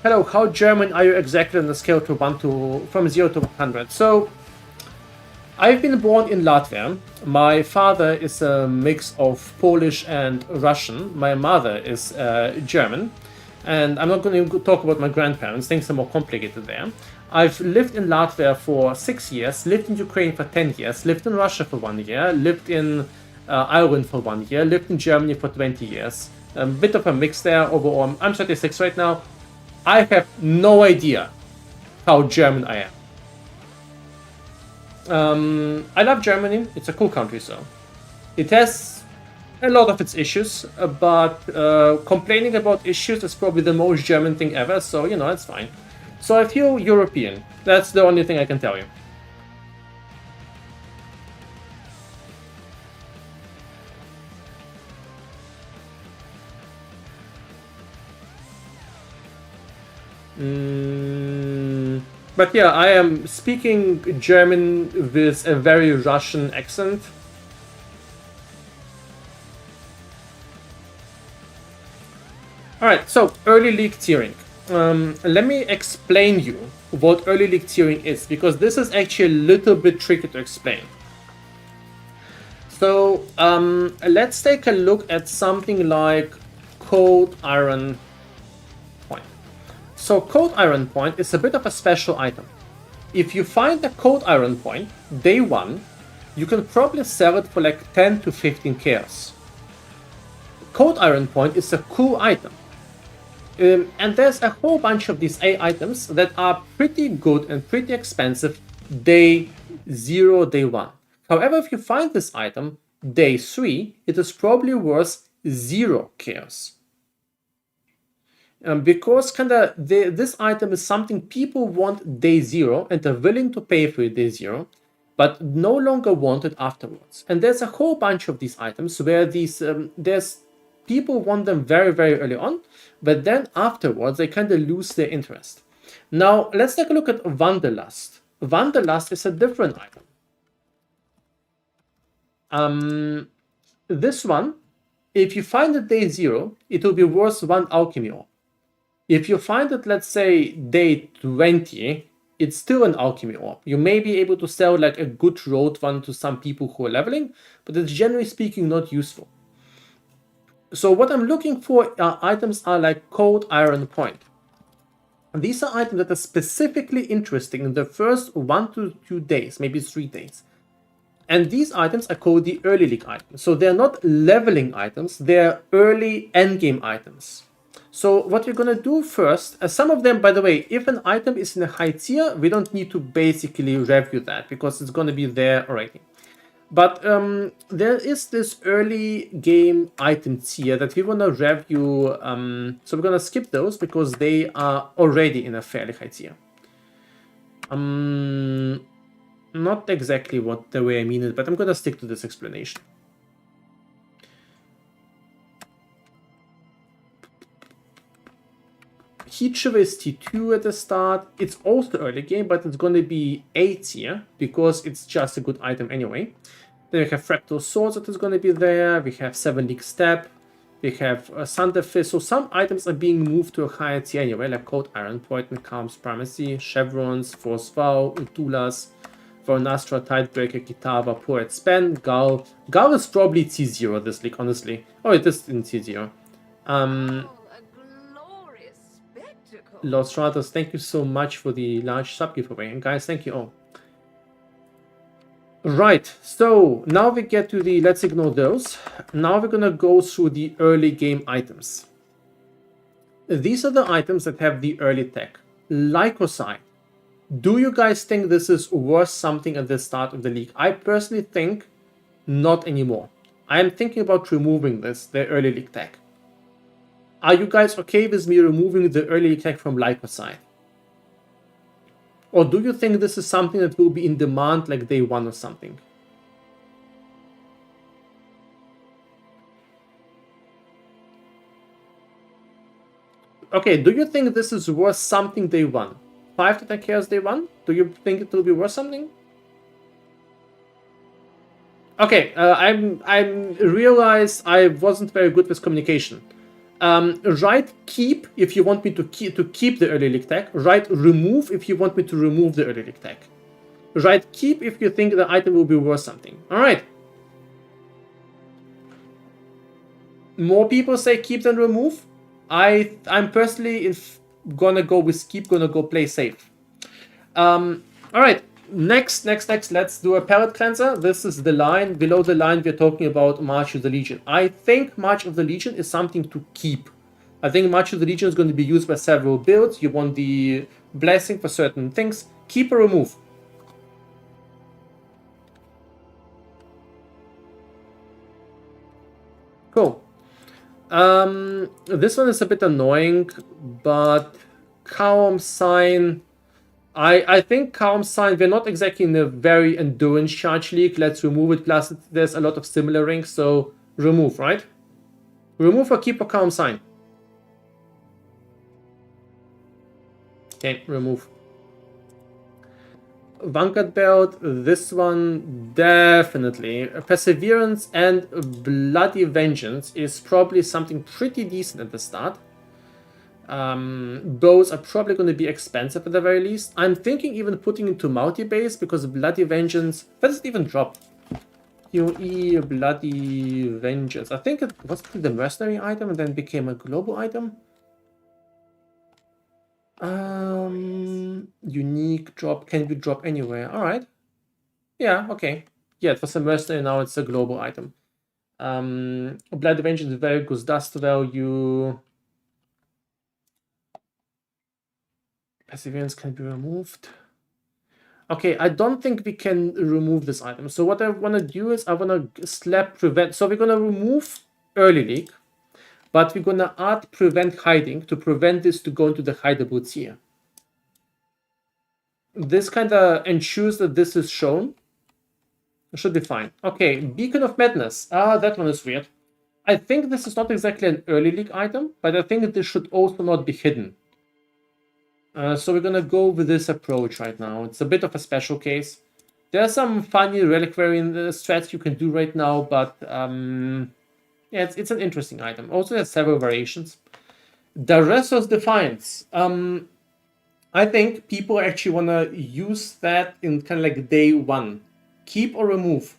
how German are you exactly on the scale from 0 to 100? So, I've been born in Latvia. My father is a mix of Polish and Russian. My mother is German. And I'm not going to talk about my grandparents, things are more complicated there. I've lived in Latvia for 6 years, lived in Ukraine for 10 years, lived in Russia for 1 year, lived in Ireland for 1 year, lived in Germany for 20 years. A bit of a mix there overall. I'm 36 right now. I have no idea how German I am. I love Germany, it's a cool country, so. It has a lot of its issues, but complaining about issues is probably the most German thing ever, so you know, it's fine. So I feel European. That's the only thing I can tell you. But yeah, I am speaking German with a very Russian accent. Alright, so early league tiering. Let me explain you what early league tiering is, because this is actually a little bit tricky to explain. So let's take a look at something like Cold Iron Point. So Cold Iron Point is a bit of a special item. If you find a Cold Iron Point, day one, you can probably sell it for like 10 to 15 chaos. Cold Iron Point is a cool item. And there's a whole bunch of these A items that are pretty good and pretty expensive day 0, day 1. However, if you find this item day 3, it is probably worth 0 chaos. Because this item is something people want day 0 and are willing to pay for it day 0, but no longer want it afterwards. And there's a whole bunch of these items where there's people want them very, very early on, but then afterwards they kind of lose their interest. Now let's take a look at Wanderlust. Wanderlust is a different item. This one, if you find it day 0, it will be worth 1 alchemy orb. If you find it, let's say, day 20, it's still an alchemy orb. You may be able to sell like a good road one to some people who are leveling, but it's generally speaking not useful. So what I'm looking for items are like Cold Iron Point. These are items that are specifically interesting in the first 1 to 2 days, maybe 3 days. And these items are called the early league items. So they're not leveling items, they're early endgame items. So what we're going to do first, some of them, by the way, if an item is in a high tier, we don't need to basically review that because it's going to be there already. But there is this early game item tier that we want to review. So we're going to skip those because they are already in a fairly high tier. Not exactly what the way I mean it, but I'm going to stick to this explanation. Heat Shiver is T2 at the start. It's also early game, but it's going to be A tier because it's just a good item anyway. Then we have Fractal Swords that is going to be there. We have 7 League Step. We have Thunder Fist. So some items are being moved to a higher tier anyway, like Cold Iron Point and Calm's Primacy, Chevrons, Force Vow, Utulas, Varnastra, Tidebreaker, Kitava, Poet Span, Gull. Gull is probably T0 this league, honestly. Oh, it is in T0. Los Stratos, thank you so much for the large sub giveaway. And guys, thank you all. Right, so now we get to the, let's ignore those. Now we're gonna go through the early game items. These are the items that have the early tech. Lycosite. Do you guys think this is worth something at the start of the league? I personally think not anymore. I am thinking about removing this, the early league tech. Are you guys okay with me removing the early league tech from Lycosite? Or do you think this is something that will be in demand like day 1 or something? Okay, do you think this is worth something day 1? 5 to 10 chaos day 1? Do you think it will be worth something? Okay, I realize I wasn't very good with communication. Write keep if you want me to keep the early league tech. Write remove if you want me to remove the early league tech. Write keep if you think the item will be worth something. Alright. More people say keep than remove. I'm personally gonna go with keep, gonna go play safe. Alright. Next, let's do a palette cleanser. This is the line. Below the line, we're talking about March of the Legion. I think March of the Legion is something to keep. I think March of the Legion is going to be used by several builds. You want the blessing for certain things. Keep or remove. Cool. This one is a bit annoying, but Calm Sign... I think Calm Sign, we're not exactly in a very endurance charge league. Let's remove it. Plus, there's a lot of similar rings, so remove, right? Remove or keep a Calm Sign. Okay, remove. Vanguard Belt, this one definitely. Perseverance and Bloody Vengeance is probably something pretty decent at the start. Those are probably going to be expensive at the very least. I'm thinking even putting into multi-base because Bloody Vengeance. Where does it even drop? QE Bloody Vengeance. I think it was the mercenary item and then became a global item. Unique drop can be dropped anywhere. All right. Yeah. Okay. Yeah, it was a mercenary. Now it's a global item. Bloody Vengeance is very good dust value. Perseverance can be removed. Okay, I don't think we can remove this item. So what I want to do is I want to slap prevent. So we're going to remove early leak, but we're going to add prevent hiding to prevent this to go into the hideable tier. This kind of ensures that this is shown. It should be fine. Okay, Beacon of Madness. That one is weird. I think this is not exactly an early leak item, but I think this should also not be hidden. So we're gonna go with this approach right now. It's a bit of a special case. There are some funny reliquary strats you can do right now, but yeah, it's an interesting item. Also, there's several variations. Daresos Defiance. I think people actually wanna use that in kind of like day one. Keep or remove.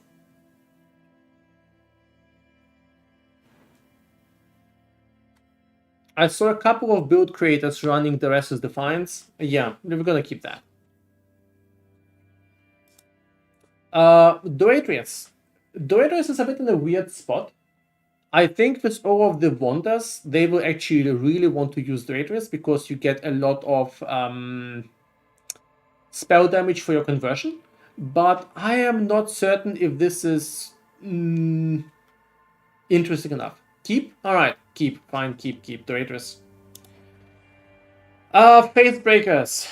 I saw a couple of build creators running Daresos Defiance. Yeah, we're gonna keep that. Doatrius. Doatrius is a bit in a weird spot. I think with all of the wonders, they will actually really want to use Doatrius because you get a lot of spell damage for your conversion. But I am not certain if this is interesting enough. Keep? Alright, keep. Fine, keep. Doatrius. Faith Breakers.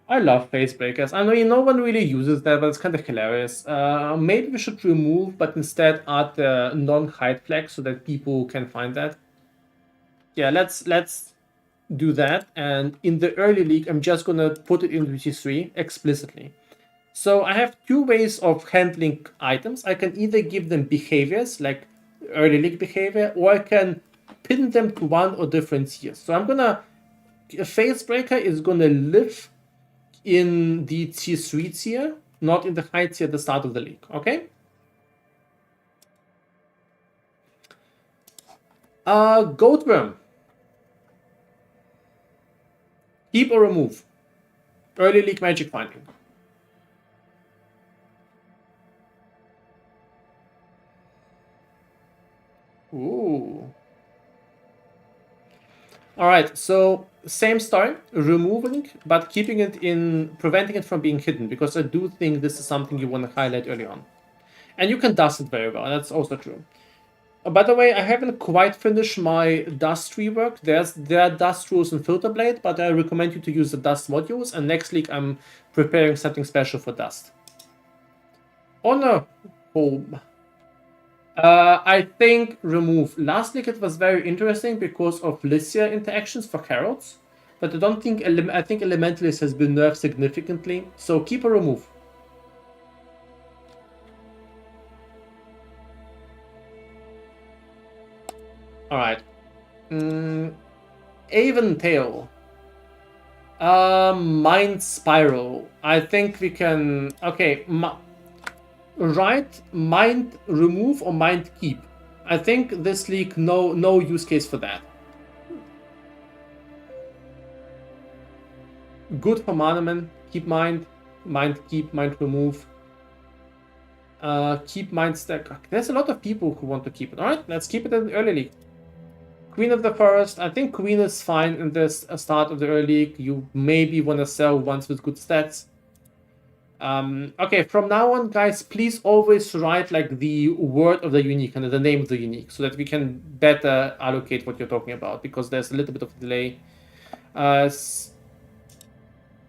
I love face breakers. I mean, no one really uses that, but it's kind of hilarious. Maybe we should remove, but instead add the non-hide flag so that people can find that. Yeah, let's do that. And in the early league, I'm just gonna put it into T3 explicitly. So I have two ways of handling items. I can either give them behaviors like early league behavior, or I can pin them to one or different tiers. So I'm gonna a face breaker is gonna live in the tier 3 tier, not in the high tier at the start of the league, okay? Goatworm. Keep or remove. Early league magic finding. Ooh. Alright, so same story, removing, but keeping it in, preventing it from being hidden, because I do think this is something you want to highlight early on. And you can dust it very well, that's also true. By the way, I haven't quite finished my dust rework. There are dust rules in Filterblade, but I recommend you to use the dust modules, and next week I'm preparing something special for dust. Honor Home. I think remove. Last week it was very interesting because of Lycia interactions for Heralds, but I don't think I think Elementalist has been nerfed significantly, so keep or remove. Alright. Aventail. Mind Spiral. I think we can... Okay, right, mind remove or mind keep. I think this league, no use case for that. Good for Manaman. Keep mind keep, mind remove. Keep mind stack. There's a lot of people who want to keep it. Alright, let's keep it in the early league. Queen of the Forest. I think Queen is fine in this start of the early league. You maybe want to sell ones with good stats. Okay, from now on, guys, please always write like the word of the unique and the name of the unique so that we can better allocate what you're talking about, because there's a little bit of a delay.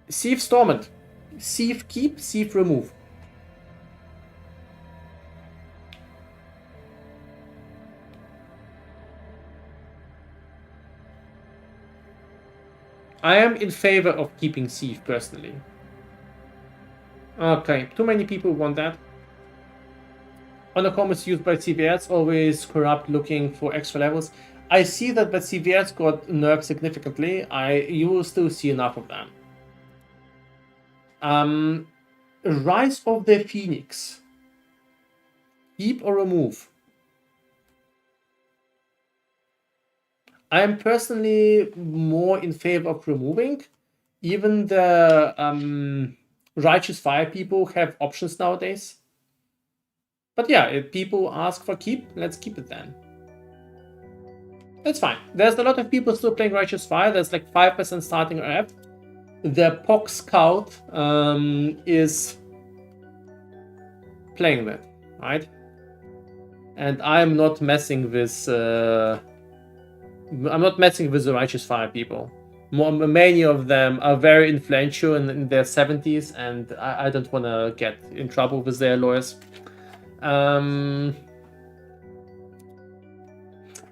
Sieve Stormont. Sieve keep, Sieve remove. I am in favor of keeping Thief, personally. Okay, too many people want that. Honor comets used by CVS, always corrupt, looking for extra levels. I see that, but CVS got nerfed significantly. You will still see enough of them. Rise of the Phoenix. Keep or remove? I am personally more in favor of removing. Even the Righteous Fire people have options nowadays. But yeah, if people ask for keep, let's keep it then. That's fine. There's a lot of people still playing Righteous Fire. There's like 5% starting rep. The Pox Scout is playing with, right? And I'm not messing with I'm not messing with the Righteous Fire people. Many of them are very influential in their 70s, and I don't want to get in trouble with their lawyers.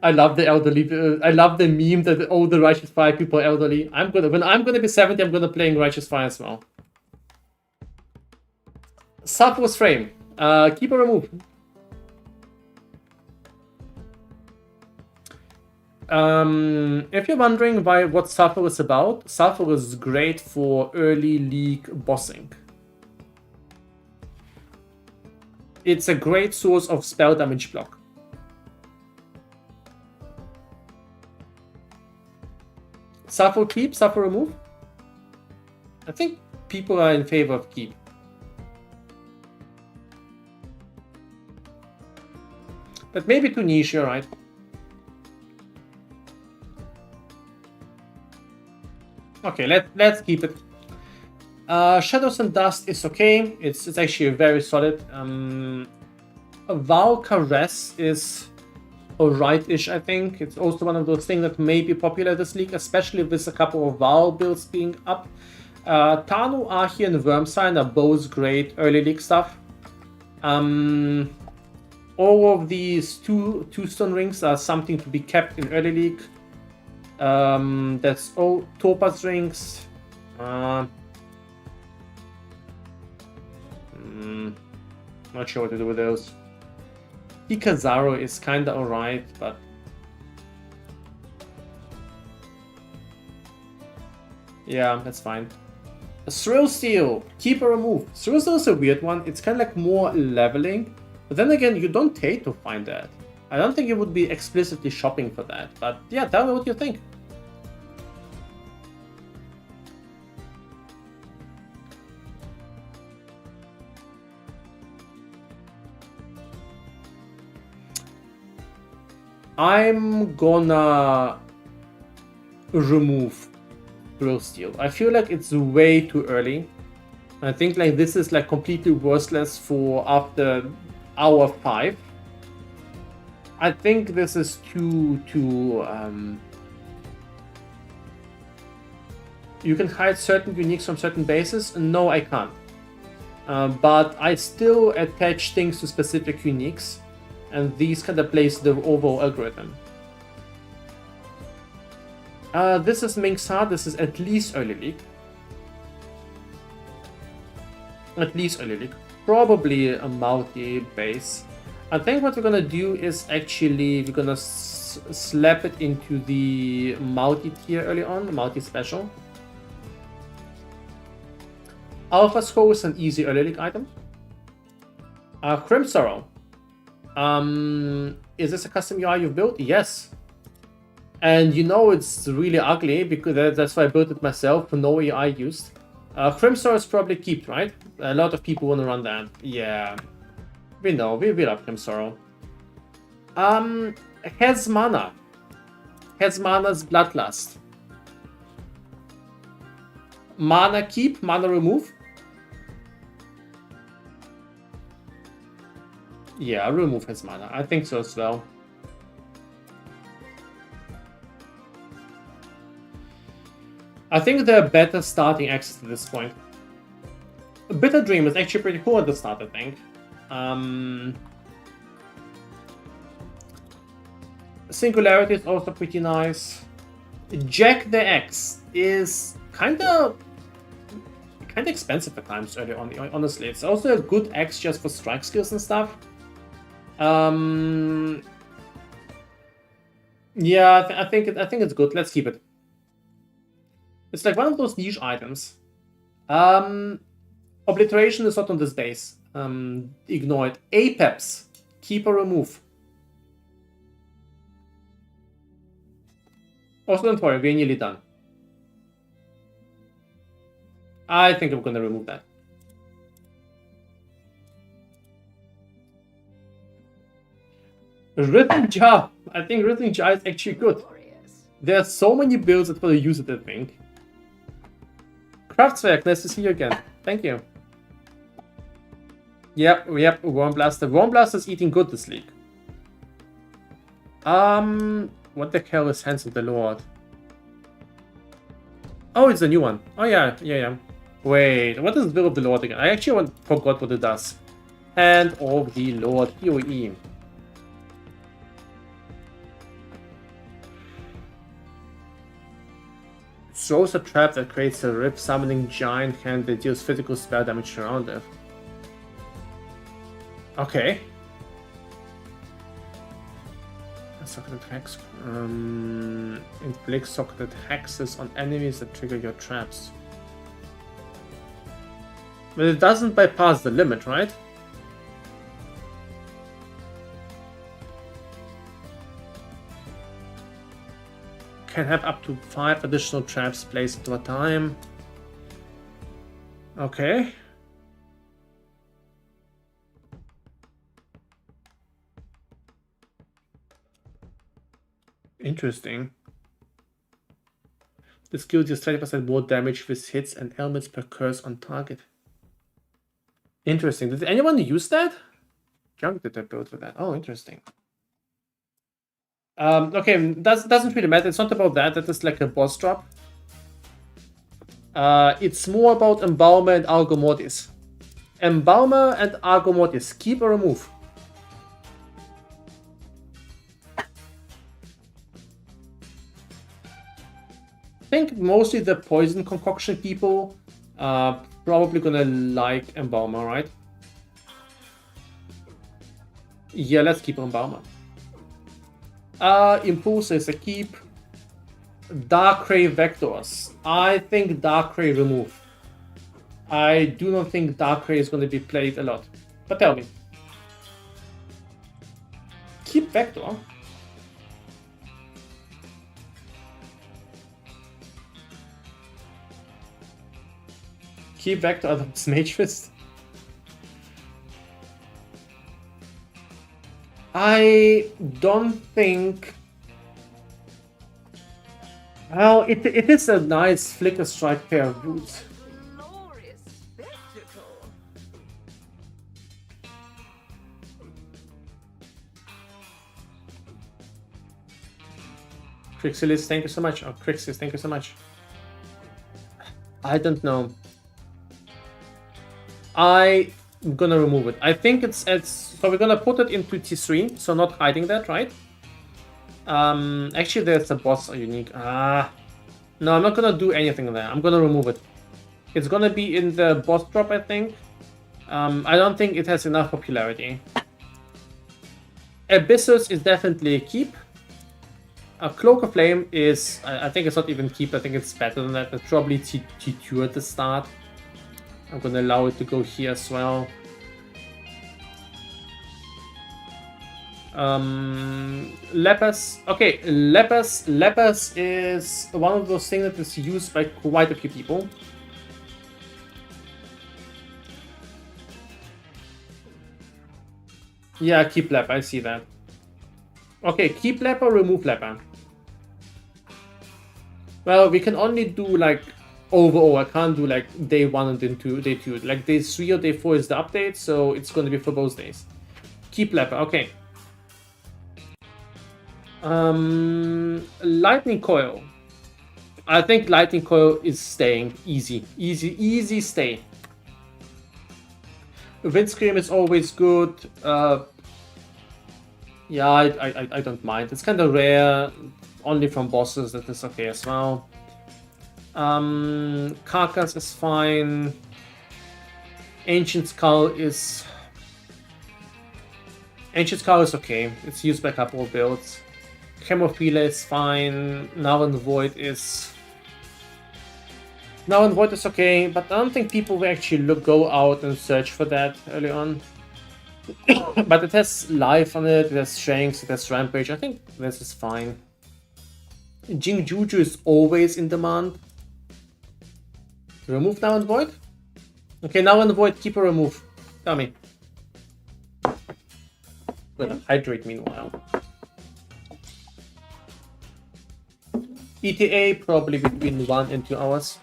I love the elderly. I love the meme that all the Righteous Fire people are elderly. When I'm gonna be 70, I'm gonna play Righteous Fire as well. Sufferer's Frame. Keep or remove. If you're wondering what Sufferer is about, Sufferer is great for early league bossing. It's a great source of spell damage block. Suffer keep, suffer remove? I think people are in favor of keep. But maybe too niche, you're right. Okay, let's keep it. Shadows and Dust is okay. It's actually very solid. Val Caress is alright-ish, I think. It's also one of those things that may be popular this league, especially with a couple of Val builds being up. Tanu, Ahi, and Wormsign are both great early league stuff. All of these two-stone rings are something to be kept in early league. That's all Topaz rings. Not sure what to do with those. Hikazaru is kinda alright, but yeah, that's fine. Thrill Steel, keep or remove. Thrill Steel is a weird one. It's kind of like more leveling, but then again, you don't pay to find that. I don't think you would be explicitly shopping for that, but yeah, tell me what you think. I'm gonna remove Thrill Steel. I feel like it's way too early. I think like this is like completely worthless for after hour 5. I think this is too you can hide certain uniques from certain bases. No, I can't. But I still attach things to specific uniques, and these kind of plays the overall algorithm. This is Minxar. This is at least early league. At least early league. Probably a multi-base. I think what we're gonna do is actually we're gonna slap it into the multi-tier early on, multi-special. Alpha Skull is an easy early league item. Crimsorrow. Is this a custom UI you've built? Yes. And you know it's really ugly because that's why I built it myself for no UI used. Crimsorrow is probably kept, right? A lot of people want to run that. Yeah. We know, we love Crimsorrow. Heads Mana. Heads Mana's Bloodlust. Mana keep, mana remove. Yeah, remove his mana. I think so as well. I think they're better starting access at this point. Bitter Dream is actually pretty cool at the start, I think. Singularity is also pretty nice. Jack the X is kind of expensive at times early on. Honestly, it's also a good X just for strike skills and stuff. Yeah, I think it's good. Let's keep it. It's like one of those niche items. Obliteration is not on this base. Ignore it. Apex, keep or remove. Also, don't worry, we're nearly done. I think I'm gonna remove that. Rhythm Jar. I think Rhythm Jar is actually good. Glorious. There are so many builds that will use it, I think. Kraftzwerk, nice to see you again. Thank you. Yep, Worm Blaster. Worm Blaster is eating good this league. What the hell is Hands of the Lord? Oh, it's a new one. Oh yeah. Wait, what is Will of the Lord again? I actually forgot what it does. Hand of the Lord, PoE. Throws a trap that creates a rip summoning giant hand that deals physical spell damage around it. Okay. Socketed hex. Inflict socketed hexes on enemies that trigger your traps. But it doesn't bypass the limit, right? Can have up to 5 additional traps placed at a time. Okay. Interesting. The skill deals 20% more damage with hits and elements per curse on target. Interesting. Did anyone use that? Junk did I build with that? Oh, interesting. Okay, doesn't really matter. It's not about that. That is like a boss drop. It's more about Embaumer and Argo Mortis. Embaumer and Argo Mortis. Keep or remove? I think mostly the poison concoction people are probably gonna like Embaumer, right? Yeah, let's keep Embaumer. Impulse is a keep. Darkrai Vectors. I think Darkrai remove. I do not think Darkrai is going to be played a lot. But tell me. Keep Vector. Keep Vector out of Mage Fist. I don't think... Well, it is a nice Flicker Strike pair of boots. Glorious spectacle. Crixilis, thank you so much. Oh, Crixis, thank you so much. I don't know. I'm gonna remove it. I think it's so we're gonna put it into T3, so not hiding that, right? Actually there's a boss unique. No, I'm not gonna do anything there. I'm gonna remove it. It's gonna be in the boss drop, I think. I don't think it has enough popularity. Abyssus is definitely a keep. A Cloak of Flame is, I think it's not even keep, I think it's better than that. It's probably T2 at the start. I'm gonna allow it to go here as well. Lepus. Okay, Lepus is one of those things that is used by quite a few people. Yeah, keep Lep, I see that. Okay, keep Lep or remove Lep? Well, we can only do like overall. I can't do like day 1 and then day 2. Like day 3 or day 4 is the update, so it's going to be for both days. Keep Leper, okay. Lightning Coil. I think Lightning Coil is staying. Easy stay. Windscream is always good. Yeah, I don't mind. It's kind of rare. only from bosses, that is okay as well. Carcass is fine. Ancient Skull is okay. It's used by a couple of builds. Chemophila is fine. Now and Void is okay, but I don't think people will actually go out and search for that early on. But it has life on it, it has Shanks, it has Rampage. I think this is fine. Jing Juju is always in demand. Remove Now and Void? Okay, Now and Void, keep or remove. Tell me. Gonna hydrate meanwhile. ETA probably between 1 and 2 hours.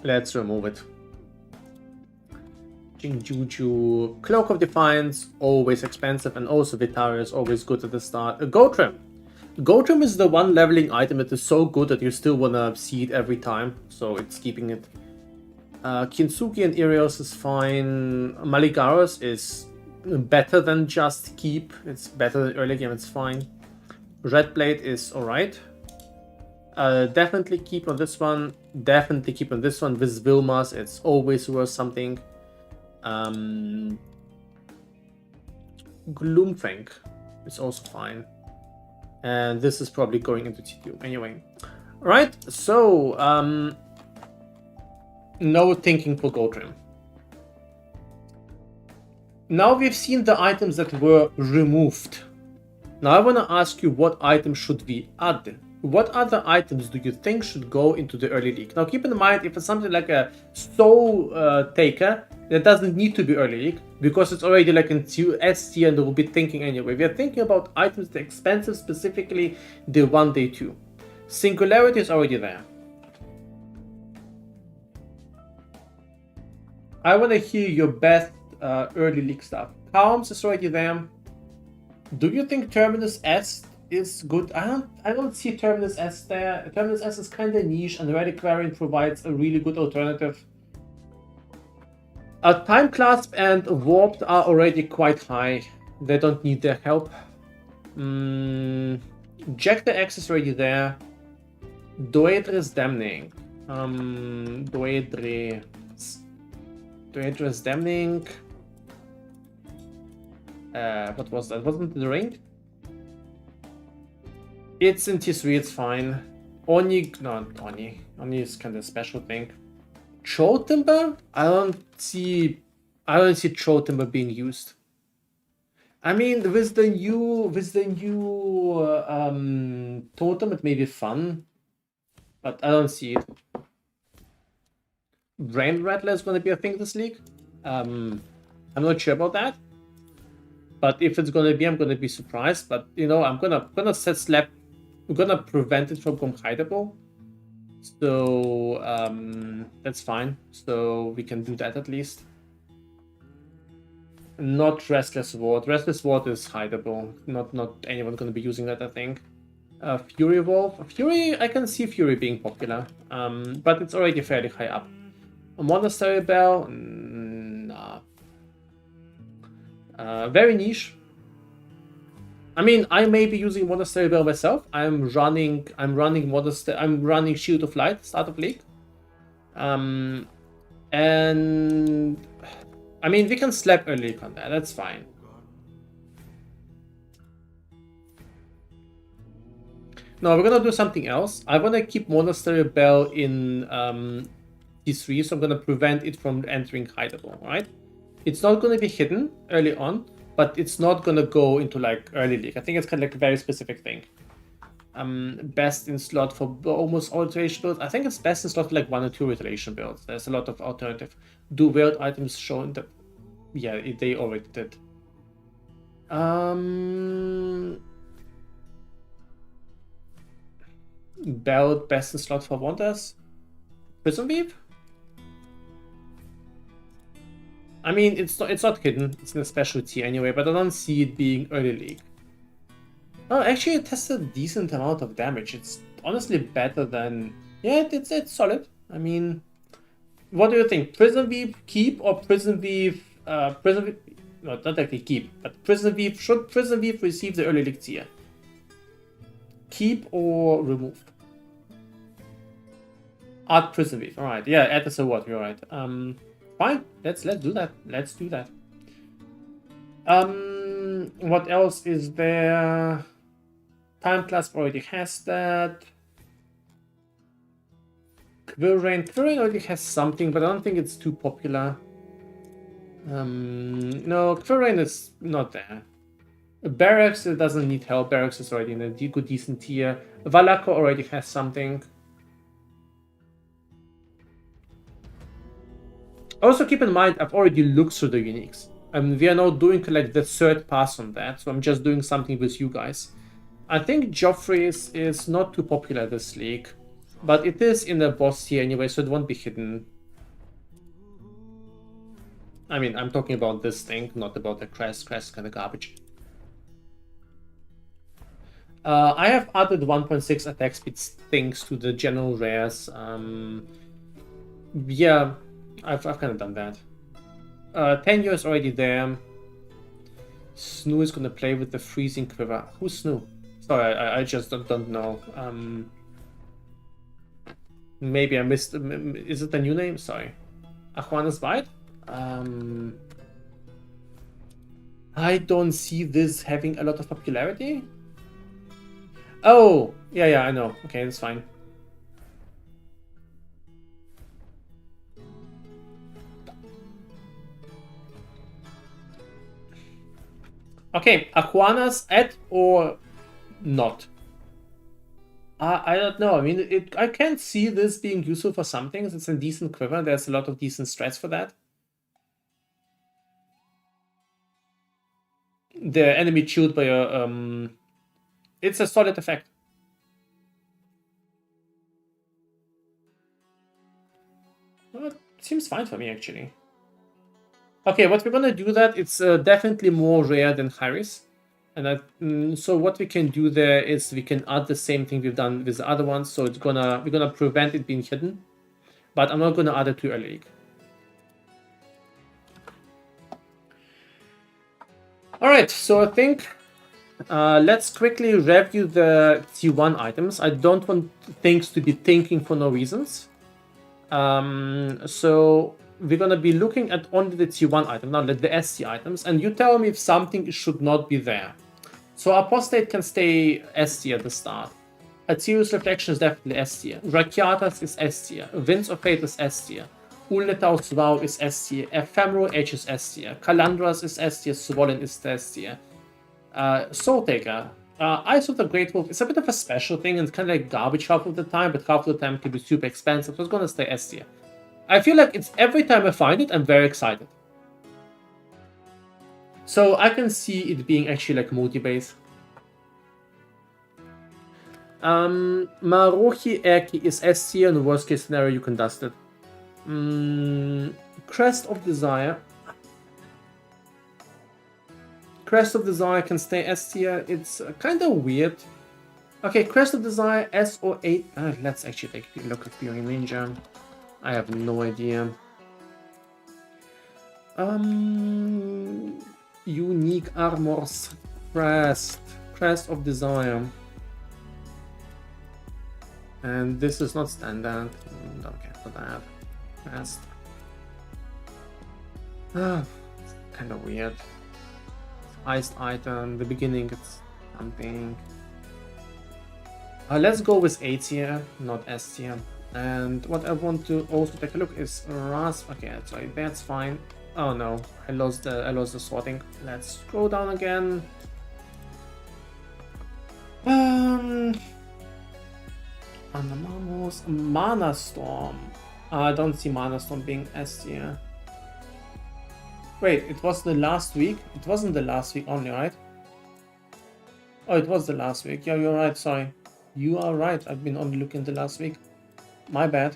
Let's remove it. Jing Juju. Cloak of Defiance, always expensive, and also Vitaria is always good at the start. Gotrim. Gotrim is the one leveling item that is so good that you still wanna see it every time, so it's keeping it. Kintsugi and Irios is fine. Maligaros is better than just keep. It's better than early game, it's fine. Red Blade is alright. Definitely keep on this one. Definitely keep on this one. With Vilmas, it's always worth something. Gloomfang is also fine. And this is probably going into T2 anyway. Alright, so no thinking for Gotrim. Now we've seen the items that were removed. Now I want to ask you, what items should we add? What other items do you think should go into the early league? Now keep in mind, if it's something like a Soul Taker, that doesn't need to be early league, because it's already like in S tier and we'll be thinking anyway. We are thinking about items that are expensive, specifically the 1 day 2. Singularity is already there. I want to hear your best early league stuff. Calms is already there. Do you think Terminus S is good? I don't see Terminus S there. Terminus S is kind of niche, and Reliquarian provides a really good alternative. Time Clasp and Warped are already quite high. They don't need their help. Jack the X is already there. Doedre's Damning. Doedre's Damning. What was that? Wasn't it the ring? It's in T3, it's fine. Oni, not Oni. Oni is kind of a special thing. Chotimber? I don't see Chotimber being used. I mean, with the new totem, it may be fun, but I don't see it. Brain Rattler is going to be a thing this league. I'm not sure about that, but if it's going to be, I'm going to be surprised. But you know, I'm gonna set Slap. We're gonna prevent it from being hideable. So that's fine. So we can do that at least. Not Restless Ward. Restless Ward is hideable. Not anyone gonna be using that, I think. Fury Wolf. Fury, I can see Fury being popular. But it's already fairly high up. A Monastery Bell? Nah. Very niche. I mean, I may be using Monastery Bell myself. I'm running Shield of Light, start of league. And I mean, we can slap early league on that, that's fine. No, we're gonna do something else. I wanna keep Monastery Bell in T3, so I'm gonna prevent it from entering hideable, right? It's not gonna be hidden early on, but it's not gonna go into like early league. I think it's kind of like a very specific thing. Best in slot for almost all iteration builds. I think it's best in slot for like 1 or 2 iteration builds. There's a lot of alternative. Do weird items show in the... Yeah, they already did. Belt best in slot for Wonders. Prison Weave? I mean, it's not hidden. It's in a specialty anyway, but I don't see it being early league. Oh, actually, it has a decent amount of damage. It's honestly better than... Yeah, it's solid. I mean, what do you think? Prison Weave keep or Prison Weave... Prison Weave... No, not actually keep, but Prison Weave... Should Prison Weave receive the early elixir? Keep or remove? Add Prison Weave. Alright, yeah, add as a what, you're right. Fine, let's do that. Let's do that. What else is there? Time Clasp already has that. Quirrain already has something, but I don't think it's too popular. No, Quirrain is not there. Barracks doesn't need help. Barracks is already in a good, decent tier. Valako already has something. Also keep in mind, I've already looked through the uniques. We are now doing like the third pass on that, so I'm just doing something with you guys. I think Joffrey's is not too popular this league, but it is in the boss tier anyway, so it won't be hidden. I mean, I'm talking about this thing, not about the Crest. Crest is kind of garbage. I have added 1.6 attack speed things to the general rares. Yeah, I've kind of done that. Tenure is already there. Snoo is gonna play with the freezing quiver. Who's Snoo? Sorry, I just don't know. Maybe I missed. Is it a new name? Sorry. Ajuana's Bite? I don't see this having a lot of popularity. Oh, yeah, I know. Okay, that's fine. Okay, Ajuana's at or not? I don't know. I mean, I can't see this being useful for some things. It's a decent quiver. There's a lot of decent strats for that. The enemy chewed by a... It's a solid effect. Well, it seems fine for me, actually. Okay, what we're gonna do that, it's definitely more rare than Harris. And so what we can do there is we can add the same thing we've done with the other ones. So we're gonna prevent it being hidden, but I'm not gonna add it to early league. All right, so I think let's quickly review the T1 items. I don't want things to be thinking for no reasons. So we're gonna be looking at only the T1 item, now the SC items, and you tell me if something should not be there. So Apostate can stay S tier at the start. Aterius Reflection is definitely S tier. Rakiatas is S tier. Winds of Fate is S tier. Ulnetau's Vow is S tier. Ephemeral Edge is S tier. Kalandras is S tier. Swollen is S tier. Soul Taker. Eyes of the Great Wolf is a bit of a special thing and kind of like garbage half of the time, but half of the time can be super expensive, so it's gonna stay S tier. I feel like it's every time I find it, I'm very excited. So I can see it being actually like multi-base. Marochi Erki is S tier, in the worst case scenario you can dust it. Crest of Desire. Crest of Desire can stay S tier. It's kind of weird. Okay, Crest of Desire, S or 8. Let's actually take a look at Fury Ninja. I have no idea. Unique Armors. Crest of Desire. And this is not standard. Don't care for that. Crest. Kind of weird. Iced item. The beginning it's something. Let's go with A tier, not S tier. And what I want to also take a look is Rasp. Okay, sorry, that's fine. Oh no, I lost the sorting. Let's scroll down again. Anamamos, Mana Storm. I don't see Mana Storm being S tier. Wait, it was the last week? It wasn't the last week only, right? Oh, it was the last week. Yeah, you're right, sorry. You are right, I've been only looking the last week. My bad.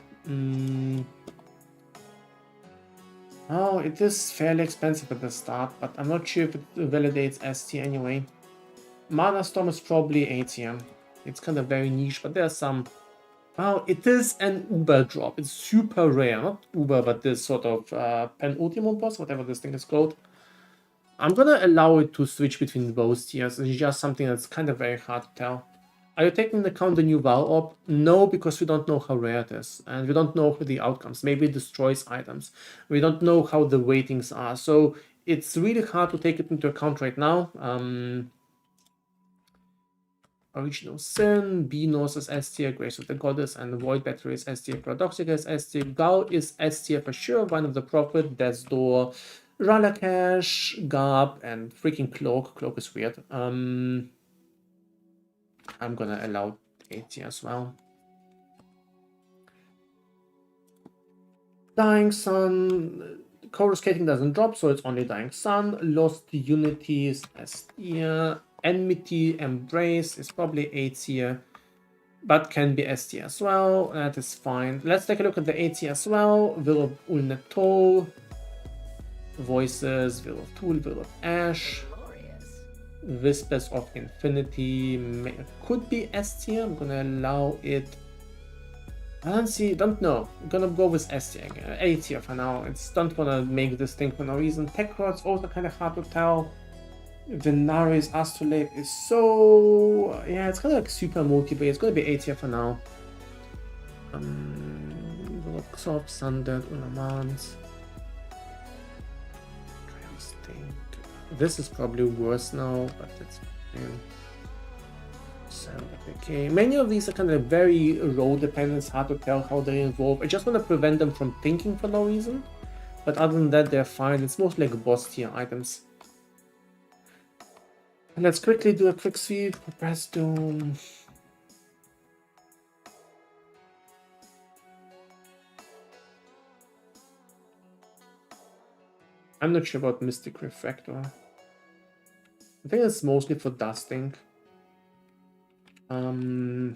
Oh, it is fairly expensive at the start, but I'm not sure if it validates S tier anyway. Mana Storm is probably A tier. It's kind of very niche, but there's some... Wow, it is an Uber drop. It's super rare. Not Uber, but this sort of penultimate boss, whatever this thing is called. I'm gonna allow it to switch between both tiers. It's just something that's kind of very hard to tell. Are you taking into account the new Val Orb? No, because we don't know how rare it is. And we don't know the outcomes. Maybe it destroys items. We don't know how the weightings are. So it's really hard to take it into account right now. Original Sin, Benos is S tier, Grace of the Goddess, and Void Battery is S tier, Paradoxica is S tier, Gal is S tier for sure, Wine of the Prophet, Death's Door, Ralakash, Garb, and freaking Cloak. Cloak is weird. I'm gonna allow A tier as well. Dying Sun, Coruscating doesn't drop, so it's only Dying Sun. Lost Unity is S tier. Enmity Embrace is probably A tier, but can be S tier as well. That is fine. Let's take a look at the A tier as well. Will of Ulnetol, Voices, Will of Tool, Will of Ash, Whispers of Infinity could be S tier. I'm gonna allow it. I don't know. I'm gonna go with S tier again. A tier for now. It's don't wanna make this thing for no reason. Tech Rod's also kind of hard to tell. Venaris Astrolabe is so... yeah, it's kind of like super multi-base. It's gonna be A tier for now. Soft, Sundered, Ulamans. This is probably worse now, but it's fine. So, okay. Many of these are kind of very role dependent. It's hard to tell how they evolve. I just want to prevent them from thinking for no reason. But other than that, they're fine. It's mostly like boss tier items. Let's quickly do a quick sweep. Press Doom. I'm not sure about Mystic Refractor. I think it's mostly for dusting. I want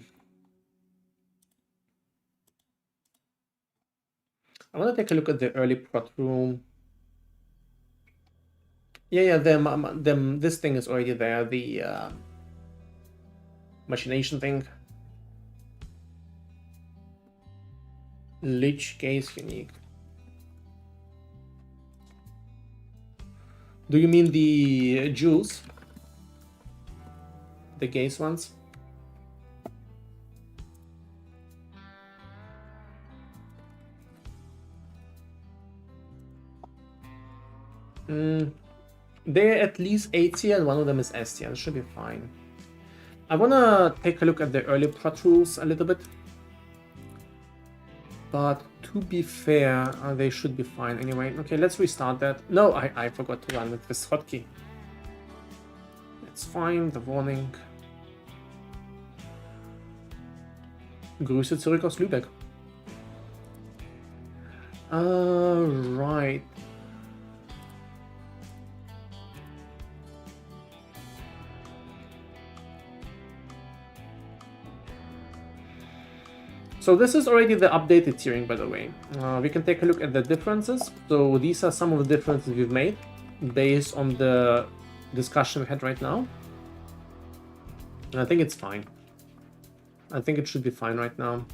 to take a look at the early prot room. Yeah, this thing is already there, the machination thing. Lich Gaze unique. Do you mean the jewels? The gaze ones? They're at least A tier and one of them is S tier. That should be fine. I wanna take a look at the early prot rules a little bit. But to be fair, they should be fine anyway. Okay, let's restart that. No, I forgot to run with this hotkey. It's fine, the warning. Grüße zurück aus Lübeck. Right. So this is already the updated tiering, by the way. We can take a look at the differences. So these are some of the differences we've made based on the discussion we had right now. And I think it's fine. I think it should be fine right now.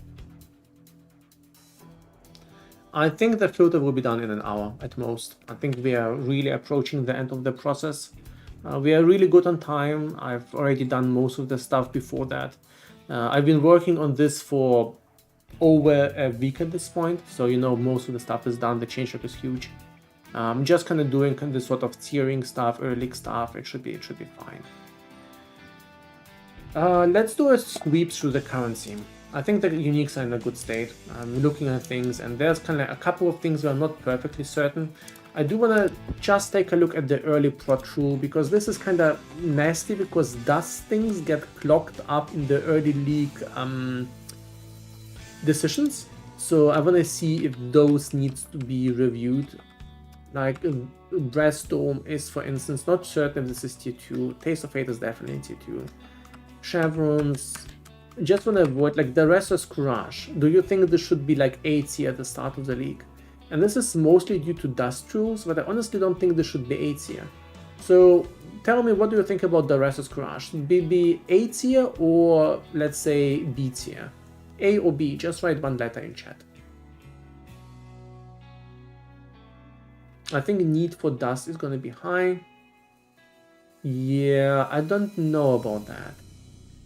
I think the filter will be done in an hour at most. I think we are really approaching the end of the process. We are really good on time. I've already done most of the stuff before that. I've been working on this for over a week at this point, so you know most of the stuff is done. The changelog is huge. I'm just kind of doing this sort of tiering stuff, early stuff. It should be fine. Let's do a sweep through the currency. I think the uniques are in a good state. I'm looking at things, and there's kind of a couple of things where I'm not perfectly certain. I do want to just take a look at the early prot rule, because this is kind of nasty, because dust things get clocked up in the early league decisions. So I want to see if those needs to be reviewed. Like Brass Dome is, for instance, not certain if this is tier 2. Taste of Fate is definitely tier 2. Chevrons, just want to avoid, like the Restless Courage. Do you think this should be like A tier at the start of the league? And this is mostly due to dust rules, but I honestly don't think this should be A tier. So tell me, what do you think about the Restless Courage? Be A tier or let's say B tier? A or B? Just write one letter in chat. I think Need for Dust is gonna be high. Yeah, I don't know about that.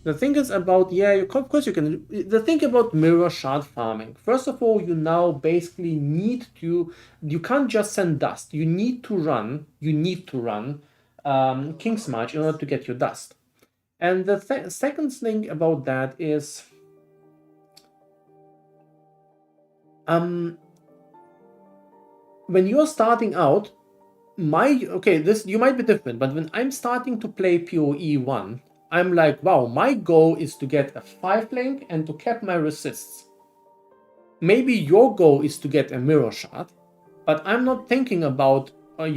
The thing is about, yeah, of course you can. The thing about mirror shard farming, first of all, you now basically need to, you can't just send dust. You need to run King's March in order to get your dust. And the second thing about that is, when you're starting out, this you might be different, but when I'm starting to play PoE 1, I'm like, wow, my goal is to get a 5 link and to cap my resists. Maybe your goal is to get a mirror shard, but I'm not thinking about, I'm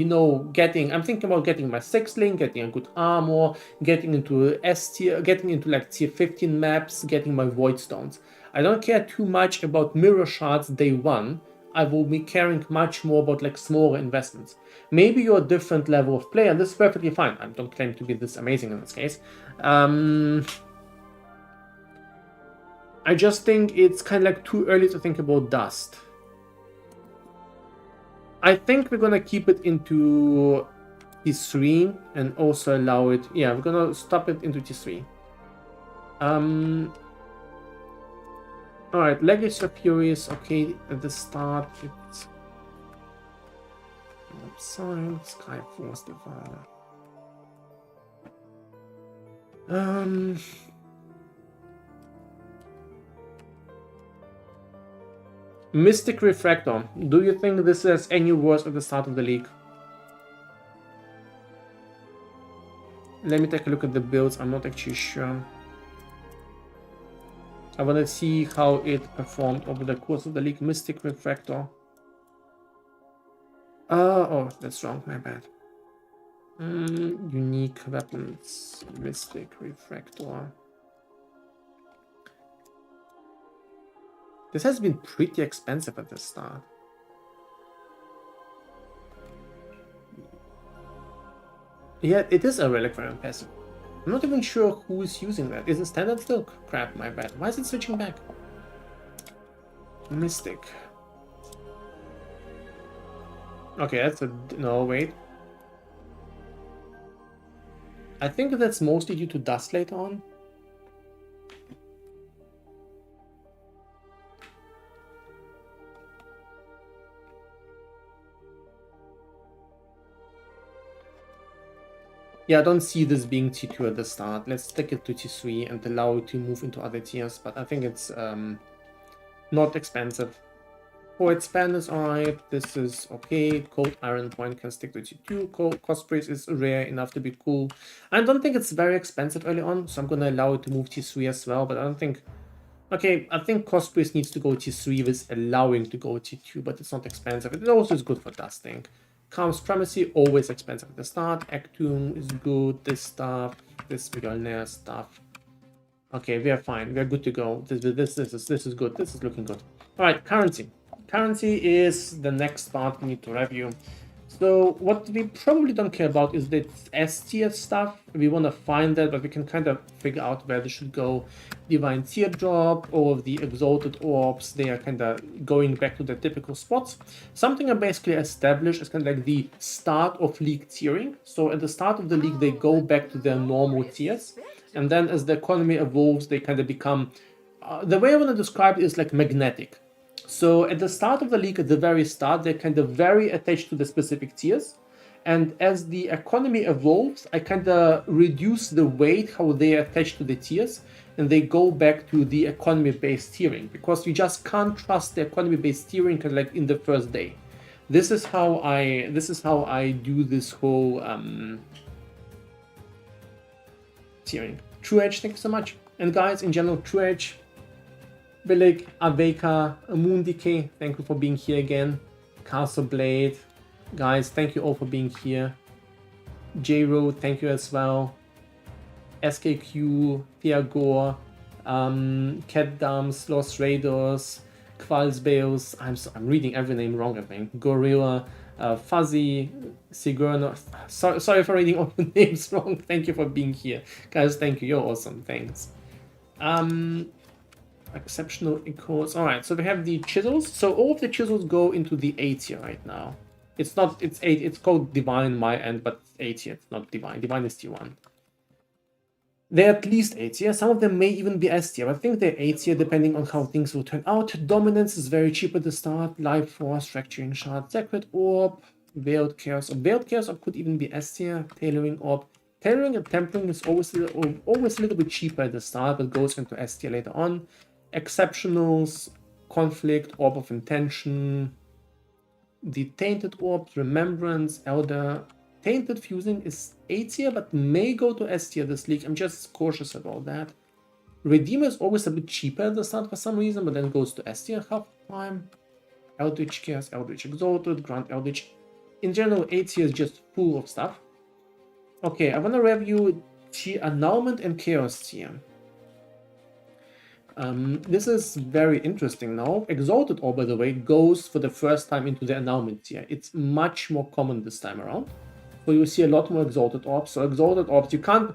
thinking about getting my 6 link, getting a good armor, getting into S tier, getting into like tier 15 maps, getting my void stones. I don't care too much about mirror shards day 1. I will be caring much more about like smaller investments. Maybe you're a different level of player, and this is perfectly fine. I don't claim to be this amazing in this case. I just think it's kind of like too early to think about dust. I think we're gonna keep it into T3 and also allow it. Yeah, we're gonna stop it into T3. Alright, Legacy of Furies. Okay, at the start it's Sign, Skyforce Devourer. Mystic Refractor. Do you think this is any worse at the start of the league? Let me take a look at the builds. I'm not actually sure. I want to see how it performed over the course of the league. Mystic Refractor. Oh, that's wrong. My bad. Unique weapons. Mystic Refractor. This has been pretty expensive at the start. Yeah, it is a relic variant passive. I'm not even sure who is using that. Is it standard still? Crap, my bad. Why is it switching back? Mystic. Okay, that's a... no, wait. I think that's mostly due to dust later on. Yeah, I don't see this being T2 at the start. Let's take it to T3 and allow it to move into other tiers, but I think it's not expensive. Poet Span is alright, this is okay. Cold Iron Point can stick to T2. Cold Cosprays is rare enough to be cool. I don't think it's very expensive early on, so I'm gonna allow it to move T3 as well, but I don't think... Okay, I think Cosprays needs to go T3 with allowing to go T2, but it's not expensive. It also is good for dusting. Calm Supremacy, always expensive at the start. Actum is good, this stuff, this Vigilnaire stuff. Okay, we are fine, we are good to go. This is good, this is looking good. Alright, currency. Currency is the next part we need to review. So what we probably don't care about is the S tier stuff. We want to find that, but we can kind of figure out where they should go. Divine Teardrop or the Exalted Orbs, they are kind of going back to their typical spots. Something I basically established is kind of like the start of league tiering. So at the start of the league, they go back to their normal tiers. And then as the economy evolves, they kind of become... the way I want to describe it is like magnetic. So at the start of the league, at the very start, they're kind of very attached to the specific tiers. And as the economy evolves, I kind of reduce the weight how they are attached to the tiers, and they go back to the economy-based tiering, because you just can't trust the economy-based tiering kind of like in the first day. This is how I do this whole tiering. True Edge, thank you so much. And guys, in general, True Edge, Billig, Aveka, Moon Decay, thank you for being here again. Castle Blade, guys, thank you all for being here. J-Road, thank you as well. SKQ, Theagore, Cat Dams, Lost Raiders, Qualsbales, I'm reading every name wrong, I think. Gorilla, Fuzzy, Sigourney. Sorry for reading all the names wrong. Thank you for being here, guys. Thank you. You're awesome. Thanks. Exceptional echoes. All right. So we have the chisels. So all of the chisels go into the A tier right now. It's not. It's 8. It's called divine my end, but it's A tier. It's not divine. Divine is T1. They're at least A tier. Some of them may even be S tier. I think they're A tier depending on how things will turn out. Dominance is very cheap at the start. Life Force, Fracturing Shard, Sacred Orb, Veiled Chaos. Veiled Chaos Orb could even be S tier. Tailoring Orb. Tailoring and Tempering is always a little bit cheaper at the start, but goes into S tier later on. Exceptionals, Conflict, Orb of Intention, the Tainted Orbs, Remembrance, Elder. Tainted Fusing is A tier, but may go to S tier this league. I'm just cautious about that. Redeemer is always a bit cheaper at the start for some reason, but then goes to S tier half the time. Eldritch Chaos, Eldritch Exalted, Grant Eldritch. In general, A tier is just full of stuff. Okay, I want to review tier Annulment and Chaos tier. This is very interesting now. Exalted Orb, by the way, goes for the first time into the Annulment tier. It's much more common this time around. So you see a lot more Exalted Orbs. So Exalted Orbs, you can't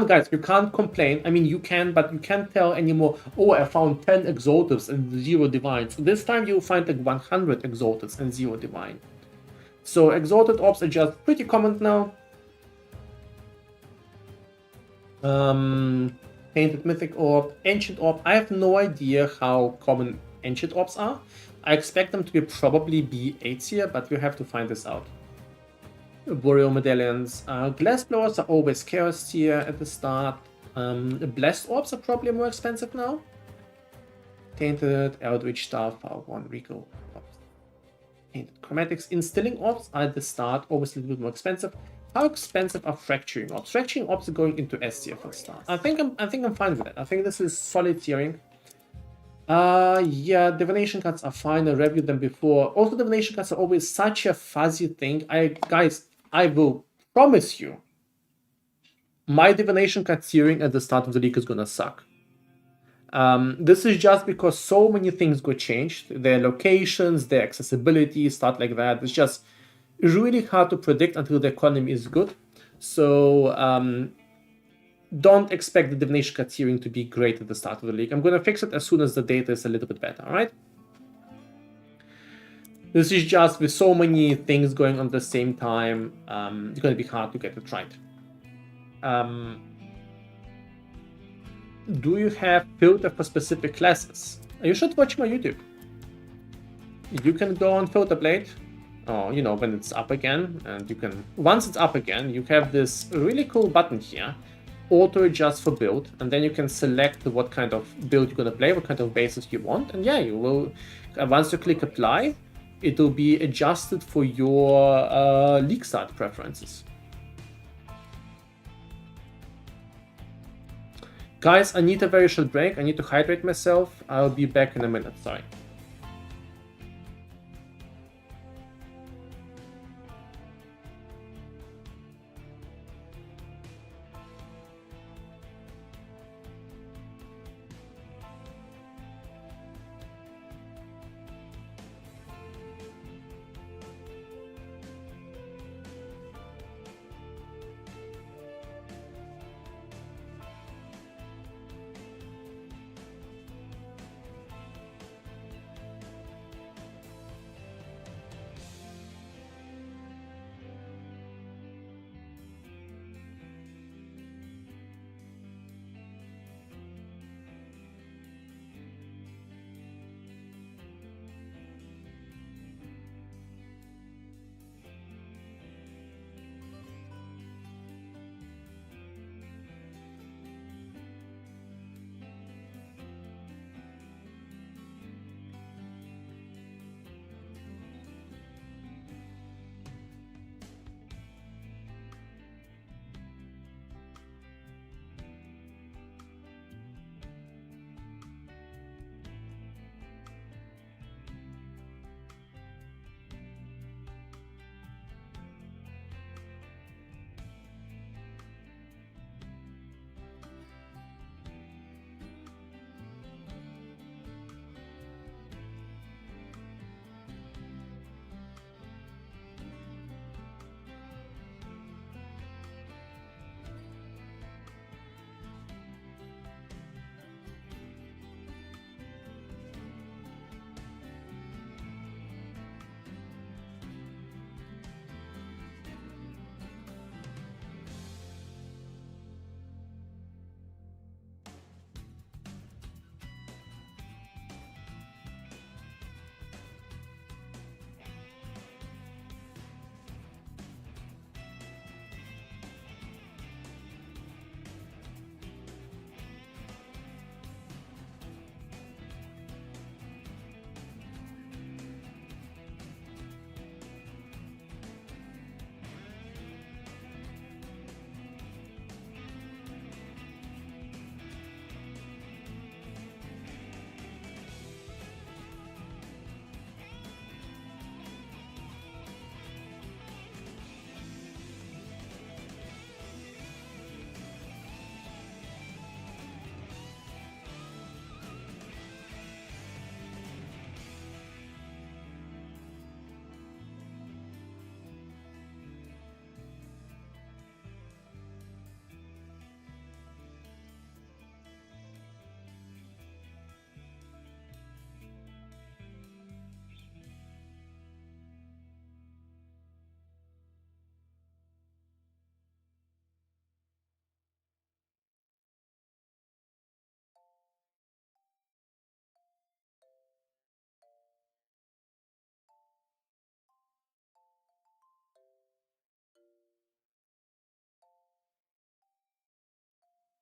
guys, you can't complain. I mean, you can, but you can't tell anymore, oh, I found 10 Exaltives and 0 Divines. So this time you'll find like 100 Exaltives and 0 Divine. So Exalted Orbs are just pretty common now. Painted Mythic Orb, Ancient Orb. I have no idea how common Ancient Orbs are. I expect them to be probably be A tier, but we'll have to find this out. Boreal Medallions. Glassblowers are always Chaos tier at the start. Blessed Orbs are probably more expensive now. Tainted, Eldritch Staff, One Regal Orbs. Tainted Chromatics. Instilling Orbs are at the start, always a little bit more expensive. How expensive are Fracturing Orbs? Fracturing Orbs are going into S tier for the start. I think I'm fine with it. I think this is solid tiering. Yeah, divination cards are fine. I reviewed them before. Also, divination cards are always such a fuzzy thing. Guys, I will promise you, my divination card tiering at the start of the league is gonna suck. This is just because so many things got changed. Their locations, their accessibility, stuff like that. It's just really hard to predict until the economy is good. So don't expect the divination card tiering to be great at the start of the league. I'm going to fix it as soon as the data is a little bit better, all right? This is just with so many things going on at the same time, it's going to be hard to get it right. Do you have filter for specific classes? You should watch my YouTube. You can go on Filter Blade. Oh, you know, when it's up again, and you can, once it's up again, you have this really cool button here, auto adjust for build, and then you can select what kind of build you're going to play, what kind of bases you want, and yeah, you will, once you click apply, it will be adjusted for your league start preferences. Guys, I need a very short break. I need to hydrate myself. I'll be back in a minute. Sorry.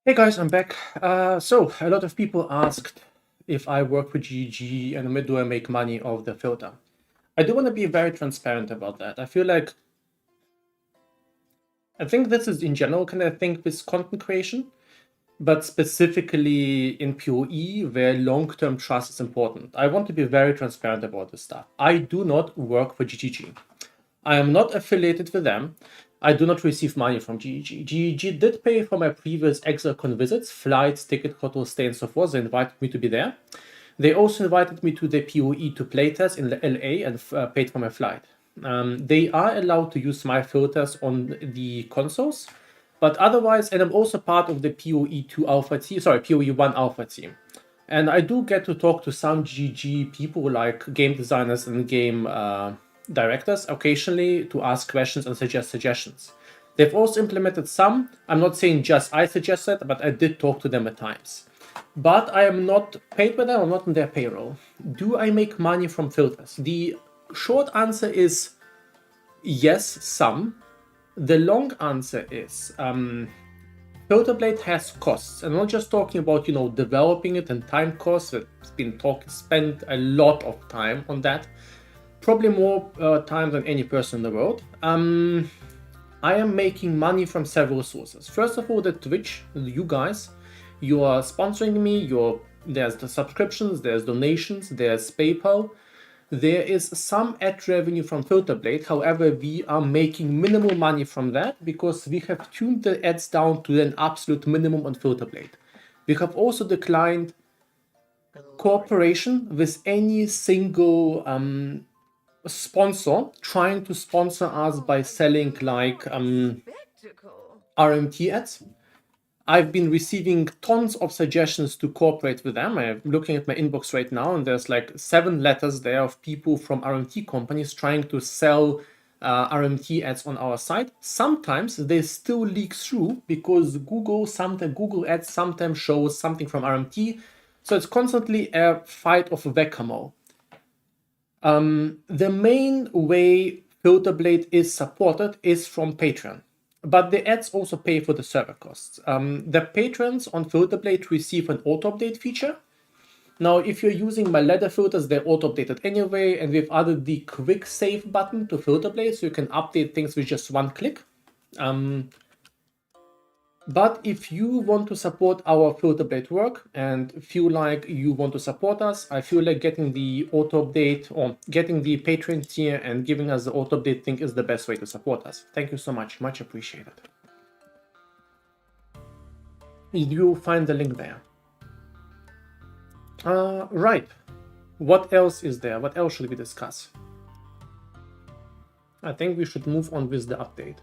Hey guys, I'm back. So a lot of people asked if I work with GG and do I make money off the filter. I do want to be very transparent about that. I think this is in general kind of thing with content creation, but specifically in PoE where long-term trust is important. I want to be very transparent about this stuff. I do not work for GGG. I am not affiliated with them. I do not receive money from GEG. GEG did pay for my previous ExaCon visits, flights, ticket, hotel stay, and so forth. They invited me to be there. They also invited me to the PoE to playtest in LA and paid for my flight. They are allowed to use my filters on the consoles, but otherwise, and I'm also part of the PoE2 alpha team, sorry, PoE1 alpha team. And I do get to talk to some GG people like game designers and game directors occasionally to ask questions and suggest suggestions. They've also implemented some. I'm not saying just I suggested, but I did talk to them at times. But I am not paid by them, I'm not on their payroll. Do I make money from filters? The short answer is yes, some. The long answer is Filterblade has costs, and I'm not just talking about developing it and time costs. It's been spent a lot of time on that, probably more time than any person in the world. I am making money from several sources. First of all, the Twitch, you guys, you are sponsoring me. There's the subscriptions, there's donations, there's PayPal. There is some ad revenue from Filterblade. However, we are making minimal money from that because we have tuned the ads down to an absolute minimum on Filterblade. We have also declined cooperation with any single sponsor trying to sponsor us by selling like Spectacle. RMT ads. I've been receiving tons of suggestions to cooperate with them. I'm looking at my inbox right now, and there's like 7 letters there of people from RMT companies trying to sell RMT ads on our site. Sometimes they still leak through because Google ads sometimes shows something from RMT. So it's constantly a fight of whack-a-mole. The main way Filterblade is supported is from Patreon, but the ads also pay for the server costs. The patrons on Filterblade receive an auto-update feature. Now, if you're using my ladder filters, they're auto-updated anyway, and we've added the quick save button to Filterblade, so you can update things with just one click. But if you want to support our Filterblade work and feel like you want to support us, I feel like getting the auto update or getting the Patreon tier and giving us the auto update thing is the best way to support us. Thank you so much. Much appreciated. You'll find the link there. Right. What else is there? What else should we discuss? I think we should move on with the update.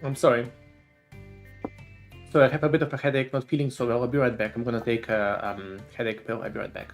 I'm sorry. So I have a bit of a headache, not feeling so well. I'll be right back. I'm gonna take a headache pill. I'll be right back.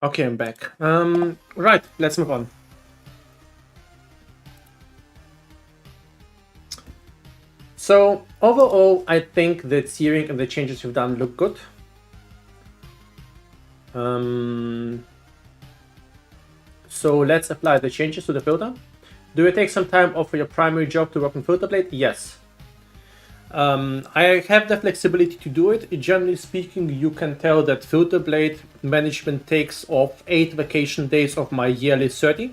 Okay, I'm back. Right, let's move on. So overall, I think the tiering and the changes you've done look good. So let's apply the changes to the filter. Do you take some time off for your primary job to work on Filter Blade? Yes. I have the flexibility to do it. Generally speaking, you can tell that Filter Blade management takes off 8 vacation days of my yearly 30.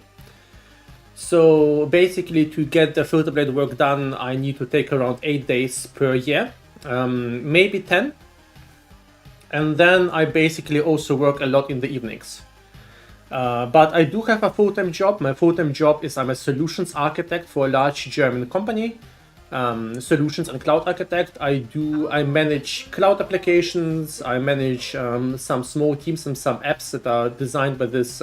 So basically, to get the Filter Blade work done, I need to take around 8 days per year, maybe 10. And then I basically also work a lot in the evenings. But I do have a full-time job. My full-time job is I'm a solutions architect for a large German company. Solutions and cloud architect. I manage cloud applications. I manage some small teams and some apps that are designed by this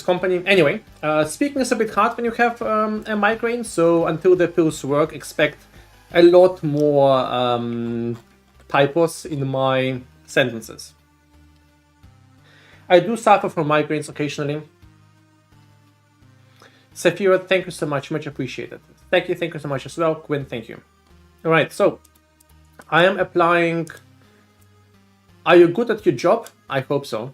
company. Anyway, speaking is a bit hard when you have a migraine. So until the pills work, expect a lot more typos in my sentences. I do suffer from migraines occasionally. Safira, thank you so much. Much appreciated. Thank you so much as well. Quinn, thank you. All right, so I am applying. Are you good at your job? I hope so.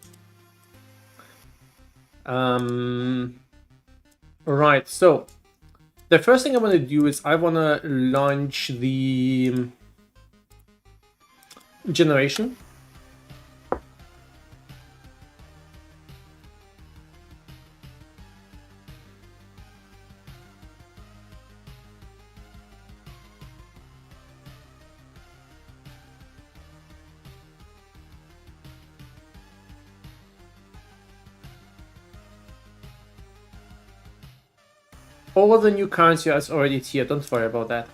Right, so the first thing I want to do is I want to launch the generation. All of the new currency is already here, don't worry about that.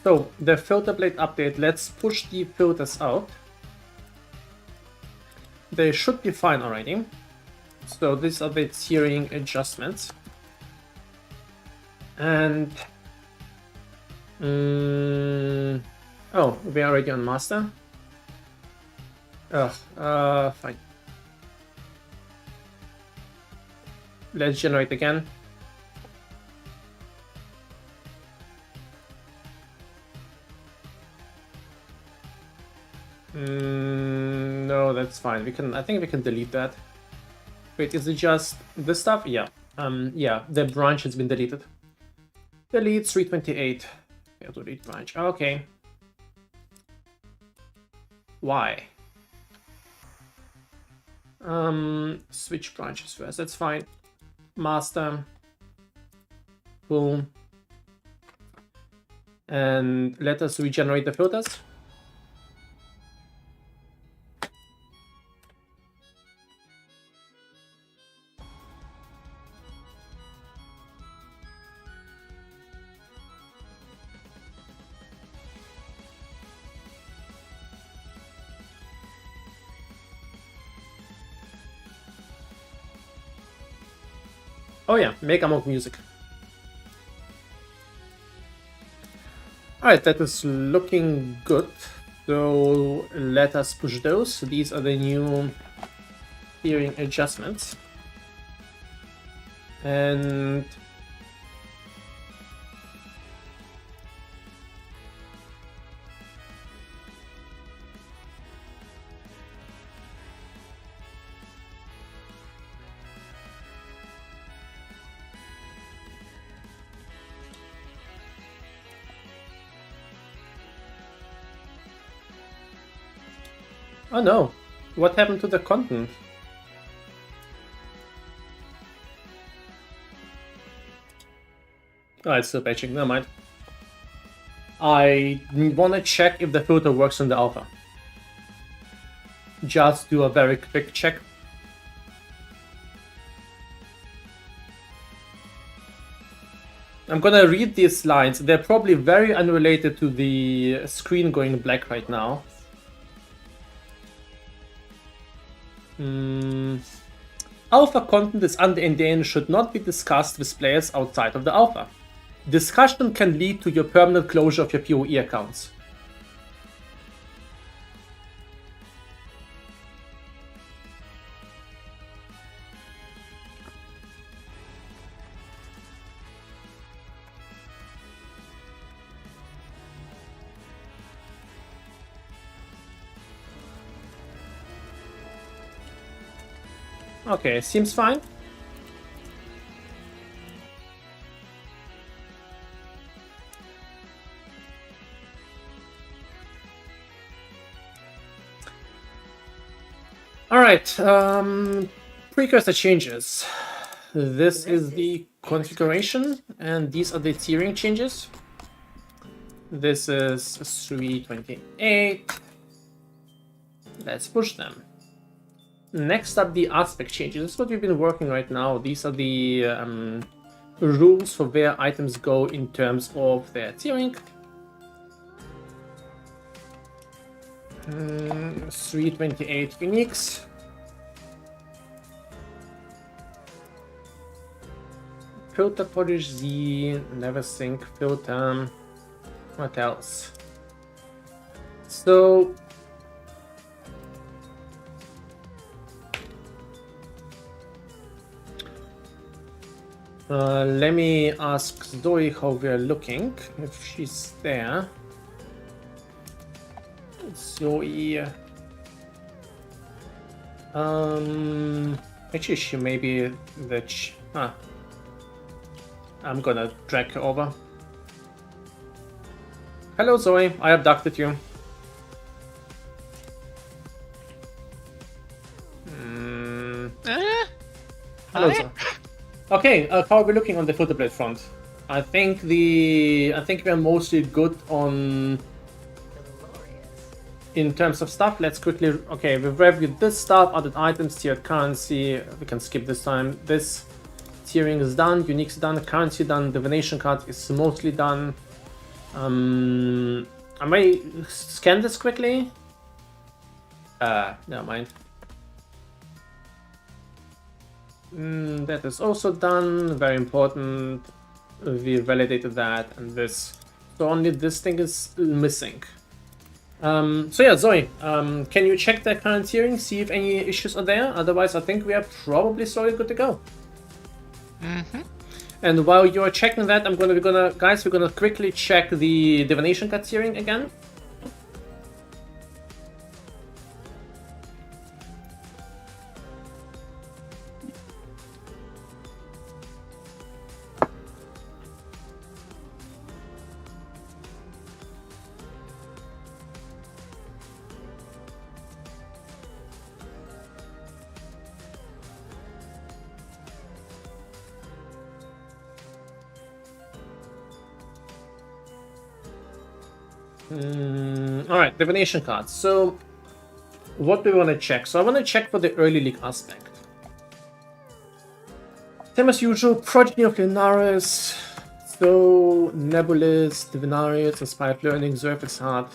So, the filter blade update, let's push the filters out. They should be fine already. So these are the tiering adjustments. And... oh, we're already on master? Fine. Let's generate again. No, that's fine. I think we can delete that. Wait, is it just this stuff? Yeah. Yeah, the branch has been deleted. Delete 328. Yeah, delete branch. Okay. Why? Switch branches first. That's fine. Master. Boom. And let us regenerate the filters. Oh yeah, Mega Monk music. Alright, that is looking good. So let us push those. These are the new hearing adjustments. And oh no, what happened to the content? Oh, it's still patching, never mind. I want to check if the filter works on the alpha. Just do a very quick check. I'm gonna read these lines. They're probably very unrelated to the screen going black right now. Alpha content is under NDA and should not be discussed with players outside of the alpha. Discussion can lead to your permanent closure of your PoE accounts. Okay, seems fine. Alright, precursor changes. This is the configuration, and these are the tiering changes. This is 328. Let's push them. Next up, the aspect changes. This is what we've been working right now. These are the rules for where items go in terms of their tiering. 328 uniques. Filter polish Z, NeverSink filter. What else? So let me ask Zoe how we're looking, if she's there. Zoe. Actually, she may be the. I'm gonna drag her over. Hello, Zoe. I abducted you. Hello, Zoe. Okay, how are we looking on the footer blade front? I think we're mostly good on. In terms of stuff, let's quickly. Okay, we've reviewed this stuff, added items, tiered currency. We can skip this time. This tiering is done, uniques done, currency done, divination card is mostly done. I may scan this quickly. Never mind. That is also done. Very important. We validated that, and this. So only this thing is missing. So yeah, Zoe, can you check the current tiering, see if any issues are there? Otherwise, I think we are probably slowly good to go. And while you're checking that, we're gonna quickly check the divination card tiering again. Alright, divination cards. So, what do we want to check? So I want to check for the early league aspect. Same as usual, Progeny of Lunaris, so Nebulous, Divinarius, Inspired Learning, Zerfix Heart,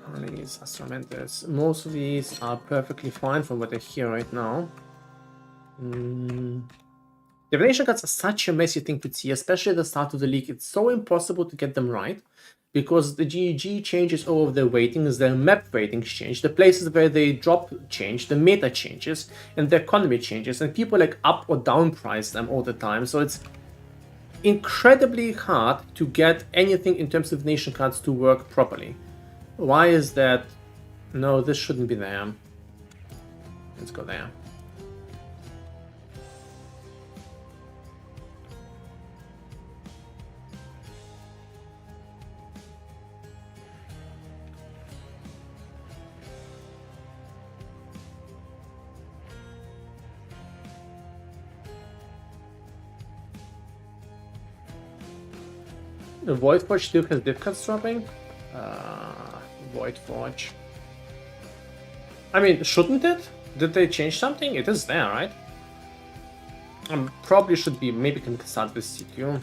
Harmonies, Astromentus. Most of these are perfectly fine from what I hear right now. Divination cards are such a messy thing to see, especially at the start of the league. It's so impossible to get them right, because the GEG changes all of their weightings, their map weightings change, the places where they drop change, the meta changes, and the economy changes, and people like up or down price them all the time. So it's incredibly hard to get anything in terms of nation cards to work properly. Why is that? No, this shouldn't be there. Let's go there. The Void Forge still has div cards dropping? Void Forge. I mean, shouldn't it? Did they change something? It is there, right? Probably should be, maybe can start with CQ.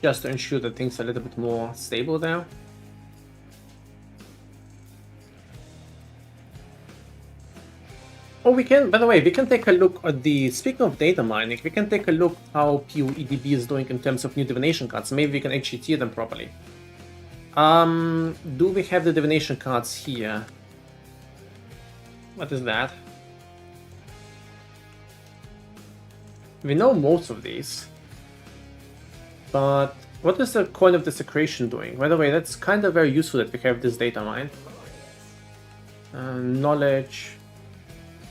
Just to ensure that things are a little bit more stable there. Oh, we can, by the way, we can take a look at the, speaking of data mining, we can take a look how PoEDB is doing in terms of new divination cards. Maybe we can actually tier them properly. Do we have the divination cards here? What is that? We know most of these. But what is the Coin of Desecration doing? By the way, that's kind of very useful that we have this data mined. Knowledge.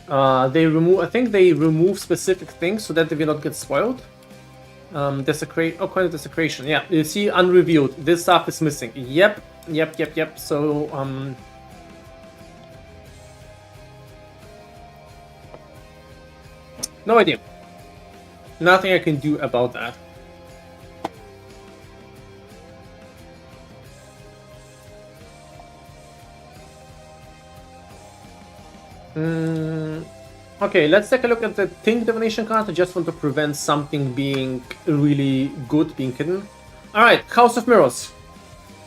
They remove. I think they remove specific things so that they will not get spoiled. Desecrate. Oh, kind of desecration. Yeah, you see, unrevealed. This stuff is missing. Yep. So no idea. Nothing I can do about that. Okay, let's take a look at the Think Divination card. I just want to prevent something being really good being hidden. Alright, House of Mirrors.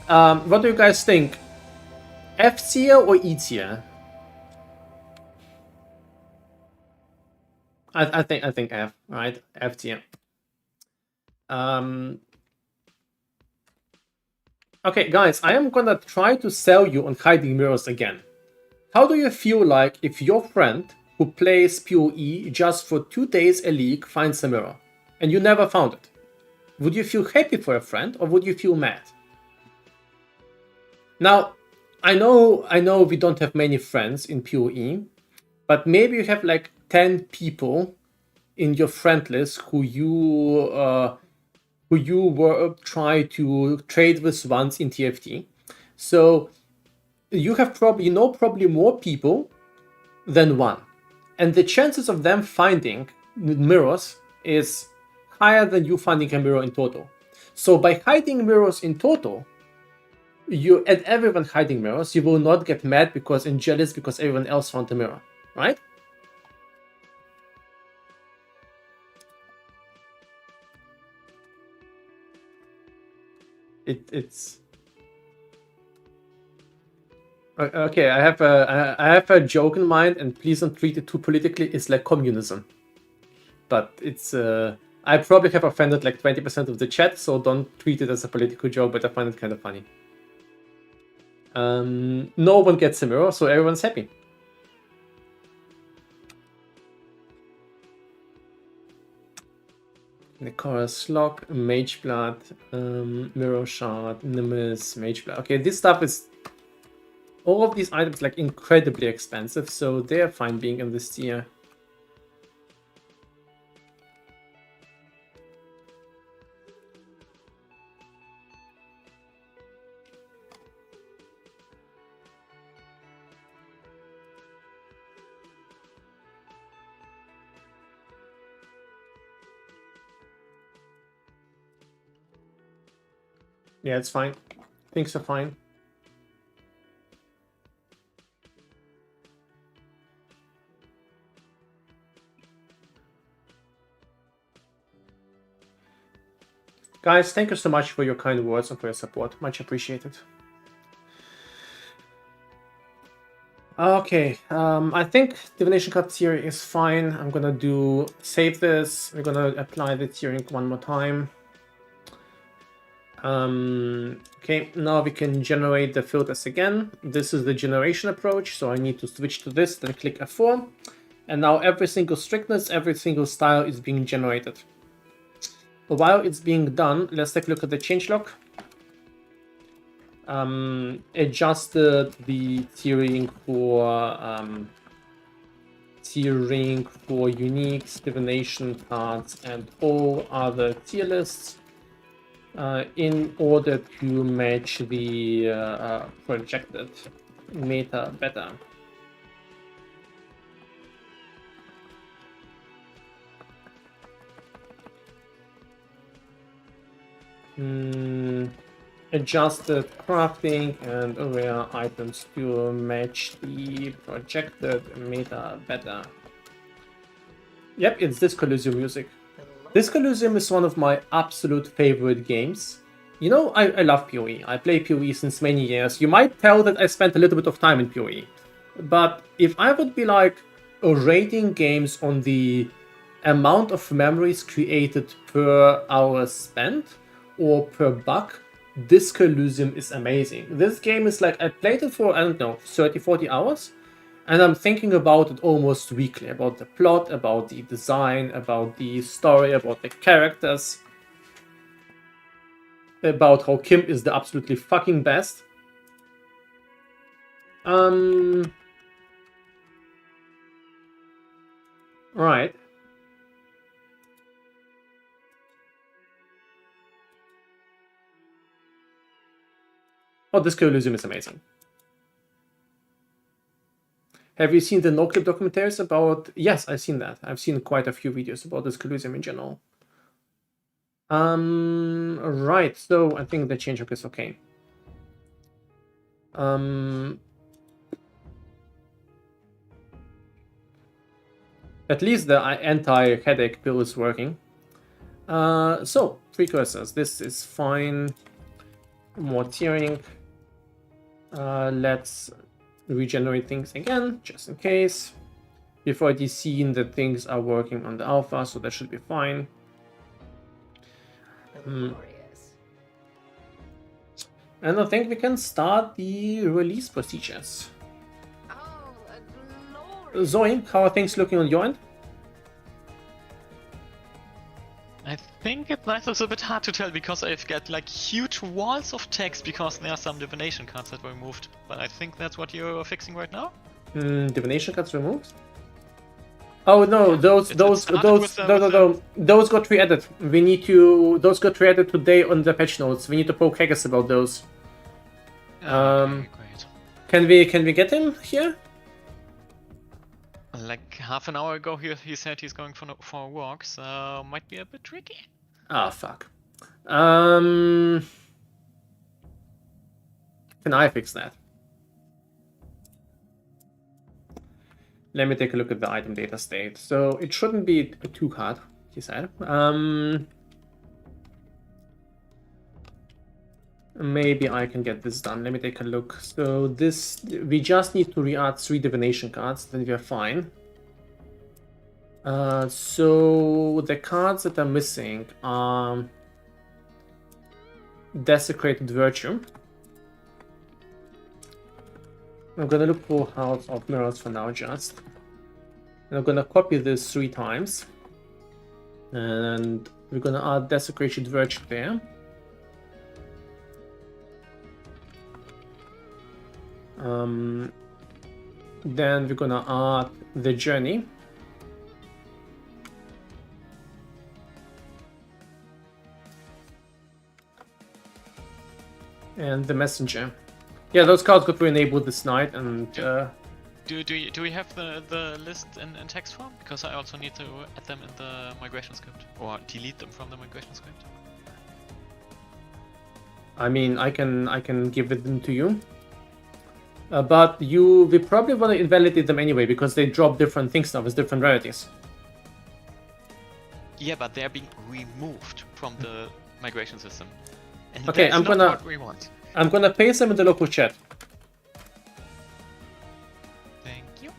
What do you guys think? F tier or E tier? I think F, right? F tier. Okay, guys, I am gonna try to sell you on Hiding Mirrors again. How do you feel like if your friend who plays PoE just for 2 days a league finds a mirror and you never found it? Would you feel happy for a friend or would you feel mad? Now, I know we don't have many friends in PoE, but maybe you have like 10 people in your friend list who you were try to trade with once in TFT. So you have probably more people than one, and the chances of them finding mirrors is higher than you finding a mirror in total. So by hiding mirrors in total, you and everyone hiding mirrors, you will not get mad because and jealous because everyone else found a mirror, right? It's okay. I have a joke in mind, and please don't treat it too politically. It's like communism, but it's I probably have offended like 20% of the chat, so don't treat it as a political joke. But I find it kind of funny. No one gets a mirror, so everyone's happy. Nicora's Lock, Mage Blood, Mirror Shard, Nimbus, Mage Blood. Okay, this stuff is... all of these items like incredibly expensive, so they're fine being in this tier. Yeah, it's fine. Things are fine. Guys, thank you so much for your kind words and for your support. Much appreciated. Okay, I think Divination Card tier is fine. I'm gonna save this. We're gonna apply the tiering one more time. Okay, now we can generate the filters again. This is the generation approach, so I need to switch to this, then click F4. And now every single strictness, every single style is being generated. While it's being done, let's take a look at the changelog. Adjusted the tiering for uniques, divination cards, and all other tier lists in order to match the projected meta better. Adjusted crafting and rare items to match the projected meta better. Yep, it's this Coliseum music. This Coliseum is one of my absolute favorite games. You know, I love PoE. I play PoE since many years. You might tell that I spent a little bit of time in PoE. But if I would be like rating games on the amount of memories created per hour spent or per buck, this Coliseum is amazing. This game is like, I played it for, I don't know, 30-40 hours, and I'm thinking about it almost weekly, about the plot, about the design, about the story, about the characters, about how Kim is the absolutely fucking best. Right. Oh, this Colosseum is amazing. Have you seen the no-clip documentaries about... Yes, I've seen that. I've seen quite a few videos about this Colosseum in general. Right, so I think the change is okay. At least the anti-headache pill is working. So, precursors. This is fine. More tearing. Let's regenerate things again, just in case. We've already seen that things are working on the alpha, so that should be fine. Glorious. And I think we can start the release procedures. Oh, a glorious. Zoe, how are things looking on your end? I think it's a bit hard to tell because I've got like huge walls of text because there are some divination cards that were removed. But I think that's what you're fixing right now. Divination cards removed? Oh no, Yeah, those got re-added. We need to... Those got re-added today on the patch notes. We need to poke Haggis about those. Okay, great. Can we get him here? Like half an hour ago, he said he's going for a walk, so might be a bit tricky. Ah, fuck. Can I fix that? Let me take a look at the item data state. So it shouldn't be too hard, he said. Maybe I can get this done. Let me take a look. So this, we just need to re-add 3 divination cards, then we are fine. So the cards that are missing are Desecrated Virtue. I'm gonna look for House of Mirrors for now just. And I'm gonna copy this 3 times. And we're gonna add Desecrated Virtue there. Then we're gonna add the Journey. And the Messenger. Yeah, those cards got re-enabled this night, and Do we have the list in text form? Because I also need to add them in the migration script or delete them from the migration script. I mean, I can give them to you. But we probably want to invalidate them anyway because they drop different things now with different rarities. Yeah, but they're being removed from the migration system. And Okay, that's not what we want. I'm gonna paste them in the local chat. Thank you.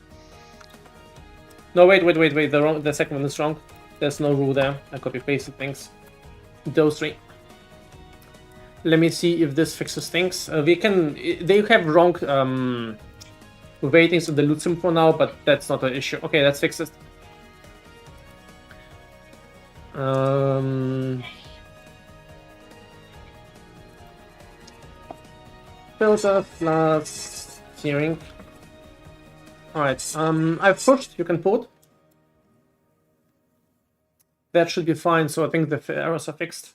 No, wait. The second one is wrong. There's no rule there. I copy pasted things. Those 3. Let me see if this fixes things. They have wrong ratings of the loot sim for now, but that's not an issue. Okay, let's fix it. Filter plus tearing. Alright, I've pushed, you can put. That should be fine, so I think the errors are fixed.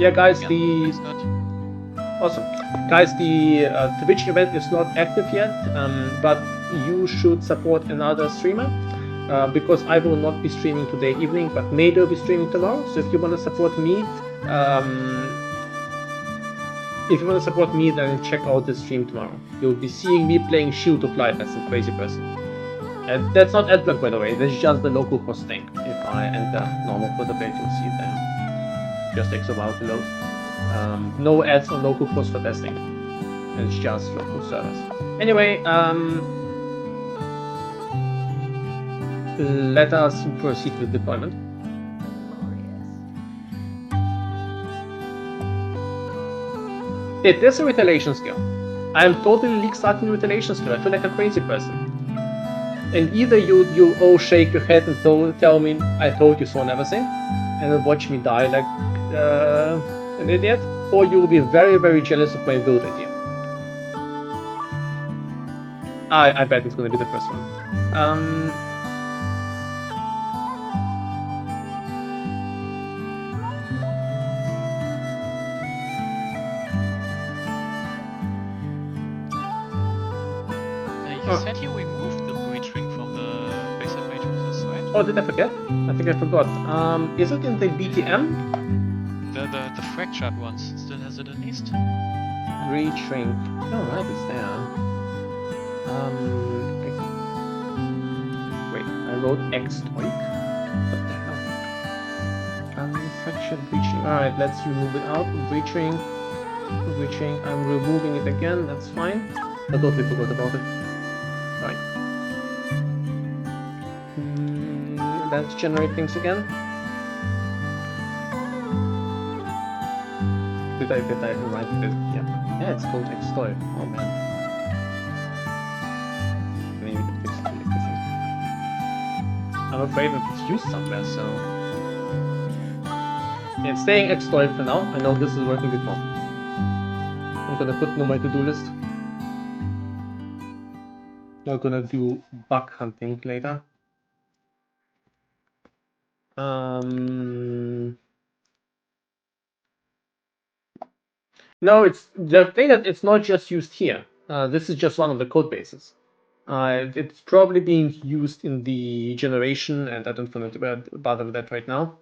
Yeah, guys, It's not. awesome. Guys, the Twitch event is not active yet, but you should support another streamer because I will not be streaming today evening, but Nate will be streaming tomorrow. So if you want to support me, then check out the stream tomorrow. You'll be seeing me playing Shield of Life as a crazy person. And that's not adblock, by the way. That's just the local host thing. If I enter normal for the page, you'll see it there. Just takes a while to load. No ads on local host for testing. It's just local servers. Anyway, let us proceed with deployment. Glorious. It is a retaliation skill. I am totally leak starting retaliation skill. I feel like a crazy person. And either you all shake your head and tell me I told you so, NeverSink, and then watch me die like an idiot, or you will be very, very jealous of my build idea. I bet it's gonna be the first one. You said you removed the breach ring from the basic matrices, right? Oh, did I forget? I think I forgot. Is it in the BTM? The fractured ones still has it at least. Breach ring. Oh, right, it's there. Wait, I wrote X-Toik? What the hell? Fractured breaching. Alright, let's remove it out. Breaching. Breaching. I'm removing it again, that's fine. I totally forgot about it. Right. Let's generate things again. Did I write this? Yeah, it's called X-Toik. Oh man. Maybe we can fix it like this. I'm afraid that it's used somewhere, so... Yeah, it's staying X-Toik for now. I know this is working before. I'm gonna put it on my to-do list. We're gonna do bug hunting later. No, it's the thing that it's not just used here. This is just one of the code bases. It's probably being used in the generation, and I don't want to bother with that right now.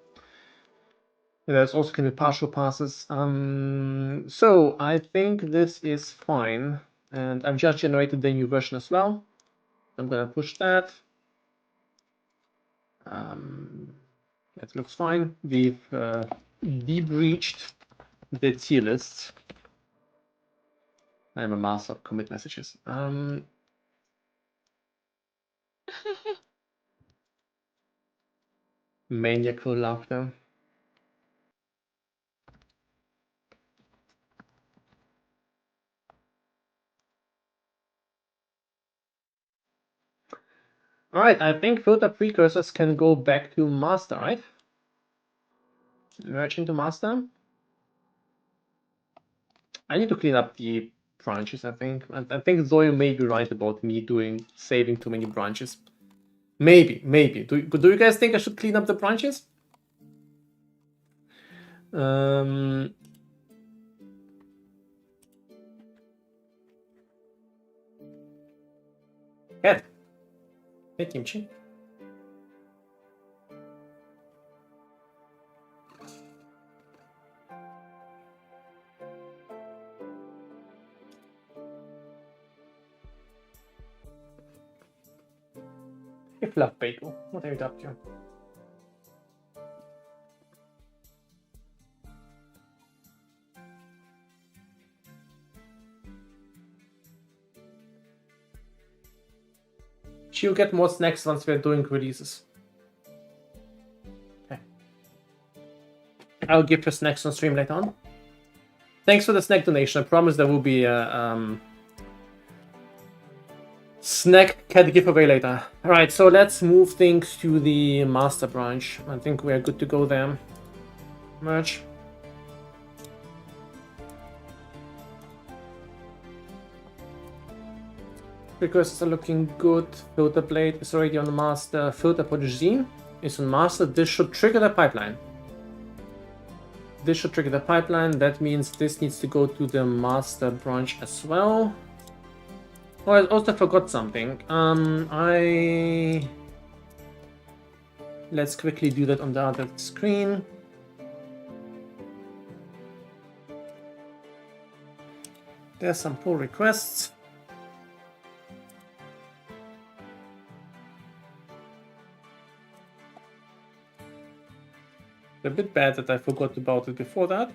There's also kind of partial passes. So I think this is fine, and I've just generated the new version as well. I'm gonna push that. That looks fine. We've debreached the tier list. I'm a master of commit messages. Maniacal laughter. Alright, I think filter precursors can go back to master, right? Merge into master. I need to clean up the branches, I think. I think Zoe may be right about me saving too many branches. Maybe. But do you guys think I should clean up the branches? Head. Hey, Kimchi. Hey, Fluff Bagel. What are you up to? She'll get more snacks once we're doing releases. Okay. I'll give her snacks on stream later on. Thanks for the snack donation. I promise there will be a snack cat giveaway later. Alright, so let's move things to the master branch. I think we're good to go there. Merge. Precursors are looking good. Filter blade is already on the master. Filter protégé is on master. This should trigger the pipeline. This should trigger the pipeline. That means this needs to go to the master branch as well. Oh, I also forgot something. Let's quickly do that on the other screen. There's some pull requests. A bit bad that I forgot about it before that.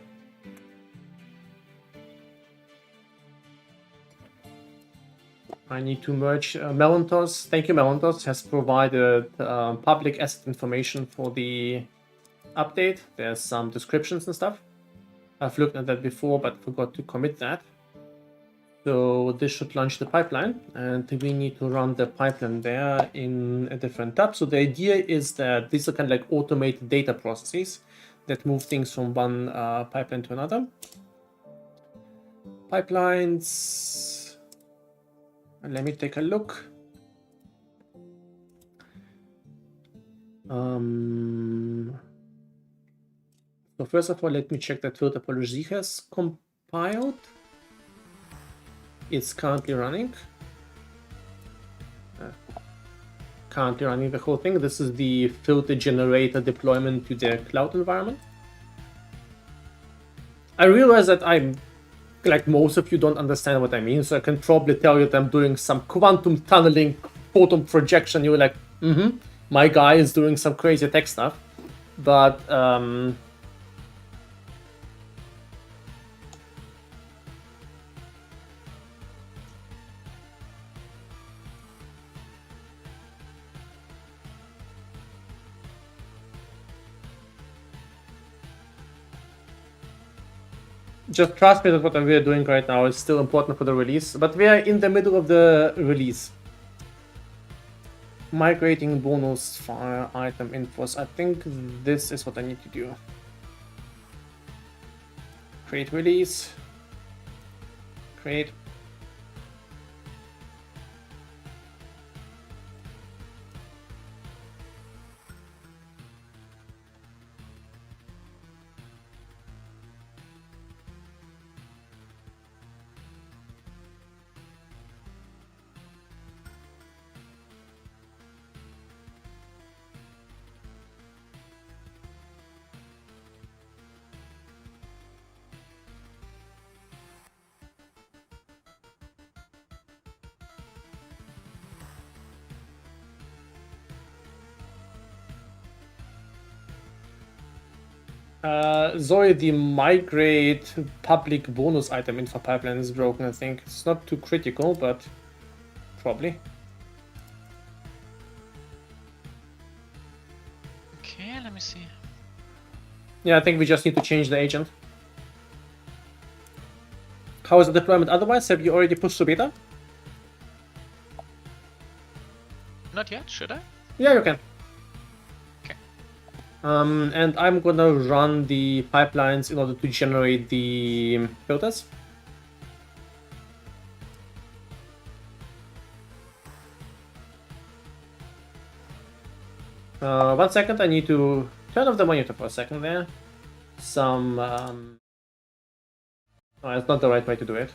I need to merge Melantos. Thank you, Melantos has provided public asset information for the update. There's some descriptions and stuff. I've looked at that before, but forgot to commit that. So this should launch the pipeline, and we need to run the pipeline there in a different tab. So the idea is that these are kind of like automated data processes. that move things from one pipeline to another. Pipelines. Let me take a look. So first of all, let me check that filter policy has compiled. It's currently running. Currently running the whole thing. This is the filter generator deployment to their cloud environment. I realize that I'm like most of you don't understand what I mean, so I can probably tell you that I'm doing some quantum tunneling, photon projection. You're like, my guy is doing some crazy tech stuff, but just trust me that what we're doing right now is still important for the release, but we are in the middle of the release. Migrating bonus file item infos. I think this is what I need to do. Create release. Create. Zoe, the migrate public bonus item info pipeline is broken, I think. It's not too critical, but probably. Okay, let me see. Yeah, I think we just need to change the agent. How is the deployment otherwise? Have you already pushed to beta? Not yet, should I? Yeah, you can. Okay. And I'm gonna run the pipelines in order to generate the filters. One second, I need to turn off the monitor for a second there. Some... Oh, it's not the right way to do it.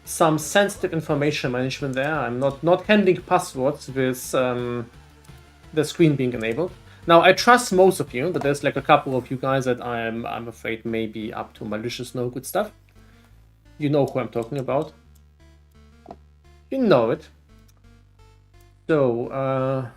Some sensitive information management there. I'm not handling passwords with the screen being enabled. Now, I trust most of you, but there's like a couple of you guys that I'm afraid may be up to malicious no good stuff. You know who I'm talking about. You know it. So,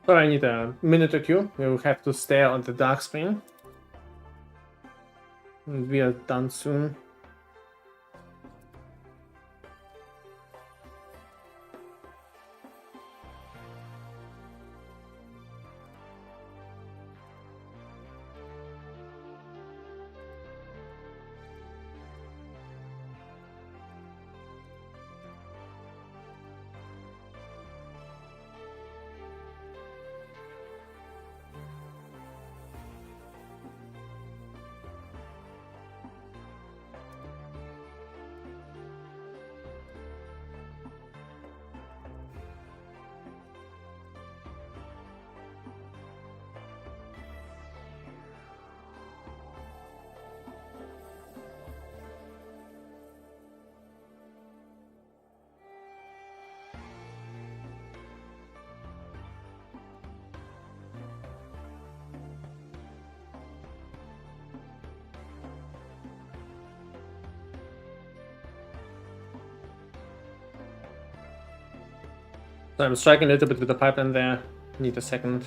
sorry, I need a minute or two. We will have to stare on the dark screen. And we are done soon. So I'm striking a little bit with the pipeline there. Need a second.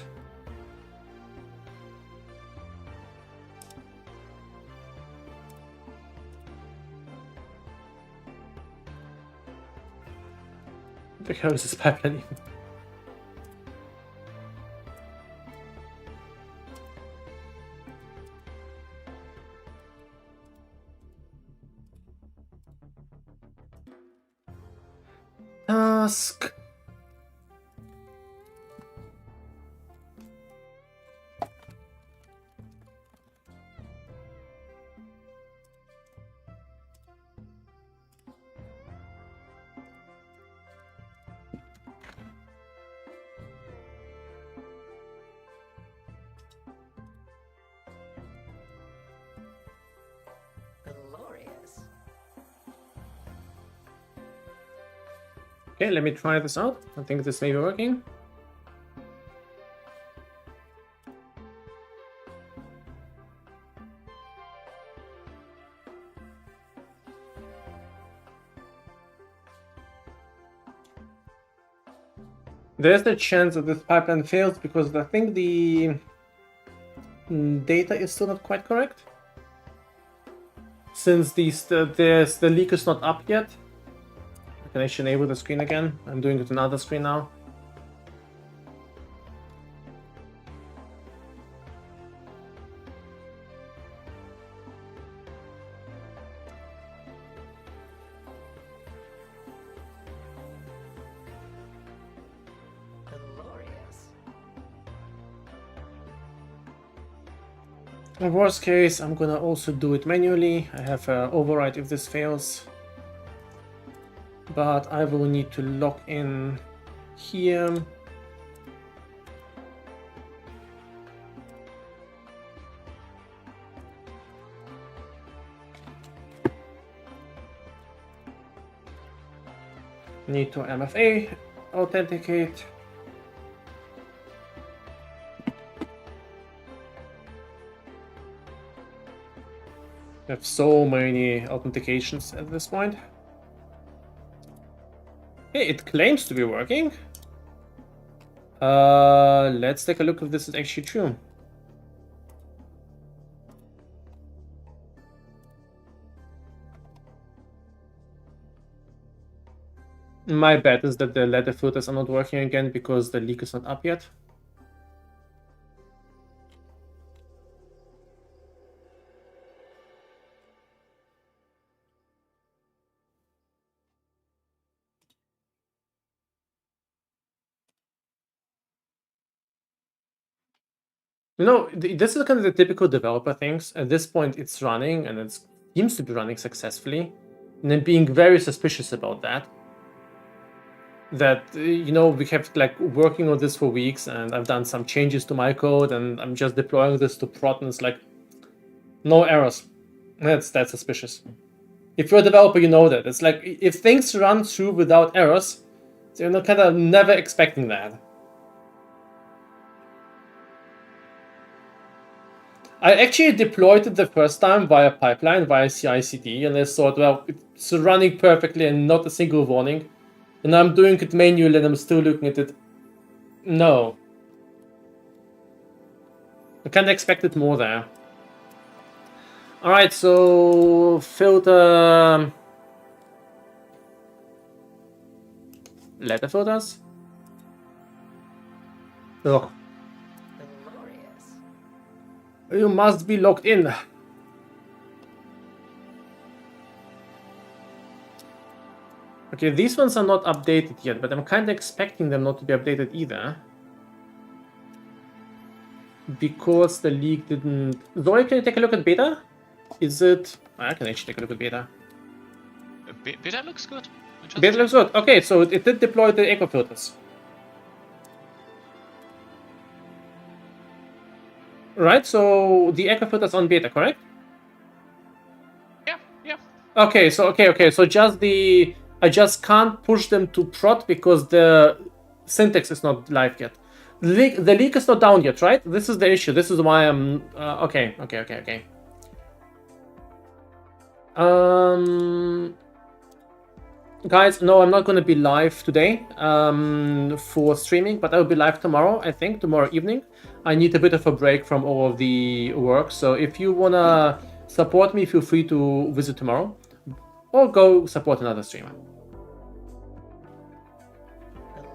What the hell is this pipeline even? Task. Glorious. Okay, let me try this out. I think this may be working. There's the chance that this pipeline fails because I think the data is still not quite correct. Since the leak is not up yet. I can actually enable the screen again. I'm doing it on another screen now. Glorious. In worst case, I'm gonna also do it manually. I have an override if this fails. But I will need to log in here. Need to MFA authenticate. I have so many authentications at this point. Hey, it claims to be working. Let's take a look if this is actually true. My bet is that the letter filters are not working again because the leak is not up yet. You know, this is kind of the typical developer things. At this point, it's running, and it seems to be running successfully. And then being very suspicious about that. That, you know, we kept like working on this for weeks, and I've done some changes to my code, and I'm just deploying this to prod, and it's like, no errors. That's suspicious. If you're a developer, you know that. It's like, if things run through without errors, so you're kind of never expecting that. I actually deployed it the first time via pipeline, via CI/CD, and I thought, well, it's running perfectly and not a single warning. And I'm doing it manually and I'm still looking at it. No. I kind of expected more there. Alright, so filter letter filters. Ugh. Glorious. You must be logged in. Okay, these ones are not updated yet, but I'm kind of expecting them not to be updated either. Because the leak didn't... Zoe, can you take a look at beta? Is it... I can actually take a look at beta. Beta looks good. Beta looks good. Okay, so it did deploy the echo filters. Right, so the echo filters on beta, correct? Yeah. Okay, so just the... I just can't push them to prod because the syntax is not live yet. The leak is not down yet, right? This is the issue. This is why I'm... Okay. Guys, no, I'm not going to be live today for streaming, but I will be live tomorrow, I think, tomorrow evening. I need a bit of a break from all of the work, so if you want to support me, feel free to visit tomorrow, or go support another streamer.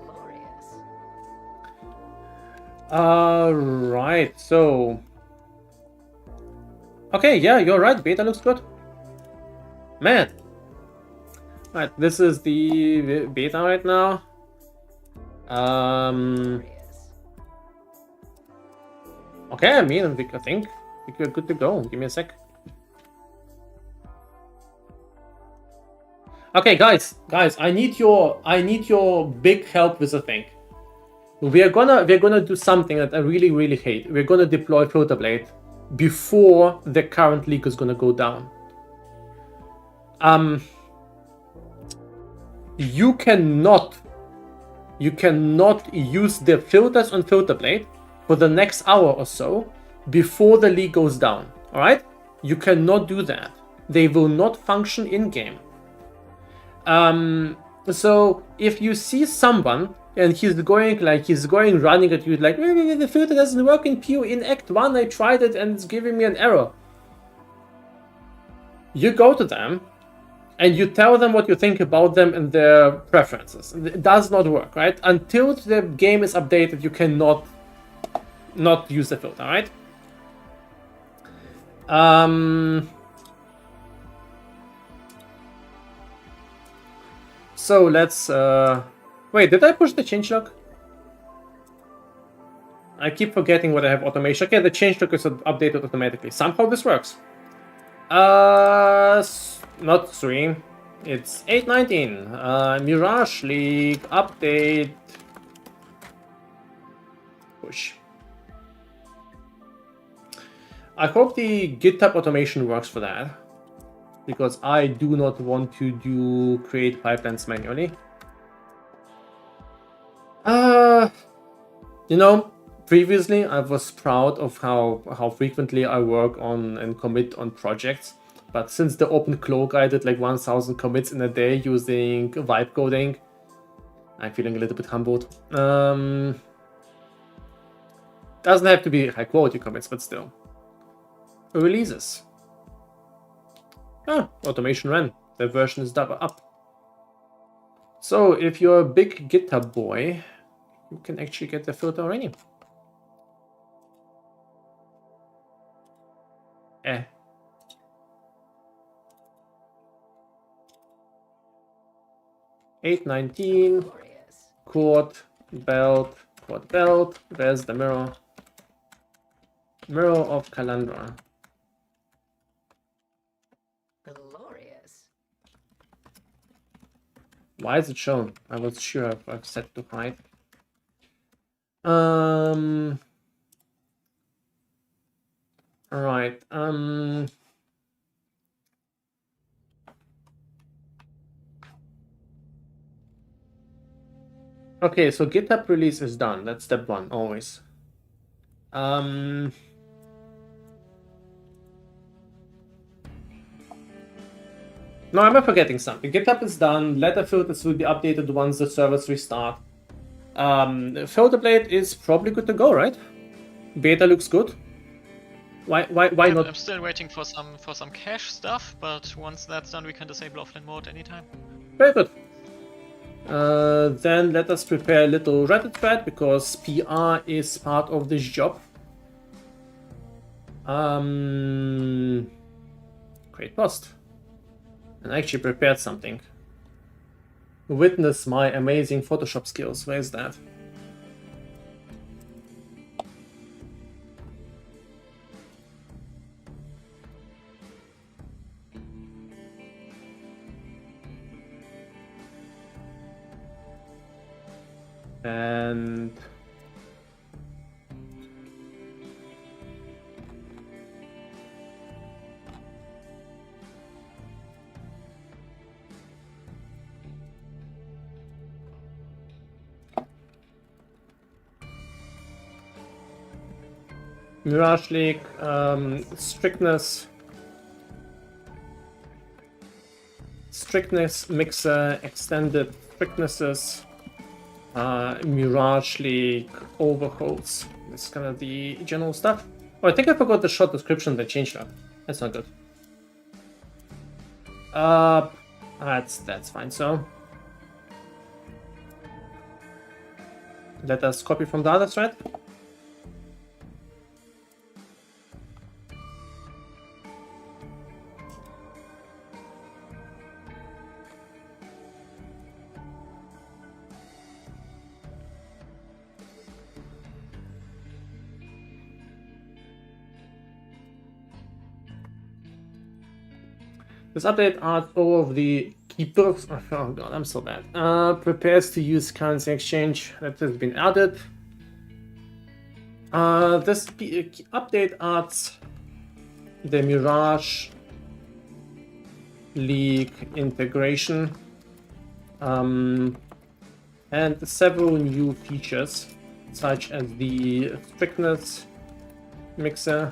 Glorious. Right, so... Okay, yeah, you're right, beta looks good. Man. Right, this is the beta right now. Glorious. Okay, I mean, I think we're good to go. Give me a sec. Okay, guys, I need your big help with a thing. We're gonna do something that I really hate. We're gonna deploy Filter Blade before the current leak is gonna go down. You cannot use the filters on Filter Blade for the next hour or so before the leak goes down. All right, you cannot do that. They will not function in game. So if you see someone and he's going running at you like, the filter doesn't work in Act 1, I tried it and it's giving me an error. You go to them and you tell them what you think about them and their preferences. It does not work, right? Until the game is updated, you cannot not use the filter, right? So let's wait, did I push the changelog? I keep forgetting what I have automation. Okay, the changelog is updated automatically. Somehow this works. Not stream. It's 8:19. Mirage League update. Push. I hope the GitHub automation works for that, because I do not want to create pipelines manually. You know, previously I was proud of how frequently I work on and commit on projects, but since the open cloak I did like 1000 commits in a day using vibe coding, I'm feeling a little bit humbled. Doesn't have to be high quality commits, but still. Releases. Automation ran. The version is up. So if you're a big GitHub boy, you can actually get the filter already. 8:19. Glorious. Quad belt. Where's the mirror? Mirror of Calandra. Glorious. Why is it shown? I was sure I've set to hide. Alright. Okay, so GitHub release is done. That's step one, always. No, I'm forgetting something. GitHub is done. Letter filters will be updated once the servers restart. Filter Blade is probably good to go, right? Beta looks good. Why not? I'm still waiting for some cache stuff, but once that's done, we can disable offline mode anytime. Very good. Then let us prepare a little Reddit thread, because PR is part of this job. Create post. And I actually prepared something. Witness my amazing Photoshop skills. Where is that? And Mirage League, strictness mixer, extended strictnesses, Mirage League, overhauls. That's kind of the general stuff. Oh, I think I forgot the short description they changed that. That's not good. That's fine. So let us copy from the other thread. This update adds all of the keepers. Oh god, I'm so bad. Prepares to use currency exchange that has been added. This update adds the Mirage League integration and several new features, such as the strictness mixer,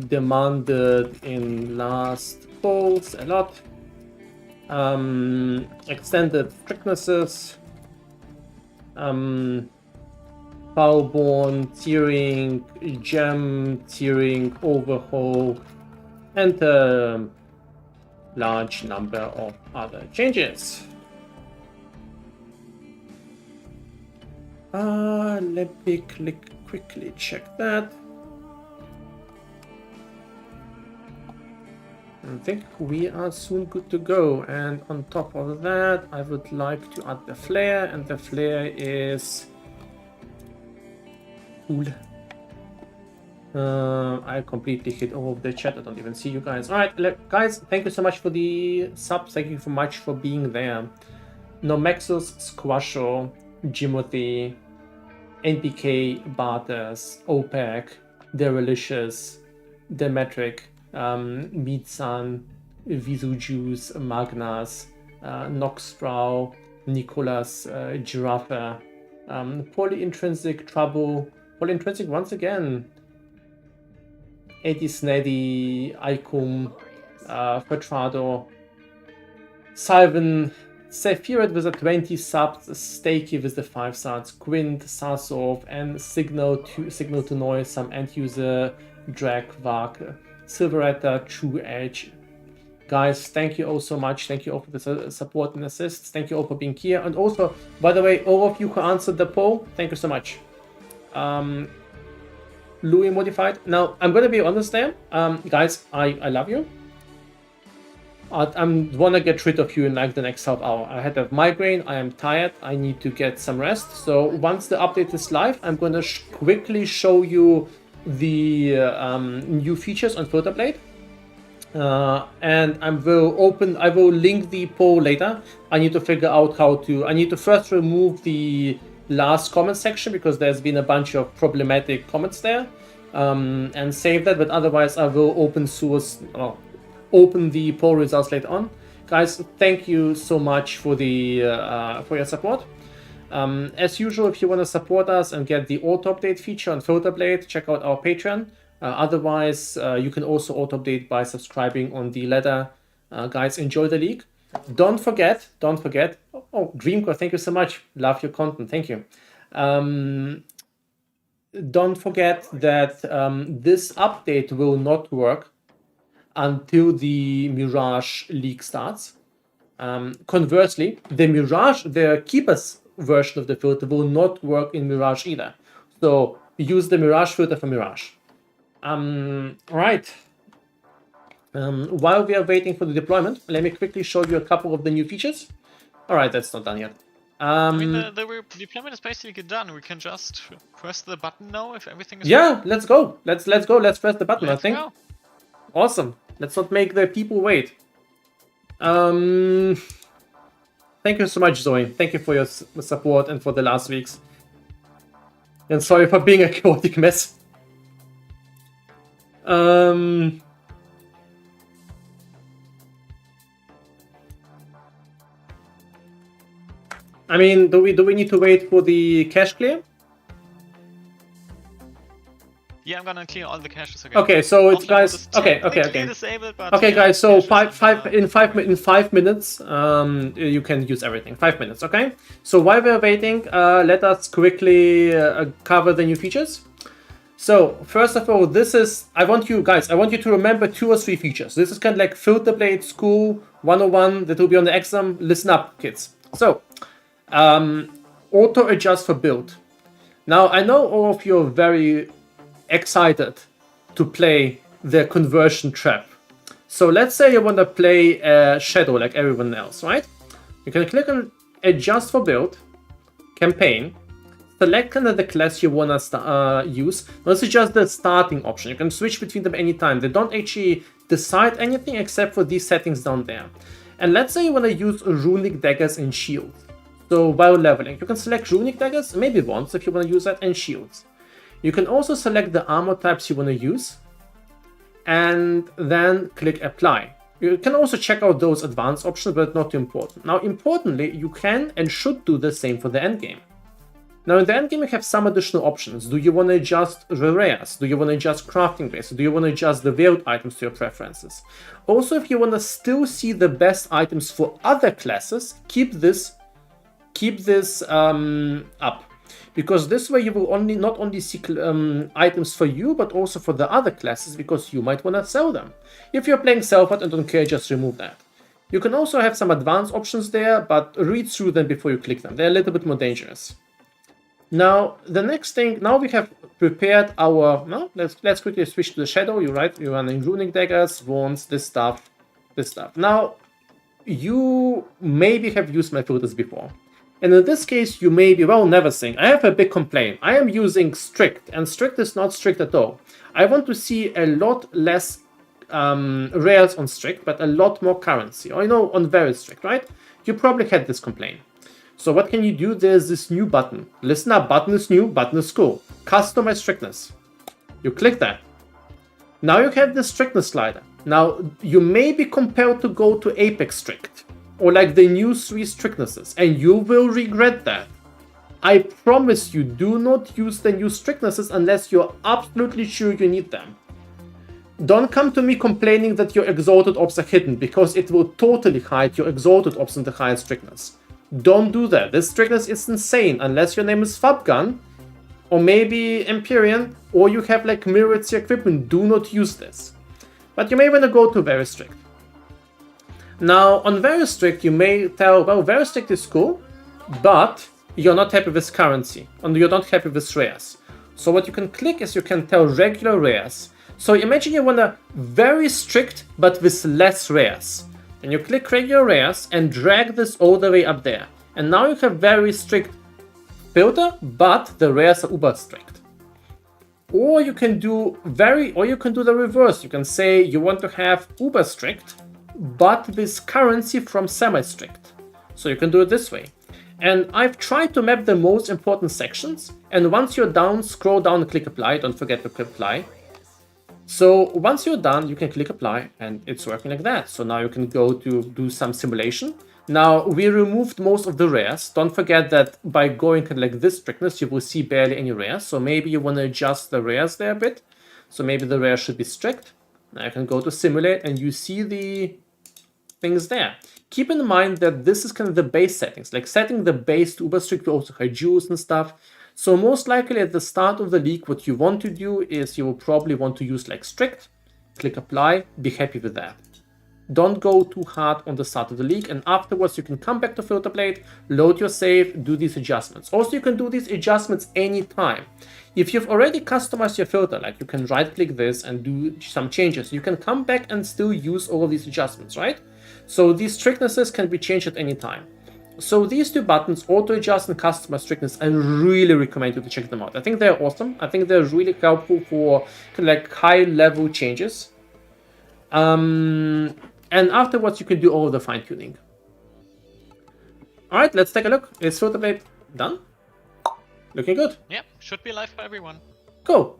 demanded in last polls a lot, extended strictnesses, Powerborn tiering, gem tiering overhaul, and a large number of other changes. Let me quickly check that. I think we are soon good to go, and on top of that I would like to add the flare, and the flare is cool. I completely hit all of the chat. I don't even see you guys. Alright, guys, thank you so much for the subs. Thank you so much for being there. Nomexus, Squasho, Jimothy, NPK, Barters, OPEC, Derelicious, Demetric, Meatsan, Visu Juice, Magnas, Noxsprow, Nicholas, Giraffe, Polyintrinsic Trouble, Polyintrinsic once again, Eddie Sneddy, Icum, Fertrado, Sylvan, Sephiroth with the 20 subs, Stakey with the 5 subs, Quint, Sasov, and Signal to Noise, some end user, Dragvark, Silveretta, True Edge. Guys, thank you all so much. Thank you all for the support and assists. Thank you all for being here. And also, by the way, all of you who answered the poll, thank you so much. Louis Modified. Now, I'm going to be honest there. Guys, I love you. I want to get rid of you in like the next half hour. I had a migraine. I am tired. I need to get some rest. So once the update is live, I'm going to quickly show you the new features on Filterblade, and I will link the poll later. I need to figure out how to. I need to first remove the last comment section because there's been a bunch of problematic comments there, and save that. But otherwise, I will open the poll results later on. Guys, thank you so much for the for your support. As usual, if you want to support us and get the auto-update feature on Filterblade, check out our Patreon. Otherwise, you can also auto-update by subscribing on the ladder. Guys, enjoy the league. Don't forget. Oh, Dreamcore, thank you so much. Love your content. Thank you. Don't forget that this update will not work until the Mirage League starts. Conversely, the Keepers version of the filter will not work in Mirage either. So use the Mirage filter for Mirage. Right. While we are waiting for the deployment, let me quickly show you a couple of the new features. Alright, that's not done yet. I mean, the deployment is basically done. We can just press the button now if everything is Yeah, let's go. Let's go. Let's press the button, Let's I think. go. Awesome. Let's not make the people wait. Thank you so much, Zoe. Thank you for your support and for the last weeks. And sorry for being a chaotic mess. I mean, do we need to wait for the cache clear? Yeah, I'm gonna clear all the caches again. Okay, so it's Off-level guys. is Okay, technically disabled, but Okay, yeah, guys. So caches I'm gonna- in 5 minutes, you can use everything. 5 minutes. Okay. So while we're waiting, let us quickly cover the new features. So first of all, I want you to remember 2 or 3 features. This is kind of like filter blade school 101 that will be on the exam. Listen up, kids. So auto adjust for build. Now I know all of you are very excited to play the conversion trap. So let's say you want to play Shadow like everyone else, right? You can click on adjust for build, campaign, select kind of the class you want to use. This is just the starting option. You can switch between them anytime. They don't actually decide anything except for these settings down there. And let's say you want to use runic daggers and shields. So while leveling, you can select runic daggers, maybe once if you want to use that, and shields. You can also select the armor types you want to use and then click apply. You can also check out those advanced options, but not too important. Now, importantly, you can and should do the same for the endgame. Now, in the endgame, you have some additional options. Do you want to adjust the rares? Do you want to adjust crafting rates? Do you want to adjust the veiled items to your preferences? Also, if you want to still see the best items for other classes, keep this up. Because this way you will not only see items for you, but also for the other classes, because you might want to sell them. If you're playing Self-Art and don't care, just remove that. You can also have some advanced options there, but read through them before you click them. They're a little bit more dangerous. Now, the next thing, now we have prepared our, let's quickly switch to the Shadow. You're running runic daggers, wands, this stuff. Now, you maybe have used my filters before. And in this case, you may be, NeverSink. I have a big complaint. I am using strict, and strict is not strict at all. I want to see a lot less rares on strict, but a lot more currency. Or, on very strict, right? You probably had this complaint. So what can you do? There's this new button. Listen up, button is new, button is cool. Customize strictness. You click that. Now you have the strictness slider. Now, you may be compelled to go to Apex Strict, or like the new 3 strictnesses, and you will regret that. I promise you, do not use the new strictnesses unless you're absolutely sure you need them. Don't come to me complaining that your exalted ops are hidden, because it will totally hide your exalted ops in the highest strictness. Don't do that. This strictness is insane unless your name is Fabgun, or maybe Empyrean, or you have like mirrored equipment. Do not use this. But you may want to go to very strict. Now, on very strict, you may tell, very strict is cool, but you're not happy with currency, and you're not happy with rares. So what you can click is you can tell regular rares. So imagine you want a very strict, but with less rares. And you click regular rares and drag this all the way up there. And now you have very strict filter, but the rares are uber strict. Or you can do the reverse. You can say you want to have uber strict, but with currency from semi-strict. So you can do it this way. And I've tried to map the most important sections. And once you're done, scroll down and click apply. Don't forget to click apply. So once you're done, you can click apply and it's working like that. So now you can go to do some simulation. Now we removed most of the rares. Don't forget that by going like this strictness, you will see barely any rares. So maybe you want to adjust the rares there a bit. So maybe the rares should be strict. Now you can go to simulate and you see the things there. Keep in mind that this is kind of the base settings, like setting the base to uber strict. You also have jewels and stuff. So most likely at the start of the league, what you want to do is you will probably want to use like strict, click apply, be happy with that. Don't go too hard on the start of the league, and afterwards you can come back to filter blade, load your save, do these adjustments. Also, you can do these adjustments anytime. If you've already customized your filter, like you can right click this and do some changes, you can come back and still use all of these adjustments, right? So these strictnesses can be changed at any time. So these 2 buttons, auto adjust and customize strictness, I really recommend you to check them out. I think they're awesome. I think they're really helpful for like high level changes. And afterwards you can do all of the fine tuning. All right, let's take a look. Is filter blade done? Looking good. Yep, should be live for everyone. Cool.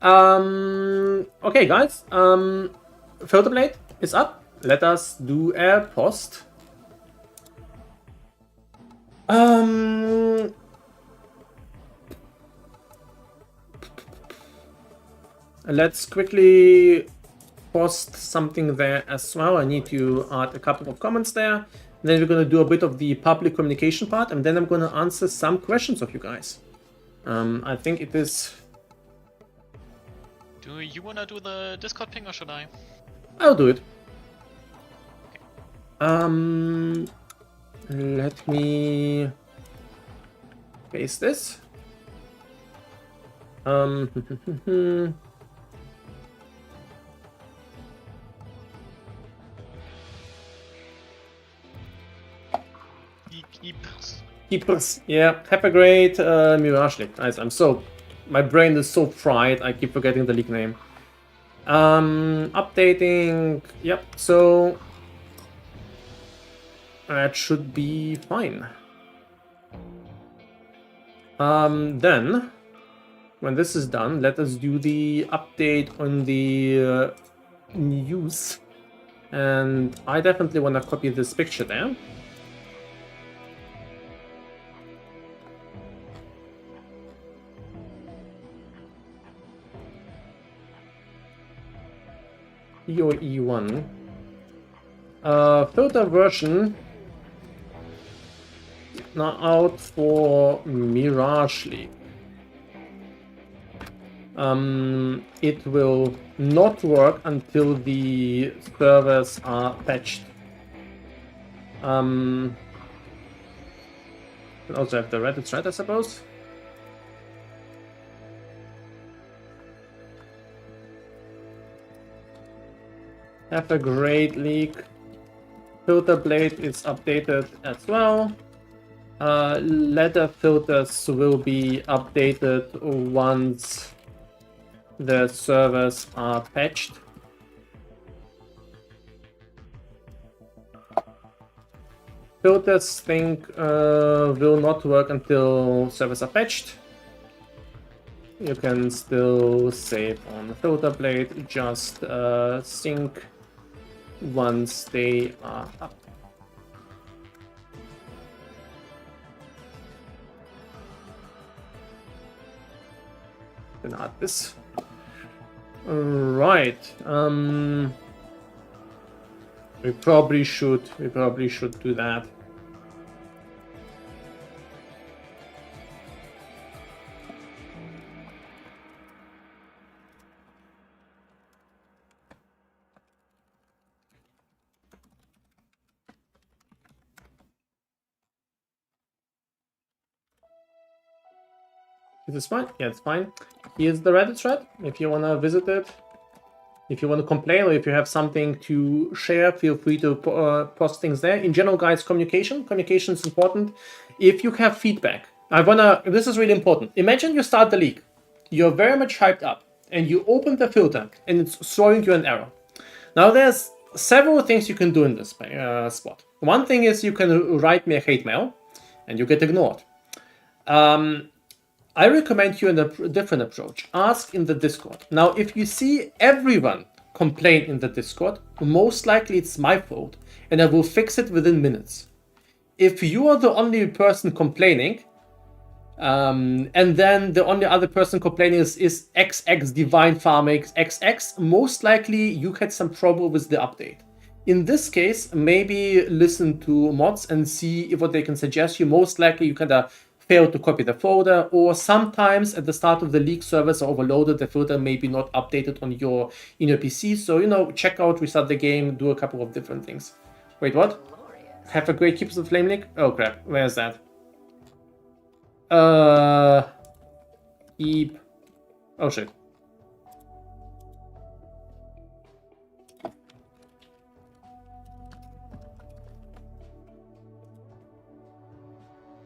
Okay, guys. Filter blade is up. Let us do a post. let's quickly post something there as well. I need to add a couple of comments there. Then we're going to do a bit of the public communication part, and then I'm going to answer some questions of you guys. I think it is... Do you wanna do the Discord ping or should I? I'll do it. Let me paste this. Keepers. Yeah, have a great Mirage League. Nice. My brain is so fried, I keep forgetting the league name. Updating. Yep, so that should be fine. Then, when this is done, let us do the update on the news. And I definitely want to copy this picture there. E1. Filter version now out for Mirage League. It will not work until the servers are patched. We also have the Reddit thread, I suppose. Have a great league. Filter blade is updated as well. Ladder filters will be updated once the servers are patched. Filters think will not work until servers are patched. You can still save on filter blade, just sync once they are up. Then add this. Right. We probably should do that. Is this fine? Yeah, it's fine. Here's the Reddit thread. If you want to visit it, if you want to complain, or if you have something to share, feel free to post things there. In general, guys, communication is important. If you have feedback, this is really important. Imagine you start the league. You're very much hyped up, and you open the filter, and it's throwing you an error. Now, there's several things you can do in this spot. One thing is you can write me a hate mail, and you get ignored. I recommend you a different approach. Ask in the Discord. Now, if you see everyone complain in the Discord, most likely it's my fault, and I will fix it within minutes. If you are the only person complaining, and then the only other person complaining is XX Divine Farming XX, most likely you had some trouble with the update. In this case, maybe listen to mods and see what they can suggest you. Most likely you kind of fail to copy the folder, or sometimes at the start of the league servers are overloaded, the filter may be not updated on your PC. So, check out, restart the game, do a couple of different things. Wait, what? Glorious. Have a great Keepers of Flame League? Oh crap, where's that? Keep. Oh shit.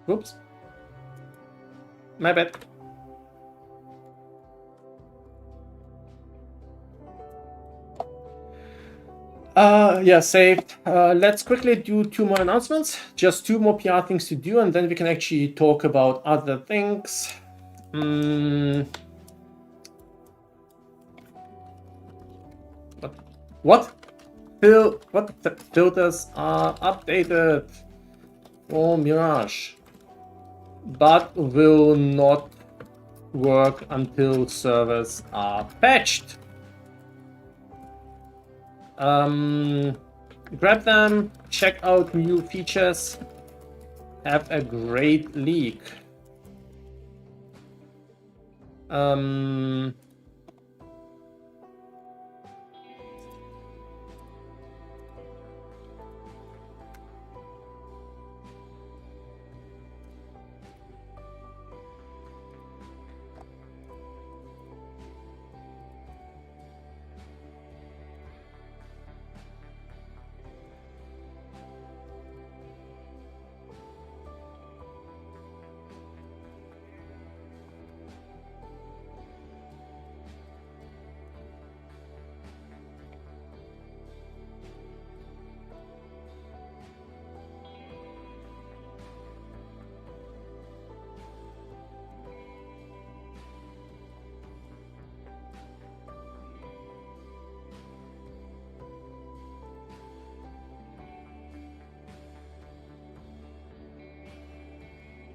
Whoops. My bad. Yeah, saved. Let's quickly do 2 more announcements. Just 2 more PR things to do, and then we can actually talk about other things. What? What? The filters are updated for Mirage, but will not work until servers are patched. Grab them, check out new features, have a great leak.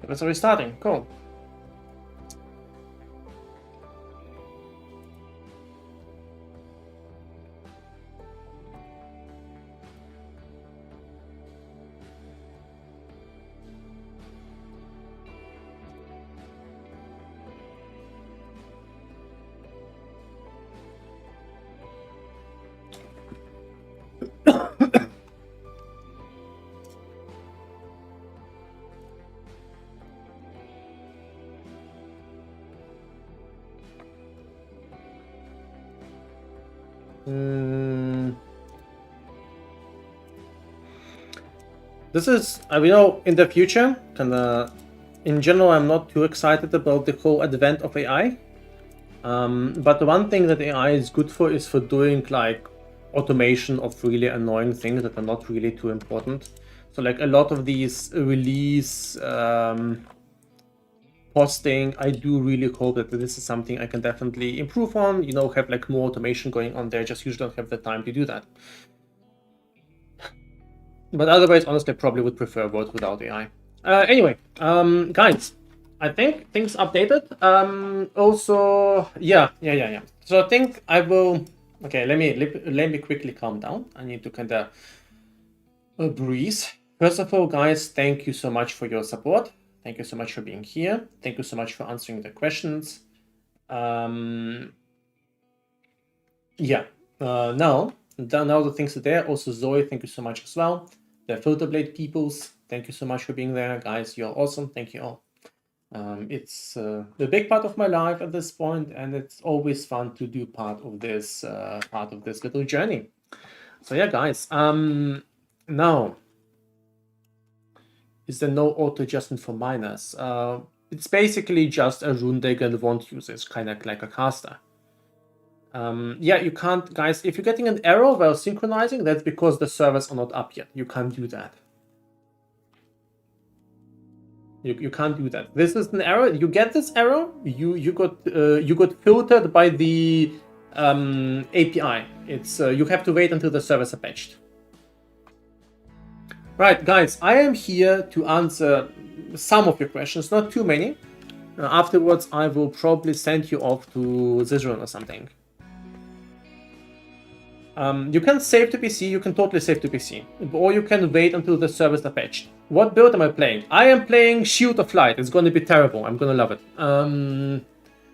It's restarting, cool. This is, we know, in the future, and in general, I'm not too excited about the whole advent of AI. But the one thing that AI is good for is for doing like automation of really annoying things that are not really too important. So like a lot of these release posting, I do really hope that this is something I can definitely improve on, you know, have like more automation going on there, just usually don't have the time to do that. But otherwise, honestly, I probably would prefer Word without AI. Anyway, guys, I think things updated. Also, yeah. So I think I will. Okay, let me quickly calm down. I need to kind of breathe. First of all, guys, thank you so much for your support. Thank you so much for being here. Thank you so much for answering the questions. Yeah. Now the things are there. Also, Zoe, thank you so much as well. The Filterblade peoples, thank you so much for being there, guys. You're awesome. Thank you all. It's the big part of my life at this point, and it's always fun to do part of this little journey. So yeah, guys. Now, is there no auto adjustment for miners? It's basically just a rune digger and won't use it, kind of like a caster. Yeah, you can't, guys. If you're getting an error while synchronizing, that's because the servers are not up yet. You can't do that. You can't do that. This is an error. You get this error. You got filtered by the API. It's you have to wait until the servers are patched. Right, guys. I am here to answer some of your questions, not too many. Afterwards, I will probably send you off to Zizron or something. You can save to PC, you can totally save to PC, or you can wait until the servers are patched. What build am I playing? I am playing Shield of Light. It's going to be terrible. I'm going to love it.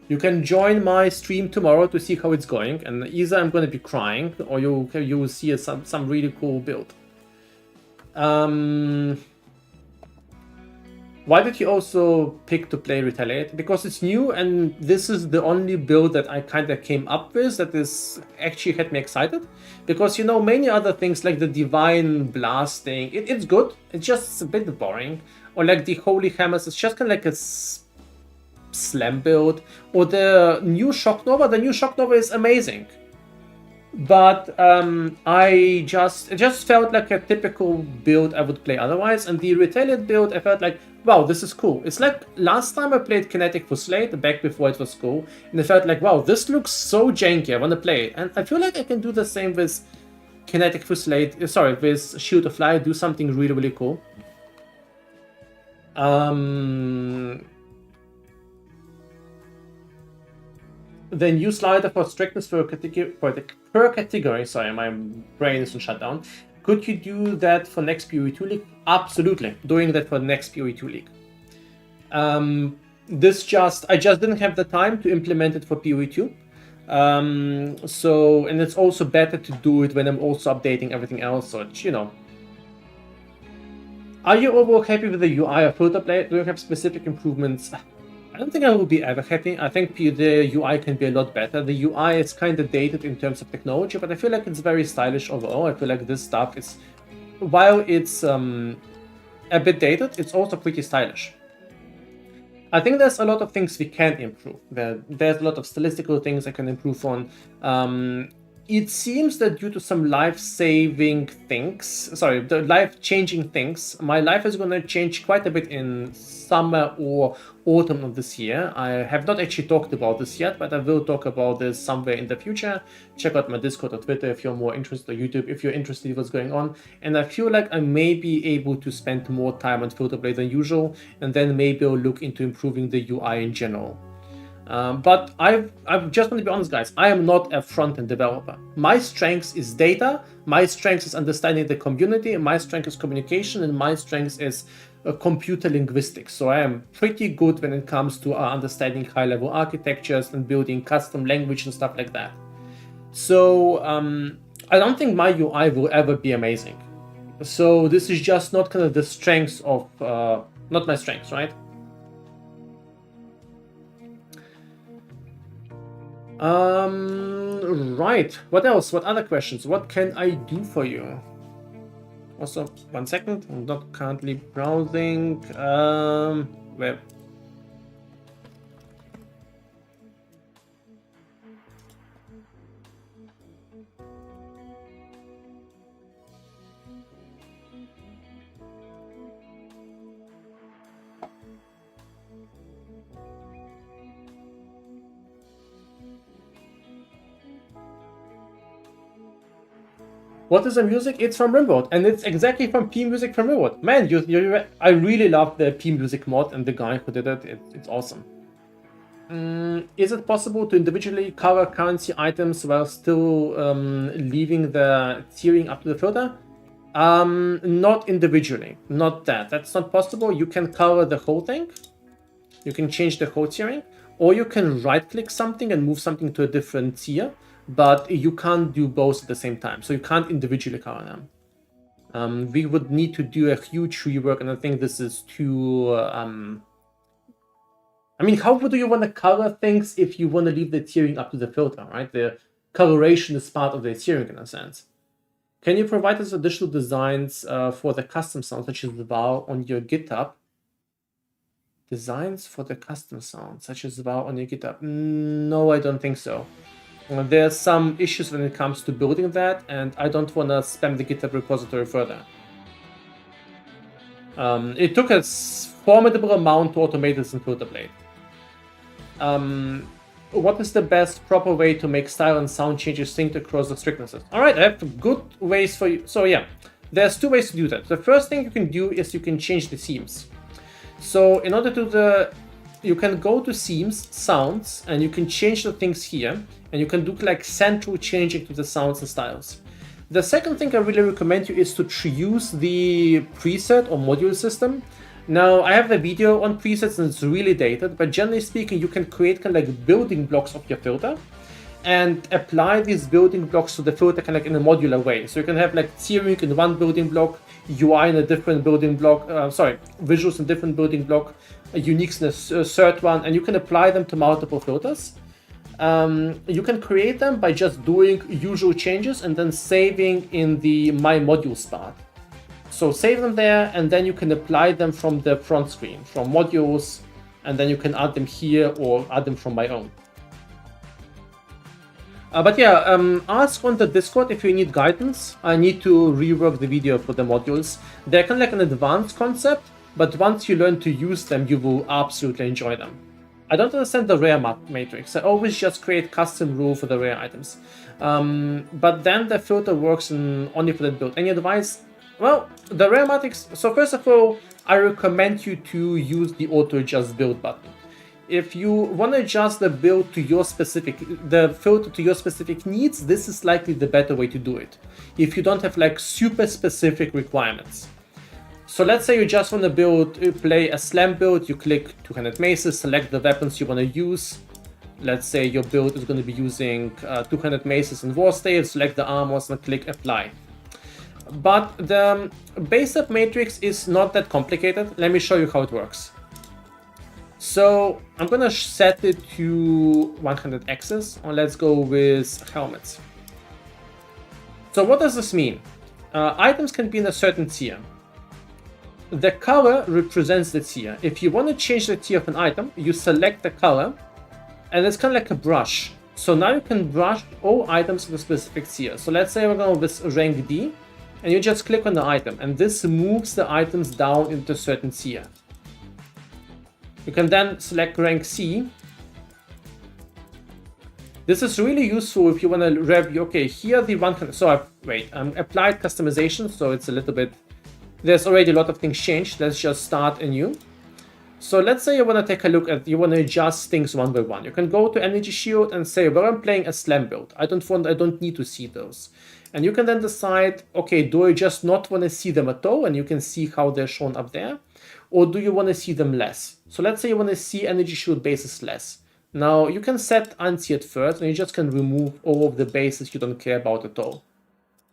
You can join my stream tomorrow to see how it's going, and either I'm going to be crying, or you will see some really cool build. Why did you also pick to play Retaliate? Because it's new, and this is the only build that I kind of came up with that is actually had me excited. Because, you know, many other things like the Divine Blasting, it's good. It's just a bit boring. Or like the Holy Hammers, it's just kind of like a slam build. Or the new Shock Nova. The new Shock Nova is amazing. But it just felt like a typical build I would play otherwise. And the Retaliate build, I felt like, wow, this is cool. It's like last time I played Kinetic Fusillade, back before it was cool, and I felt like, wow, this looks so janky, I want to play it. And I feel like I can do the same with Kinetic Fusillade, with Shield of Light, do something really, really cool. the new slider for strictness per category, sorry, my brain isn't shut down. Could you do that for next PoE2 league? Absolutely, doing that for next PoE2 league. I just didn't have the time to implement it for PoE2. And it's also better to do it when I'm also updating everything else, so you know. Are you overall happy with the UI of Filter Blade? Do you have specific improvements? I don't think I will be ever happy. I think the UI can be a lot better. The UI is kind of dated in terms of technology, but I feel like it's very stylish overall. I feel like this stuff is, while it's a bit dated, it's also pretty stylish. I think there's a lot of things we can improve. There's a lot of stylistical things I can improve on. It seems that due to some life-changing things, my life is going to change quite a bit in summer or autumn of this year. I have not actually talked about this yet, but I will talk about this somewhere in the future. Check out my Discord or Twitter if you're more interested, or YouTube if you're interested in what's going on. And I feel like I may be able to spend more time on Filter Blade than usual, and then maybe I'll look into improving the UI in general. But I just want to be honest, guys, I am not a front-end developer. My strength is data, my strength is understanding the community, my strength is communication, and my strength is computer linguistics. So I am pretty good when it comes to understanding high-level architectures and building custom language and stuff like that. So I don't think my UI will ever be amazing. So this is just not kind of the strengths of, not my strengths, right? Right. What else? What other questions? What can I do for you? Also, 1 second. I'm not currently browsing. Where? What is the music? It's from Rimworld, and it's exactly from P Music from Rimworld. Man, I really love the P Music mod, and the guy who did it, it's awesome. Is it possible to individually cover currency items while still leaving the tiering up to the filter? Not individually, not that. That's not possible. You can cover the whole thing. You can change the whole tiering, or you can right-click something and move something to a different tier. But you can't do both at the same time, so you can't individually cover them. We would need to do a huge rework, and I think this is too... I mean, how would you want to cover things if you want to leave the tiering up to the filter, right? The coloration is part of the tiering in a sense. Can you provide us additional designs for the custom sound, such as the VAR on your GitHub? Designs for the custom sound, such as the VAR on your GitHub? No, I don't think so. There's some issues when it comes to building that, and I don't want to spam the GitHub repository further. It took a formidable amount to automate this in Filter Blade. What is the best proper way to make style and sound changes synced across the strictnesses? Alright, I have good ways for you. So yeah, there's two ways to do that. The first thing you can do is you can change the themes. So in order to you can go to themes, sounds, and you can change the things here, and you can do like central changing to the sounds and styles. The second thing I really recommend you is to use the preset or module system. Now, I have a video on presets and it's really dated, but generally speaking, you can create kind of like building blocks of your filter and apply these building blocks to the filter kind of like in a modular way. So you can have like tiering in one building block, UI in a different building block, visuals in a different building block, uniques in a third one, and you can apply them to multiple filters. You can create them by just doing usual changes and then saving in the My Modules part. So save them there, and then you can apply them from the front screen, from modules, and then you can add them here or add them from my own. But yeah, ask on the Discord if you need guidance. I need to rework the video for the modules. They're kind of like an advanced concept, but once you learn to use them, you will absolutely enjoy them. I don't understand the rare matrix. I always just create custom rule for the rare items. But then the filter works only for that build. Any advice? Well, the rare matrix... So first of all, I recommend you to use the auto adjust build button. If you want to adjust the build to your specific, the filter to your specific needs, this is likely the better way to do it. If you don't have like super specific requirements. So let's say you just want to play a slam build, you click 200 maces, select the weapons you want to use. Let's say your build is going to be using 200 maces and war stave, select the armors and click apply. But the base up matrix is not that complicated. Let me show you how it works. So I'm gonna set it to 100 axis, and let's go with helmets. So what does this mean? Items can be in a certain tier. The color represents the tier. If you want to change the tier of an item, you select the color, and it's kind of like a brush. So now you can brush all items in a specific tier. So let's say we're going with rank D, and you just click on the item, and this moves the items down into a certain tier. You can then select rank C. This is really useful if you want to review, okay, here the 100, so I've applied customization, so it's a little bit, there's already a lot of things changed. Let's just start anew. So let's say you want to take a look at, you want to adjust things one by one. You can go to energy shield and say, well, I'm playing a slam build. I don't need to see those. And you can then decide, okay, do I just not want to see them at all? And you can see how they're shown up there. Or do you want to see them less? So let's say you want to see energy shield bases less. Now you can set anti at first, and you just can remove all of the bases you don't care about at all.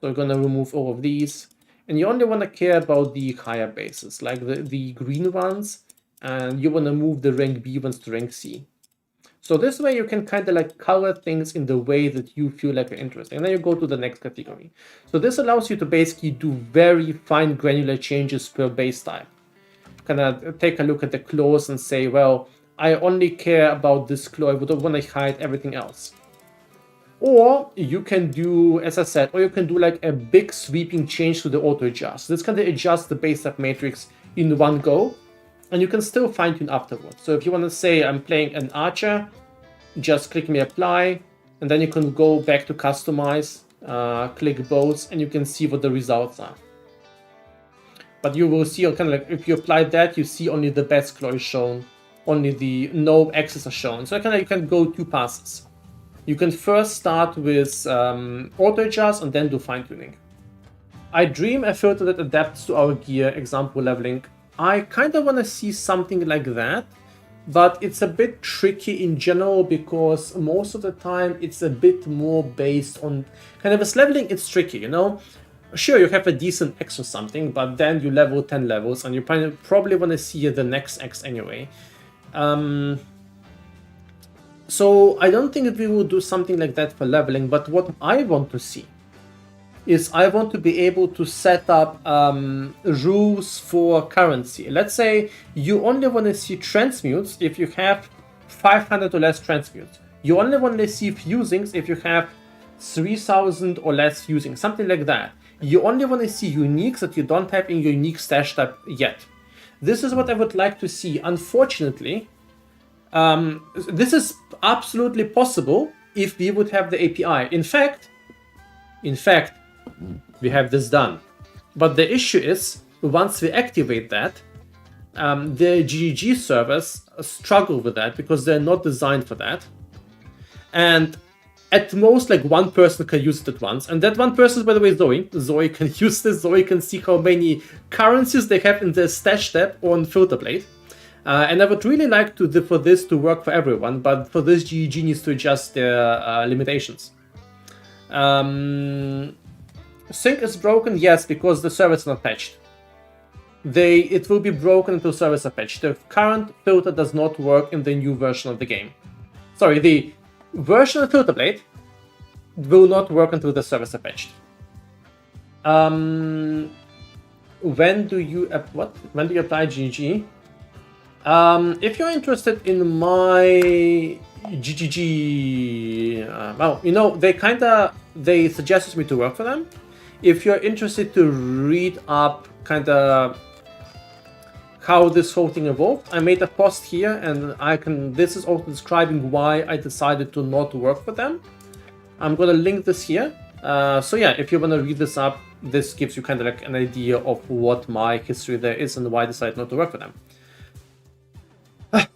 So you're going to remove all of these. And you only want to care about the higher bases, like the green ones. And you want to move the rank B ones to rank C. So this way you can kind of like color things in the way that you feel like are interesting. And then you go to the next category. So this allows you to basically do very fine granular changes per base type. Kind of take a look at the claws and say, well, I only care about this claw. I would want to hide everything else. Or you can do, as I said, or you can do like a big sweeping change to the auto adjust. This kind of adjusts the base type matrix in one go. And you can still fine tune afterwards. So if you want to say I'm playing an archer, just click me apply, and then you can go back to customize, click both, and you can see what the results are. But you will see kind of like if you apply that, you see only the best claw is shown, only the no X's are shown. So you can go two passes. You can first start with auto adjust and then do fine tuning. I dream a filter that adapts to our gear, example leveling. I kind of want to see something like that, but it's a bit tricky in general because most of the time it's a bit more based on kind of as leveling. It's tricky, you know. Sure, you have a decent X or something, but then you level 10 levels and you probably want to see the next X anyway. So I don't think that we will do something like that for leveling, but what I want to see is I want to be able to set up rules for currency. Let's say you only want to see transmutes if you have 500 or less transmutes. You only want to see fusings if you have 3000 or less fusing, something like that. You only want to see uniques that you don't have in your unique stash type yet. This is what I would like to see. Unfortunately, this is absolutely possible if we would have the API. In fact, we have this done. But the issue is, once we activate that, the GGG servers struggle with that because they're not designed for that. And at most, like one person can use it at once. And that one person is, by the way, Zoe. Zoe can use this. Zoe can see how many currencies they have in the stash tab on Filterblade. And I would really like for this to work for everyone, but for this, GGG needs to adjust their limitations. Sync is broken, yes, because the server is not patched. It will be broken until servers are patched. The current filter does not work in the new version of the game. Sorry, the version of Filterblade will not work until the servers are patched. When do you apply GGG? If you're interested in my GGG, well, you know, they suggested me to work for them. If you're interested to read up kind of how this whole thing evolved, I made a post here, and this is also describing why I decided to not work for them. I'm gonna link this here. So yeah, if you want to read this up, this gives you kind of like an idea of what my history there is and why I decided not to work for them.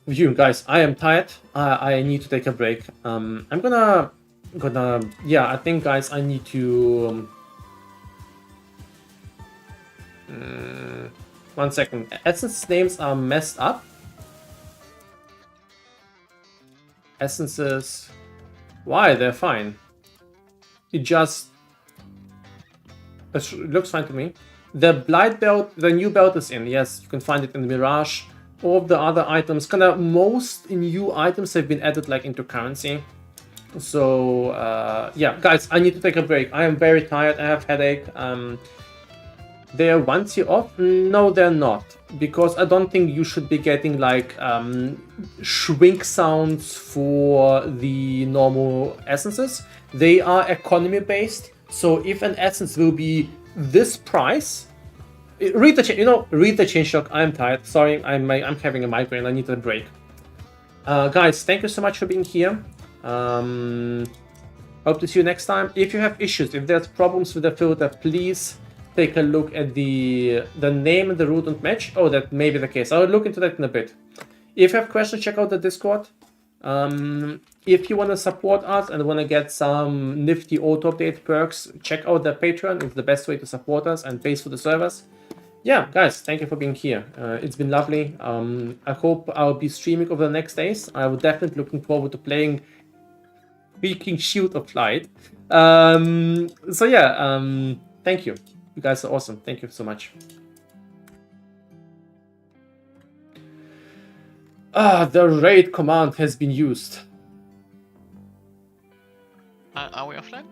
You guys, I am tired. I need to take a break. I'm gonna, yeah. I think, guys, I need to. 1 second. Essence names are messed up. Essences. Why? They're fine. It just. It looks fine to me. The Blight belt, the new belt is in. Yes, you can find it in the Mirage. All of the other items, kind of most new items have been added like into currency. So yeah, guys, I need to take a break. I am very tired. I have headache. They're once you're off? No, they're not, because I don't think you should be getting like shrink sounds for the normal essences. They are economy based. So if an essence will be this price, read the read the changelog. I'm tired. Sorry, I'm having a migraine. I need a break. Guys, thank you so much for being here. Hope to see you next time. If you have issues, if there's problems with the filter, please take a look at the name and the route and match. Oh, that may be the case. I'll look into that in a bit. If you have questions, check out the Discord. If you want to support us and want to get some nifty auto-update perks, check out the Patreon. It's the best way to support us and pays for the servers. Yeah, guys, thank you for being here. It's been lovely. I hope I'll be streaming over the next days. I'm definitely looking forward to playing freaking Shield of Light. So yeah, thank you. You guys are awesome. Thank you so much. The raid command has been used. Are we offline?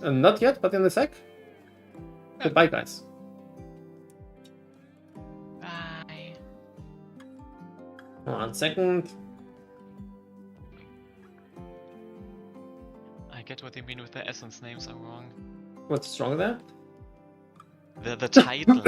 Not yet, but in a sec. Yeah. Goodbye, guys. Bye. 1 second. I get what you mean with the essence names are wrong. What's wrong there? The title.